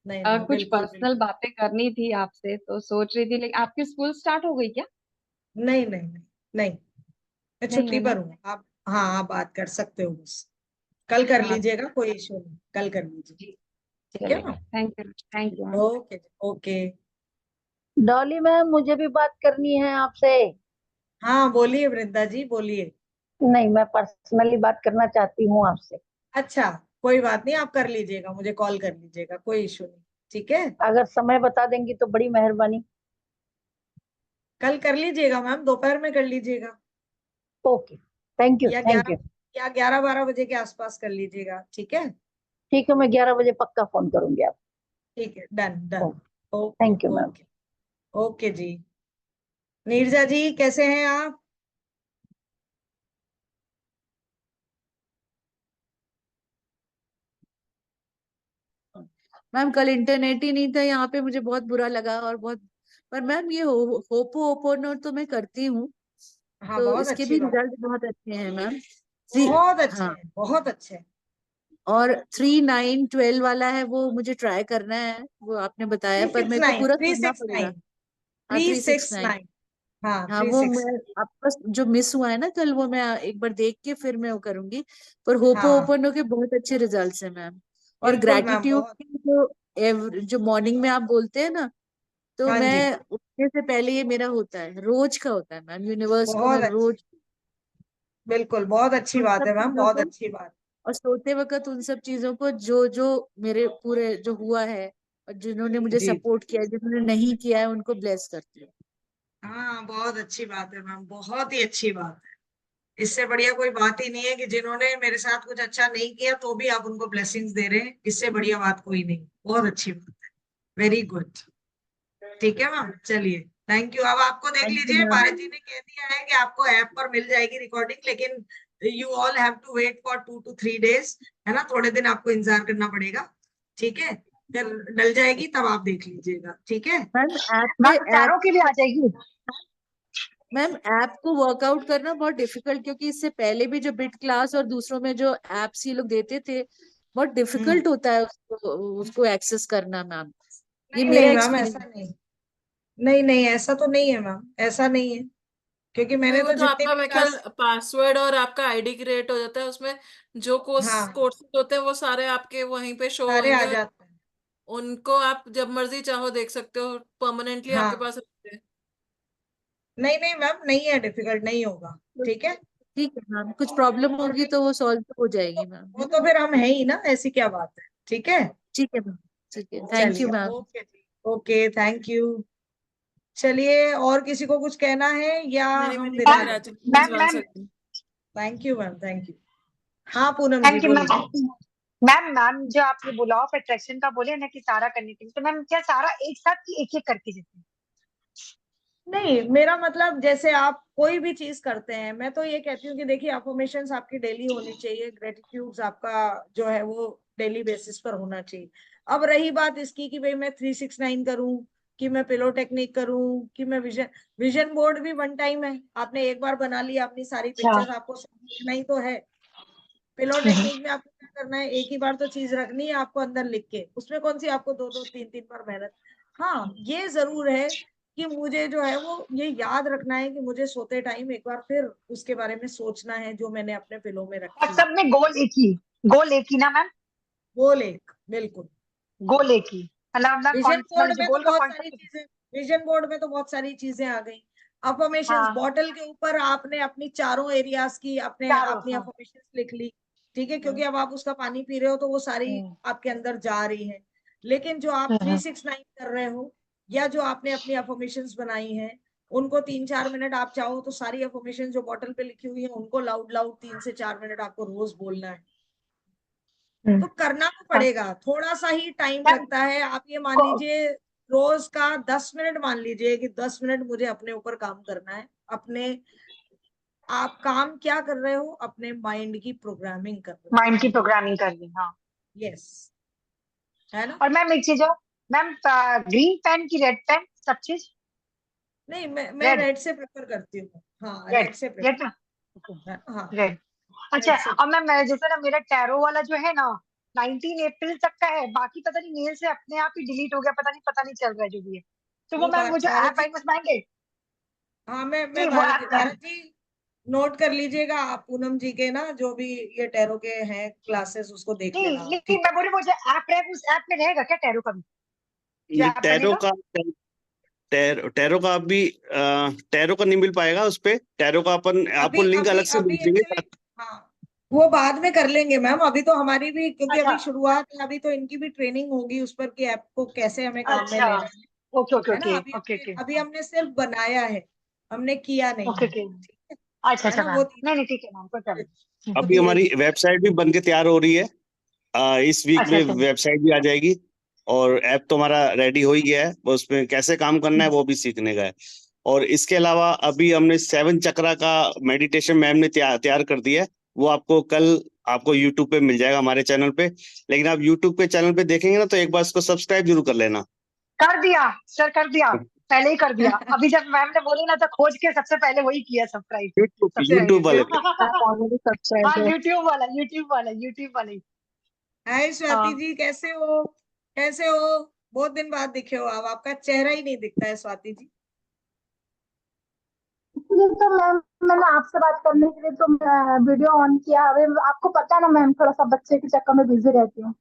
नहीं नहीं, कुछ बिल्कुल पर्सनल बिल्कुल। बातें करनी थी आपसे तो सोच रही थी, लेकिन आपकी स्कूल स्टार्ट हो गई क्या? नहीं नहीं नहीं नहीं, मैं नहीं छुट्टी है पर ना? हूँ आप। हाँ आप बात कर सकते हो बस, कल कर हाँ लीजिएगा, कोई इशू नहीं, कल कर लीजिए। जी, ठीक है चलेगा। ना? Thank you ma'am. Okay okay. Dolly ma'am, मुझे भी बात करनी है आपसे। हाँ बोलिए वृंदा जी, बोलिए। नहीं, मैं पर्सनली बात करना चाहती हूँ आपसे। अच्छा, कोई बात नहीं, आप कर लीजिएगा, मुझे कॉल कर लीजिएगा, कोई इशू नहीं। ठीक है, अगर समय बता देंगी तो बड़ी मेहरबानी। कल कर लीजिएगा मैम, दोपहर में कर लीजिएगा, ओके, थैंक यू या थैंक यू। 11-12 बजे के आसपास कर लीजिएगा, ठीक है? ठीक है, मैं 11 बजे पक्का फोन करूंगी आप। ठीक है, done done. Okay, okay thank you ma'am. Okay. Okay ji. Neerja ji कैसे हैं आप? मैम कल इंटरनेट ही नहीं था यहाँ पे, मुझे बहुत बुरा लगा और बहुत। पर मैम ये होपो ओपोनो तो मैं करती हूँ, हाँ तो बहुत इसके अच्छी भी बात, रिजल्ट बहुत अच्छे हैं मैम। थ्री बहुत अच्छे हाँ, हैं, बहुत अच्छे हैं। और 3-9-12 वाला है वो मुझे ट्राई करना है, वो आपने बताया, थ्री पर सिक्स मेरे को नाइन पूरा थ्री सुनना सिक्स पड़ेगा। नाइन हाँ, three three six six nine nine हाँ हाँ, थ्री वो सिक्स मैं आपका जो मिस हुआ है ना कल, वो मैं एक बार देख के फिर मैं वो करूंगी। पर होपो हाँ ओपन के बहुत अच्छे रिजल्ट्स हैं मैम। और बिल्कुल मैम, ग्रेटिट्यूड बहुत। की जो मॉर्निंग में आप बोलते हैं ना, तो हाँ जी, मैं उठने से पहले ये मेरा होता है, रोज का होता है मैम, यूनिवर्स को मैं बहुत अच्छी, रोज बिल्कुल बहुत अच्छी उन बात सब है मैम, चीजों बहुत को, अच्छी बात। और सोते वक्त उन सब चीजों को जो जो मेरे पूरे जो हुआ है, और जिन्होंने मुझे जी, सपोर्ट किया है, जिन्होंने नहीं किया है, उनको ब्लेस करती हूँ। हाँ बहुत अच्छी बात है मैम, बहुत ही अच्छी बात है। इससे बढ़िया कोई बात ही नहीं है कि जिन्होंने मेरे साथ कुछ अच्छा नहीं किया तो भी आप उनको ब्लेसिंग्स दे रहे हैं, इससे बढ़िया बात कोई नहीं। बहुत अच्छी बात है, वेरी गुड। ठीक है मैम, चलिए, थैंक यू। अब आपको देख थैंक यू लीजिए, मैम। भारत जी ने कह दिया है कि आपको ऐप पर मिल जाएगी रिकॉर्डिंग, लेकिन you all have to wait for 2 to 3 days, है ना, थोड़े दिन आपको इंतजार करना पड़ेगा, ठीक है, फिर डल जाएगी तब आप देख लीजिएगा, ठीक है। मैम ऐप मैम पे टैरो की भी आ जाएगी। मैम ऐप को वर्कआउट करना बहुत डिफिकल्ट, क्योंकि इससे पहले भी जो बिट क्लास और दूसरों में जो एप्स ये लोग देते थे, बहुत डिफिकल्ट होता है उसको एक्सेस करना मैम। ये नहीं मेरा नहीं मैम, ऐसा एक्सपीरियंस। नहीं, नहीं नहीं ऐसा तो नहीं है मैम, ऐसा नहीं है, क्योंकि नहीं, मैंने वो तो तो जितने आपका भी मेरे ख्याल क्लास, पासवर्ड और आपका आईडी क्रिएट हो जाता है, उसमें जो हाँ कोर्सेज होते हैं वो सारे आपके वहीं पे शो सारे आ होंगे, जाते हैं, उनको आप जब मर्जी चाहो देख सकते हो, परमानेंटली आपके हाँ पास रहते हैं। नहीं नहीं मैम, नहीं है, डिफिकल्ट नहीं होगा, ठीक है। ठीक है मैम, कुछ प्रॉब्लम और होगी तो वो सॉल्व हो जाएगी मैम, वो है तो ना। फिर हम है ही ना, ऐसी क्या बात है, ठीक है। ठीक है मैम, ठीक है, थैंक यू चलिए, मैम। ओके जी, ओके, थैंक यू। चलिए, और किसी को कुछ कहना है या मेनी हम मेनी विदा लें? Congratulations ma'am once ma'am again. Thank you ma'am, thank you. हाँ Poonam ji thank you ma'am. बोलिए। मैम मैम जो आपने बोला ऑफ अट्रैक्शन का बोले ना कि सारा करने के लिए, तो मैम क्या सारा एक साथ की एक एक करके जैसे? नहीं, मेरा मतलब जैसे आप कोई भी चीज करते हैं, मैं तो ये कहती हूँ कि देखिए अफर्मेशंस आपकी डेली होनी चाहिए, ग्रेटिट्यूड्स आपका जो है वो डेली बेसिस पर होना चाहिए। अब रही बात इसकी कि भाई मैं 369 करूं, कि मैं पिलो टेक्निक करूं, कि मैं विजन बोर्ड भी वन टाइम है, आपने एक बार बना लिया अपनी सारी पिक्चर्स, आपको सब लिखना ही तो है। पिलो टेक्निक में आपको क्या करना है, एक ही बार तो चीज रखनी है आपको अंदर लिख के, उसमें कौन सी आपको 2 2 3 3 बार मेहनत। हाँ ये जरूर है कि मुझे जो है वो ये याद रखना है कि मुझे सोते टाइम एक बार फिर उसके बारे में सोचना है जो मैंने अपने पिलो में और रखी है। सब में गोल एक ही ना मैम? गोल एक, बिल्कुल गोल एक ही, मतलब विजन बोर्ड जो में तो गोल का बहुत सारी कॉन्सेप्ट। चीजें, विजन बोर्ड में तो बहुत सारी चीजें आ गई। अफर्मेशंस हाँ बॉटल के ऊपर आपने अपनी चारों एरियाज की अपने चारों, अपनी हाँ। अफर्मेशंस लिख ली, ठीक है, क्योंकि अब आप उसका पानी पी रहे हो तो वो सारी हम्म, आपके अंदर जा रही है। लेकिन जो आप हम्म, 369 कर रहे हो, या जो आपने अपनी अफर्मेशंस बनाई हैं, उनको 3 4 मिनट आप चाहो तो सारी अफर्मेशन जो बॉटल पे लिखी हुई है उनको लाउड लाउड 3 से 4 मिनट आपको रोज बोलना है। तो करना तो हाँ, पड़ेगा, थोड़ा सा ही टाइम मैम लगता है। आप ये मान लीजिए रोज का 10 मिनट मान लीजिए कि 10 मिनट मुझे अपने ऊपर काम करना है, अपने, आप काम क्या कर रहे हो, अपने माइंड की प्रोग्रामिंग कर रहे माइंड की प्रोग्रामिंग करनी, हाँ। हो, यस, है ना। और मैम एक चीज और, मैम ग्रीन पेन की रेड पेन सब चीज? नहीं, मैं रेड, रेड से प्रेफर करती हूँ, हाँ रेड, रेड से रेड प्रेफर, ना? ओके, हाँ रेड। अच्छा, रेड से। और मैम जैसे ना मेरा टैरो वाला जो है ना 19 अप्रैल तक का है, बाकी पता नहीं मेल से अपने आप ही डिलीट हो गया, पता नहीं चल रहा है जो भी है। तो वो मैम वो जो भारत ऐप जी, आएंगे उसमें आएंगे? हाँ मैं नहीं वो भारत ऐप, भारत जी, नोट कर लीजिएगा आप पूनम जी के ना जो भी ये टैरो के हैं क्लासेस, उसको देख नहीं लेना आप, नहीं, ठीक मैं बोल रही हूँ वो जो ऐप रहेगा उस ऐप में रहेगा क्या टैरो का भी, जो ये ऐप बनेगा? टैरो का अभी टैरो का नहीं मिल पाएगा उस पे, टैरो का अपन आपको अभी लिंक अभी अलग से अभी भेज देंगे। एक्चुअली, हाँ वो बाद में कर लेंगे मैम, अभी तो हमारी भी, क्योंकि अच्छा अभी शुरुआत है, अभी तो इनकी भी ट्रेनिंग होगी उस पर कि ऐप को कैसे हमें काम में अच्छा, लेना ओके ओके है ना। ओके अभी ओके हमने ओके अभी हमने सिर्फ बनाया है, हमने किया नहीं ओके है, ओके। ठीक अच्छा है अच्छा ना, वो मैम, नहीं नहीं ठीक है मैम, कोई प्रॉब्लम नहीं। वो अभी धीरे हमारी धीरे। वेबसाइट भी बन के तैयार हो रही है, इस वीक अच्छा में अच्छा। वेबसाइट भी आ जाएगी, और ऐप तो हमारा रेडी हो ही गया है, बस उसमें कैसे काम करना है वो भी सीखने का है। और इसके अलावा अभी हमने 7 चक्रा का मेडिटेशन मैम ने तैयार कर दिया है, वो आपको कल आपको यूट्यूब पे मिल जाएगा हमारे चैनल पे। लेकिन आप यूट्यूब पे चैनल पे देखेंगे ना तो एक बार इसको सब्सक्राइब जरूर कर लेना। कर दिया सर, कर दिया, पहले ही कर दिया। अभी जब मैम ने बोली ना तो खोज के सबसे पहले वही किया, सब्सक्राइब। यूट्यूब वाले पे। ऑलरेडी हाँ सब्सक्राइब है। यूट्यूब वाला ही। हाय स्वाति हाँ जी, कैसे हो, कैसे हो, बहुत दिन बाद दिखे हो आप, आपका चेहरा ही नहीं दिखता है स्वाति जी। इसलिए तो मैम मैंने आपसे बात करने के लिए तो वीडियो ऑन किया। अभी आपको पता है ना मैम, थोड़ा सा बच्चे के चक्कर में बिजी रहती हूँ।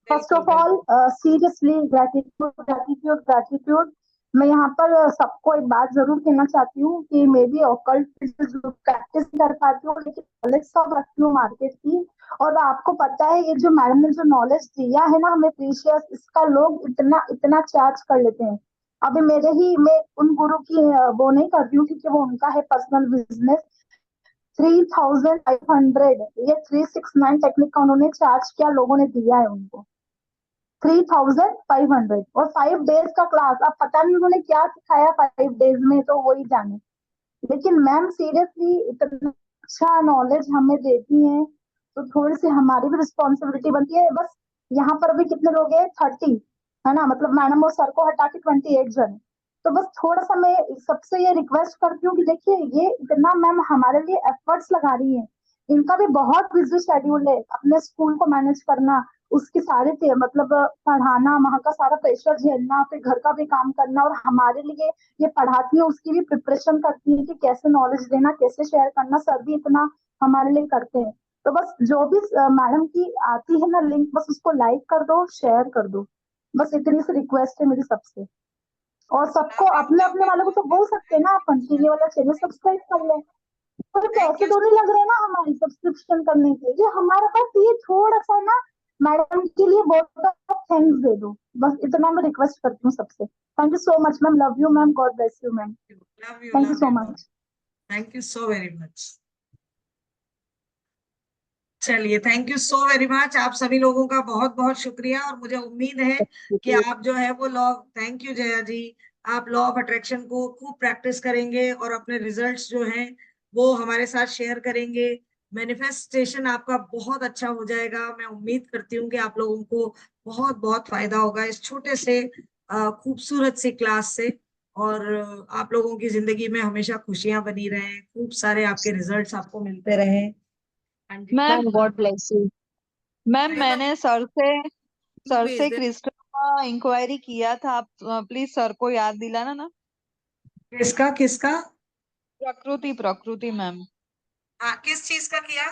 फर्स्ट बिल्कुल ऑफ ऑल बिल्कुल। Seriously gratitude gratitude gratitude. मैं यहाँ पर सबको एक बात जरूर कहना चाहती हूँ कि मैं भी ऑकल्ट प्रैक्टिस कर पाती हूँ, लेकिन नॉलेज सब रखती हूँ मार्केट की। और आपको पता है ये जो मैडम ने जो नॉलेज दिया है ना हमें प्रीशियस, इसका लोग इतना इतना चार्ज कर लेते हैं। अभी मैं उन गुरु की वो नहीं कर रही हूँ, क्योंकि वो उनका है पर्सनल बिजनेस। 3500 ये 369 टेक्निक का उन्होंने चार्ज किया, लोगों ने दिया है उनको 3500 और 5 डेज का क्लास। अब पता नहीं उन्होंने क्या सिखाया 5 डेज में, तो वही जाने। लेकिन मैम सीरियसली इतना अच्छा नॉलेज हमें देती हैं, तो थोड़ी सी हमारी भी रिस्पॉन्सिबिलिटी बनती है। बस यहाँ पर अभी कितने लोग हैं, 30 है ना, मतलब मैडम और सर को हटा के 28 जन। तो बस थोड़ा सा मैं सबसे ये रिक्वेस्ट करती हूँ कि देखिए ये इतना मैम हमारे लिए एफर्ट्स लगा रही है, इनका भी बहुत बिजी शेड्यूल है, अपने स्कूल को मैनेज करना, उसकी सारी मतलब पढ़ाना, वहाँ का सारा प्रेशर झेलना, फिर घर का भी काम करना, और हमारे लिए ये पढ़ाती है, उसकी भी प्रिपरेशन करती है कि कैसे नॉलेज देना, कैसे शेयर करना, सर भी इतना हमारे लिए करते हैं। तो बस जो भी मैडम की आती है ना लिंक, बस उसको लाइक कर दो, शेयर कर दो, बस इतनी सी रिक्वेस्ट है मेरी सबसे। और सबको अपने अपने वालों को तो बोल सकते हैं ना अपन कि ये वाला चैनल सब्सक्राइब कर ले, तो पैसे तो नहीं लग रहे ना हमारी सब्सक्रिप्शन करने के, ये हमारे पास ये थोड़ा सा ना मैडम के लिए बहुत थैंक्स दे दो, बस इतना मैं रिक्वेस्ट करती हूँ सबसे। Thank you so much ma'am, love you ma'am, God bless you ma'am, thank you so much. Thank you so very much. चलिए, thank you so very much, आप सभी लोगों का बहुत बहुत शुक्रिया। और मुझे उम्मीद है कि आप जो है वो लॉ, थैंक यू जया जी, आप लॉ ऑफ अट्रैक्शन को खूब प्रैक्टिस करेंगे और अपने रिजल्ट्स जो हैं वो हमारे साथ शेयर करेंगे। मैनिफेस्टेशन आपका बहुत अच्छा हो जाएगा। मैं उम्मीद करती हूँ कि आप लोगों को बहुत बहुत फायदा होगा इस छोटे से खूबसूरत सी क्लास से, और आप लोगों की जिंदगी में हमेशा खुशियां बनी रहें, खूब सारे आपके रिजल्ट्स आपको मिलते रहें। Ma'am God bless you. Ma'am मैंने सर भेज से दे। क्रिस्टल का इंक्वायरी किया था, आप प्लीज सर को याद दिलाना ना। किसका किसका? प्रकृति मैम। हाँ, किस चीज का किया?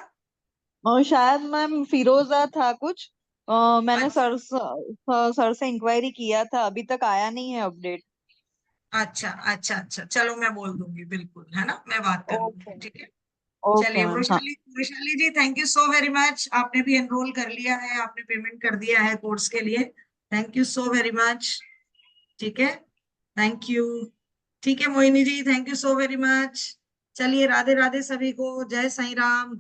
और शायद मैम फिरोजा था कुछ। मैंने सर से इंक्वायरी किया था, अभी तक आया नहीं है अपडेट। अच्छा अच्छा अच्छा, चलो मैं बोल दूंगी, बिल्कुल, है ना, मैं बात कर लूंगी, ठीक है। ओके चलिए मैम, हाँ। Vaishali ji, thank you so very much, आपने भी एनरोल कर लिया है, आपने पेमेंट कर दिया है कोर्स के लिए, thank you so very much. ठीक है, थैंक यू। ठीक है Mohini ji, thank you so very much. चलिए, राधे राधे सभी को, जय साईं राम।